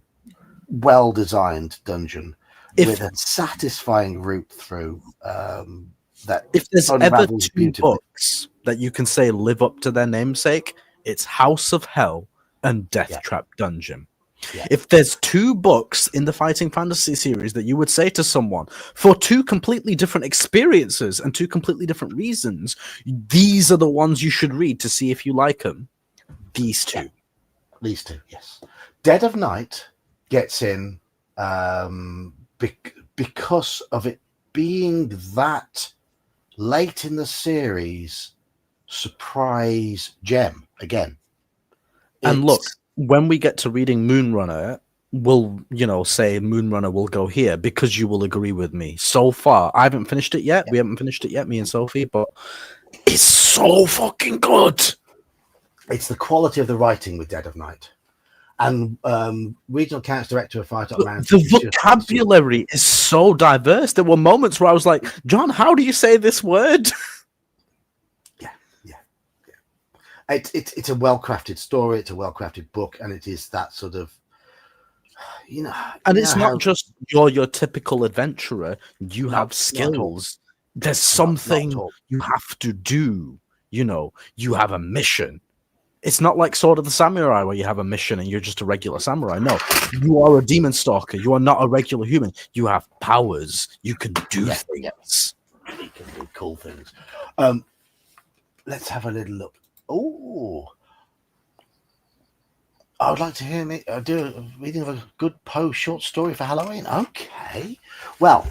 well designed dungeon with a satisfying route through. That if there's ever unravels two books that you can say live up to their namesake, it's House of Hell and Death Trap Dungeon. Yeah. If there's two books in the fighting fantasy series that you would say to someone for two completely different experiences and two completely different reasons, these are the ones you should read to see if you like them. These two. Yeah. These two, yes. Dead of Night gets in because of it being that late in the series surprise gem again. And look, when we get to reading Moonrunner, we'll, say Moonrunner will go here because you will agree with me. So far, I haven't finished it yet. Yeah. We haven't finished it yet, me and Sophie, but it's so fucking good. It's the quality of the writing with Dead of Night. And regional accounts director of Fire Top Mountain. The vocabulary is so diverse. There were moments where I was like, John, how do you say this word? It's a well-crafted story. It's a well-crafted book, and it is that sort of, And it's not just you're your typical adventurer. You have skills. There's something you have to do. You have a mission. It's not like Sword of the Samurai where you have a mission and you're just a regular samurai. No, you are a demon stalker. You are not a regular human. You have powers. You can do things. You can do cool things. Let's have a little look. Oh, I would like to hear me do a reading of a good Poe short story for Halloween. Okay. Well,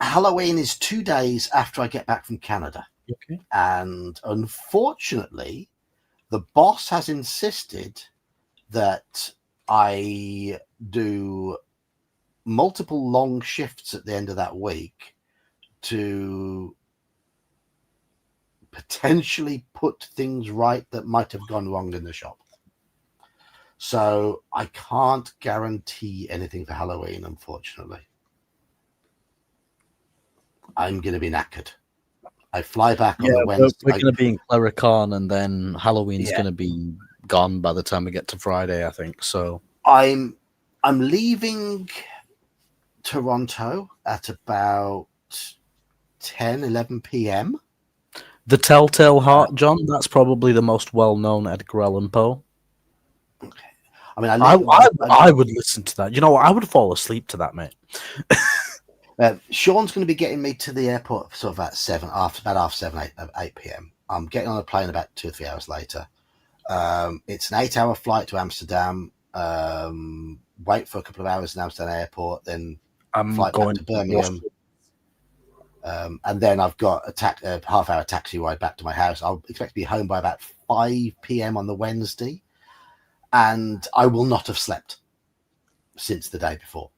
Halloween is 2 days after I get back from Canada. Okay. And unfortunately, the boss has insisted that I do multiple long shifts at the end of that week to potentially put things right that might have gone wrong in the shop. So I can't guarantee anything for Halloween, unfortunately. I'm going to be knackered. I fly back on the Wednesday. We're going to be in Claricon, and then Halloween's going to be gone by the time we get to Friday, I think. So I'm leaving Toronto at about 10-11 p.m. The Telltale Heart, John, that's probably the most well-known Edgar Allan Poe. Okay. I mean, I would listen to that. I would fall asleep to that, mate. Sean's going to be getting me to the airport sort of at 7, after about half 7, 8 p.m. I'm getting on a plane about 2 or 3 hours later. It's an 8-hour flight to Amsterdam. Wait for a couple of hours in Amsterdam airport, then I'm flight going back to Birmingham. And then I've got a half-hour taxi ride back to my house. I'll expect to be home by about 5 p.m. on the Wednesday, and I will not have slept since the day before.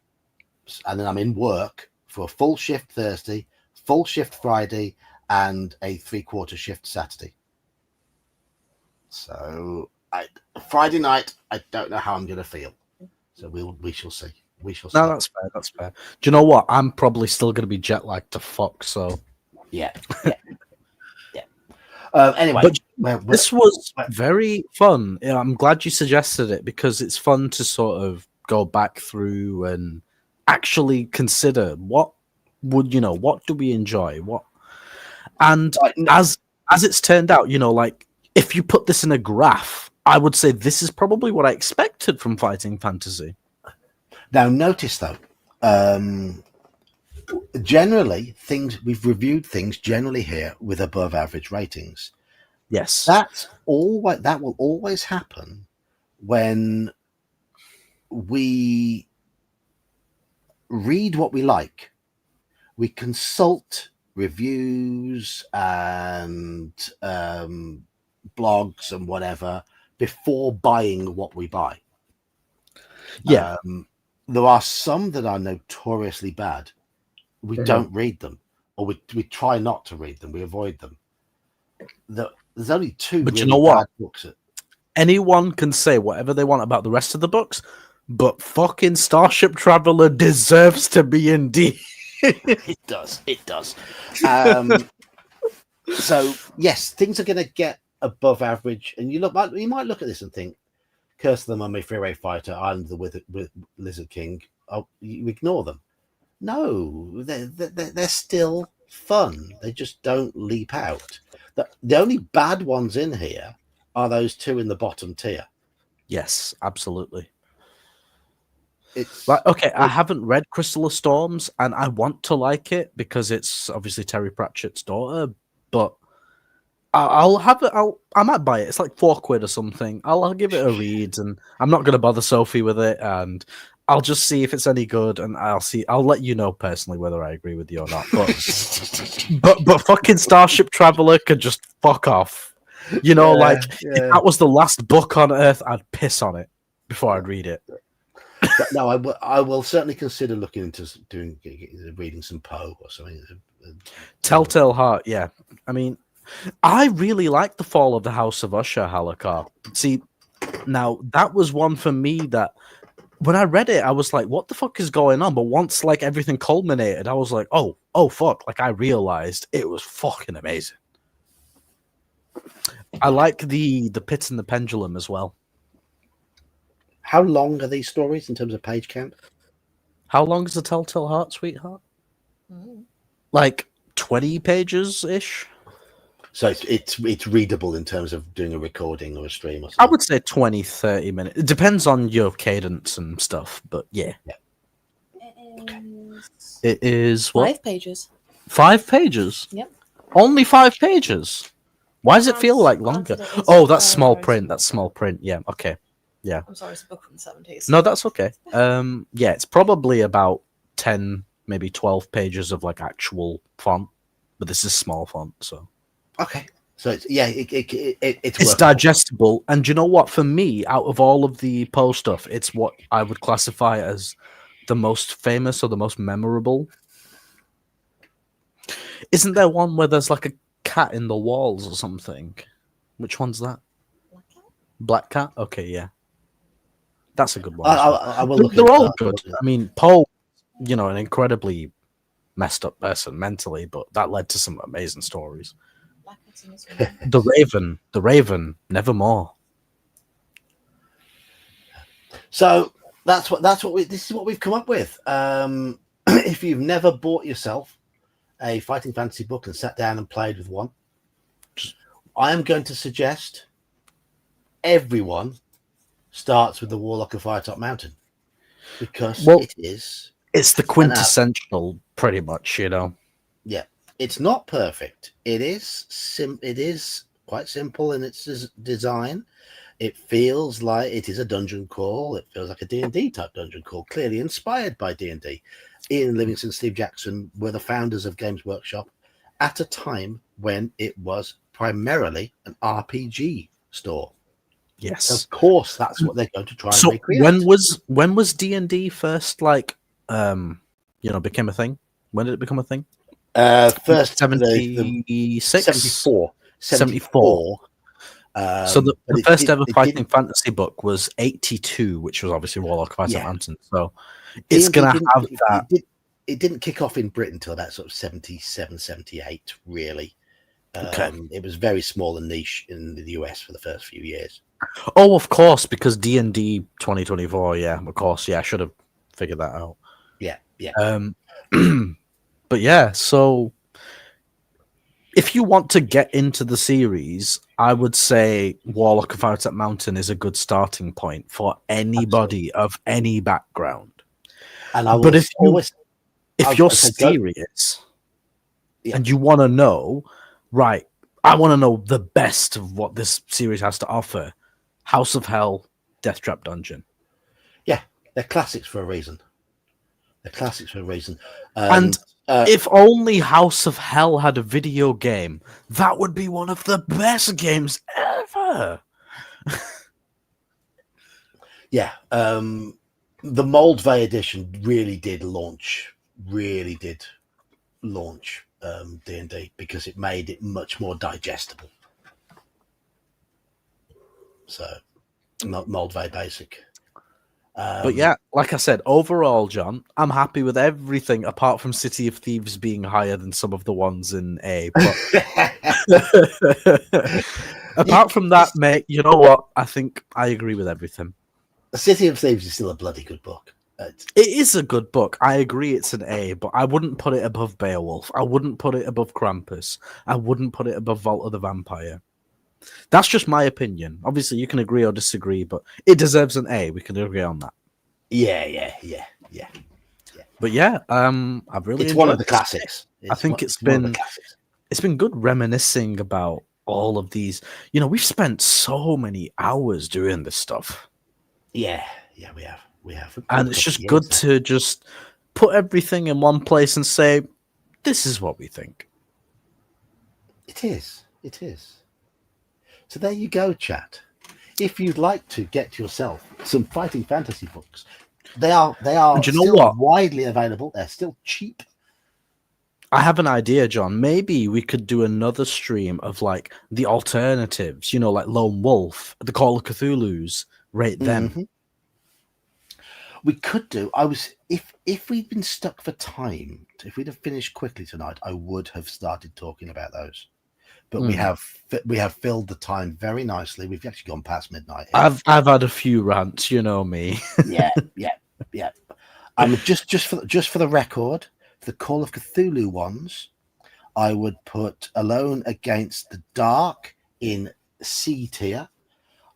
And then I'm in work for a full shift Thursday, full shift Friday, and a 3/4 shift Saturday. So Friday night, I don't know how I'm going to feel. So we shall see. We shall see. No, that's fair. That's fair. Do you know what? I'm probably still going to be jet lagged to fuck. So Yeah. Anyway, but this was very fun. Yeah, I'm glad you suggested it because it's fun to sort of go back through and actually consider what do we enjoy, and as it's turned out, like if you put this in a graph, I would say this is probably what I expected from Fighting Fantasy. Now, notice though, generally we've reviewed things generally here with above average ratings. Yes, that will always happen when we read what we like. We consult reviews and blogs and whatever before buying what we buy. Yeah. There are some that are notoriously bad. We don't read them, or we try not to read them. We avoid them. There's only 2 but really you know what? bad books. Anyone can say whatever they want about the rest of the books, but fucking Starship Traveler deserves to be in D. It does. So yes, things are going to get above average, and you might look at this and think, Curse of the Mummy, Freeway Fighter, Island of the Lizard King. Oh, you ignore them. No, they're still fun. They just don't leap out. The only bad ones in here are those 2 in the bottom tier. Yes, absolutely. It's like, okay, I haven't read Crystal of Storms, and I want to like it because it's obviously Terry Pratchett's daughter, but I'll have it. I might buy it. It's like £4 or something. I'll give it a read, and I'm not going to bother Sophie with it, and I'll just see if it's any good, and I'll let you know personally whether I agree with you or not. But but fucking Starship Traveler could just fuck off. If that was the last book on Earth, I'd piss on it before I'd read it. No, I will certainly consider looking into reading some Poe or something. Telltale Heart, yeah. I mean, I really like The Fall of the House of Usher, Halakar. See, now that was one for me that when I read it, I was like, what the fuck is going on? But once like everything culminated, I was like, oh fuck. Like I realized it was fucking amazing. I like the Pit and the Pendulum as well. How long are these stories in terms of page count? How long is the Telltale Heart, sweetheart? Like 20 pages ish. So it's readable in terms of doing a recording or a stream or something. I would say 20, 30 minutes. It depends on your cadence and stuff, but yeah. It is what? 5 pages. 5 pages? Yep. Only 5 pages? Why does it feel like longer? Oh, that's small print. That's small print. Yeah, okay. Yeah. I'm sorry, it's a book from the 70s. No, that's okay. Yeah, it's probably about 10, maybe 12 pages of like actual font, but this is small font, so. Okay. So it's digestible. And you know what? For me, out of all of the Poe stuff, it's what I would classify as the most famous or the most memorable. Isn't there one where there's like a cat in the walls or something? Which one's that? Black Cat? Okay, yeah. That's a good one. I will look. They're all good. I mean, Poe, an incredibly messed up person mentally, but that led to some amazing stories. The Raven, Nevermore. So this is what we've come up with. If you've never bought yourself a Fighting Fantasy book and sat down and played with one, I am going to suggest everyone starts with the Warlock of Firetop Mountain because it's the quintessential pretty much, you know. Yeah, it's not perfect. It is quite simple in its design. It feels like it is a dungeon crawl. It feels like a D&D type dungeon crawl, clearly inspired by D&D. Ian Livingstone, Steve Jackson were the founders of Games Workshop at a time when it was primarily an RPG store. Yes. Of course, that's what they're going to try and So recreate. when was D&D first like became a thing? When did it become a thing? First, 76? 74. 74. So the but first it ever didn't- fighting fantasy book was 82, which was obviously Warlock of Ice and Yeah. Mountain. So it's D&D going to didn't- have that. It didn't kick off in Britain until about sort of 77, 78, really. Okay. It was very small and niche in the US for the first few years. Oh, of course, because D&D 2024, yeah, of course, yeah, I should have figured that out. Yeah. But yeah, so if you want to get into the series, I would say Warlock of Ice Mountain is a good starting point for anybody of any background. And I will But if I'll you're say go- serious Yeah. and you want to know, right, I want to know the best of what this series has to offer, House of Hell, Death Trap Dungeon. they're classics for a reason. And if only House of Hell had a video game, that would be one of the best games ever. Yeah, the Moldvay edition really did launch D&D because it made it much more digestible. So, Moldvay Basic. But yeah, like I said, overall, John, I'm happy with everything apart from City of Thieves being higher than some of the ones in A. But apart from that, mate, you know what? I think I agree with everything. The City of Thieves is still a bloody good book. It is a good book. I agree it's an A, but I wouldn't put it above Beowulf. I wouldn't put it above Krampus. I wouldn't put it above Vault of the Vampire. That's just my opinion. Obviously, you can agree or disagree, but it deserves an A. We can agree on that. Yeah. But yeah, I've really It's one of enjoyed the this. classics. I think it's one of the classics. it's been good reminiscing about all of these. You know, we've spent so many hours doing this stuff. Yeah, we have. And it's just good to just put everything in one place and say, this is what we think. It is. So there you go, chat. If you'd like to get yourself some fighting fantasy books, they are And you know still what? widely available. They're still cheap. I have an idea, John. Maybe we could do another stream of like the alternatives, you know, like Lone Wolf, the Call of Cthulhu's, rate them. Mhm. We could do. If we'd been stuck for time, if we'd have finished quickly tonight, I would have started talking about those. But we have filled the time very nicely. We've actually gone past midnight here. I've had a few rants, you know me. yeah. Just for the record, the Call of Cthulhu ones, I would put Alone Against the Dark in C tier.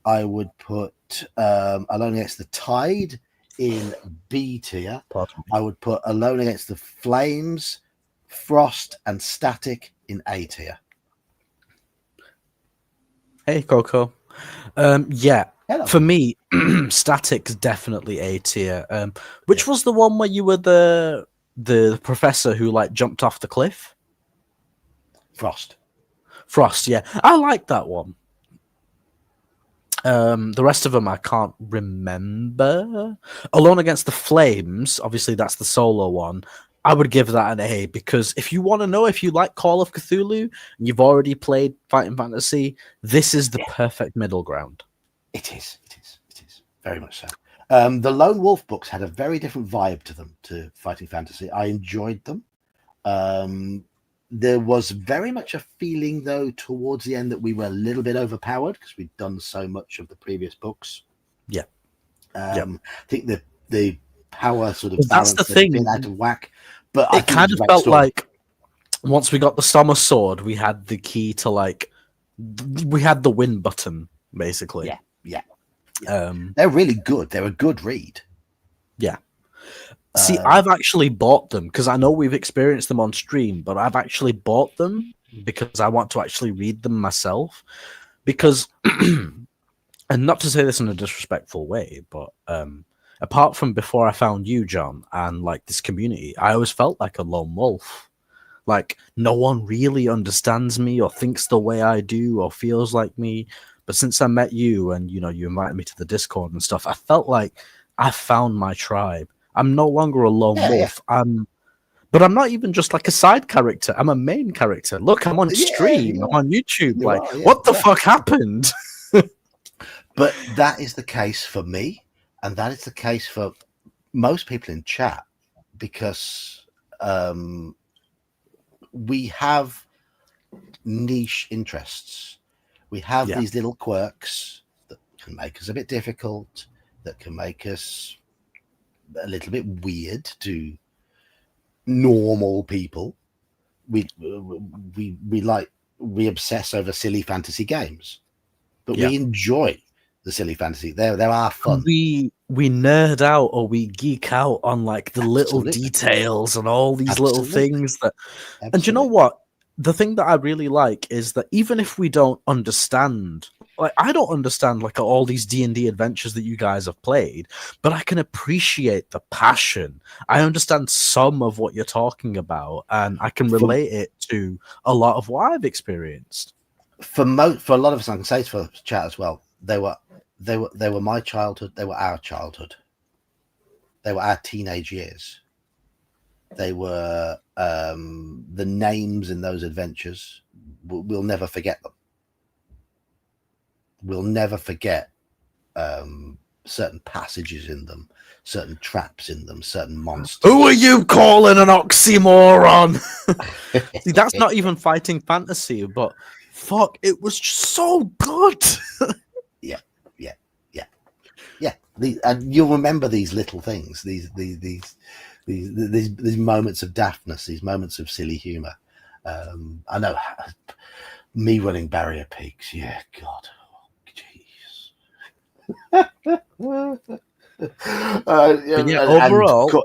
I would put Alone Against the Tide in B tier. I would put Alone Against the Flames, Frost, and Static in A tier. Hey, Coco. Yeah, Hello. for me, Static's definitely A tier. Which was the one where you were the professor who like jumped off the cliff? Frost. Frost, yeah. I like that one. The rest of them I can't remember. Alone Against the Flames, obviously that's the solo one. I would give that an A because if you want to know if you like Call of Cthulhu and you've already played Fighting Fantasy, this is the perfect middle ground. It is very much so. The Lone Wolf books had a very different vibe to them to Fighting Fantasy. I enjoyed them. There was very much a feeling, though, towards the end that we were a little bit overpowered because we'd done so much of the previous books. Yeah. I think the power sort of Well, that's balance the had thing. been out of whack. But It kind of felt like once we got the Summer Sword, we had the key to like we had the win button basically. Yeah. Yeah. They're really good. They're a good read. Yeah. See, I've actually bought them because I know we've experienced them on stream, but I've actually bought them because I want to actually read them myself. Because, and not to say this in a disrespectful way, but apart from before I found you, John, and like this community, I always felt like a lone wolf. Like no one really understands me or thinks the way I do or feels like me. But since I met you and you invited me to the Discord and stuff, I felt like I found my tribe. I'm no longer a lone wolf. But I'm not even just like a side character. I'm a main character. Look, I'm on stream. I'm on YouTube. You like, are, what the fuck happened? But that is the case for me, and that is the case for most people in chat, because we have niche interests. We have these little quirks that can make us a bit difficult, that can make us a little bit weird to normal people. We obsess over silly fantasy games, but we enjoy the silly fantasy. They're our fun. We nerd out or we geek out on like the little details and all these little things that. And you know what? The thing that I really like is that even if we don't understand, like I don't understand like all these D&D adventures that you guys have played, but I can appreciate the passion. I understand some of what you're talking about, and I can relate it to a lot of what I've experienced. For a lot of us, I can say for chat as well, they were my childhood. They were our childhood. They were our teenage years. They were the names in those adventures. We'll never forget them. We'll never forget certain passages in them, certain traps in them, certain monsters. Who are you calling an oxymoron? See, that's not even fighting fantasy, but fuck, it was just so good. And you'll remember these little things, these moments of daftness, these moments of silly humor. I know me running Barrier Peaks. Yeah, God, overall,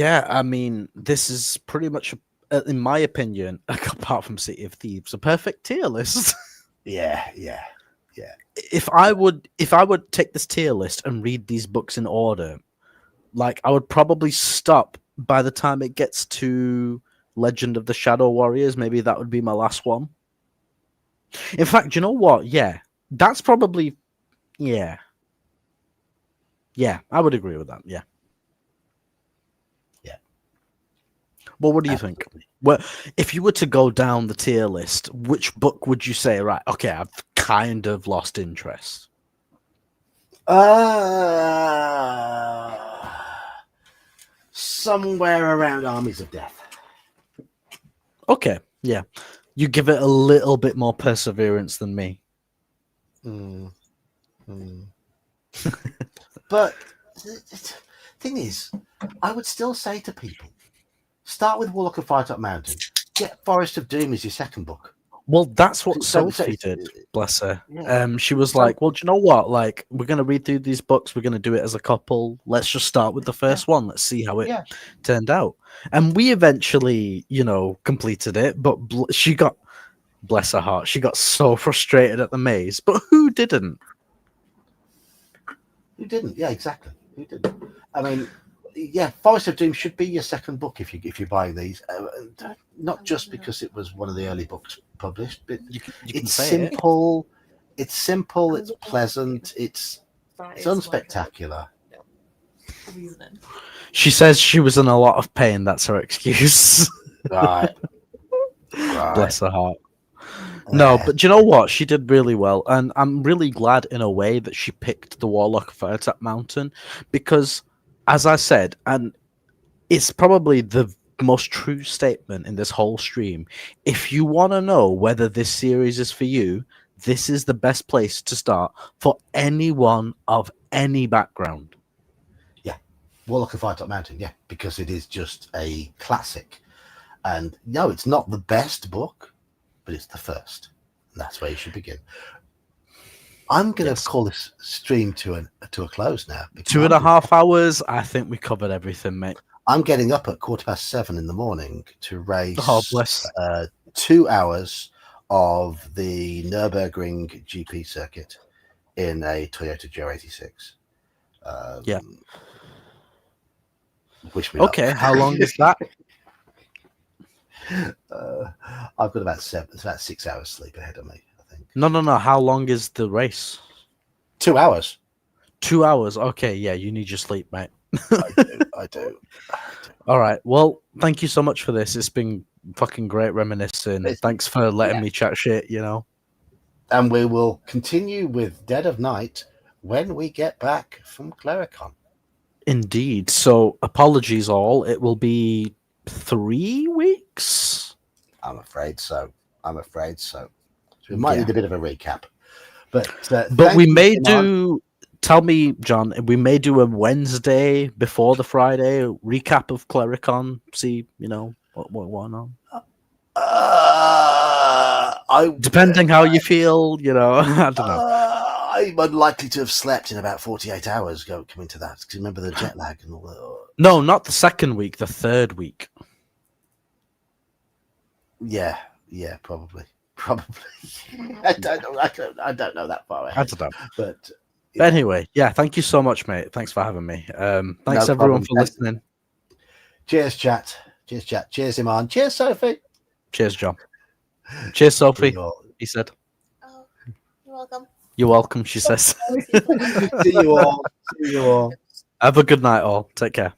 I mean, this is pretty much, in my opinion, apart from City of Thieves, a perfect tier list. Yeah. If I would take this tier list and read these books in order, like I would probably stop by the time it gets to Legend of the Shadow Warriors. Maybe that would be my last one. In fact, you know what? Yeah, that's probably, yeah, I would agree with that. Yeah. Well, what do you think? Well, if you were to go down the tier list, which book would you say, right, okay, I've kind of lost interest? Somewhere around Armies of Death. Okay, yeah. You give it a little bit more perseverance than me. But the thing is, I would still say to people, start with Warlock of Firetop Mountain. Get Forest of Doom as your second book. Well, that's what Sophie did, bless her. Yeah. She was like, well, do you know what? Like, we're going to read through these books. We're going to do it as a couple. Let's just start with the first one. Let's see how it turned out. And we eventually, completed it. But she got, bless her heart, she got so frustrated at the maze. But who didn't? Who didn't? Yeah, exactly. Who didn't? I mean, yeah, Forest of Doom should be your second book if you're buying these. Not just because it was one of the early books published, but it's simple. It's simple. It's pleasant. It's unspectacular. She says she was in a lot of pain. That's her excuse. Right. Bless her heart. No, but do you know what? She did really well, and I'm really glad in a way that she picked the Warlock of Firetop Mountain, because, as I said, and it's probably the most true statement in this whole stream, if you want to know whether this series is for you, this is the best place to start for anyone of any background. Yeah, Warlock of Firetop Mountain, yeah, because it is just a classic. And no, it's not the best book, but it's the first. And that's where you should begin. I'm going to Yes. call this stream to a close now. because 2.5 hours. I think we covered everything, mate. I'm getting up at 7:15 in the morning to race Oh, bless. 2 hours of the Nürburgring GP circuit in a Toyota Joe 86. Yeah. Wish me luck. Okay, how long is that? I've got about 6 hours sleep ahead of me, I think. No. How long is the race? 2 hours. 2 hours. Okay, yeah, you need your sleep, mate. I do. All right. Well, thank you so much for this. It's been fucking great reminiscing. Thanks for letting me chat shit, you know. And we will continue with Dead of Night when we get back from Clericon. Indeed. So, apologies all. It will be 3 weeks. I'm afraid so. So we might need a bit of a recap. But we may do. Tell me, John. We may do a Wednesday before the Friday recap of Clericon. See, you know what went on. Depending how you feel, you know. I don't know. I'm unlikely to have slept in about 48 hours coming to that. Because remember the jet lag and all that. No, not the second week. The third week. Yeah, probably. I don't know that far ahead. I don't know. But anyway, yeah, thank you so much, mate. Thanks for having me. Thanks everyone for listening. Cheers, chat. Cheers, Iman. Cheers, Sophie. Cheers, John. Cheers, Sophie. He said. Oh, you're welcome. You're welcome, she says. See you all. Have a good night, all. Take care.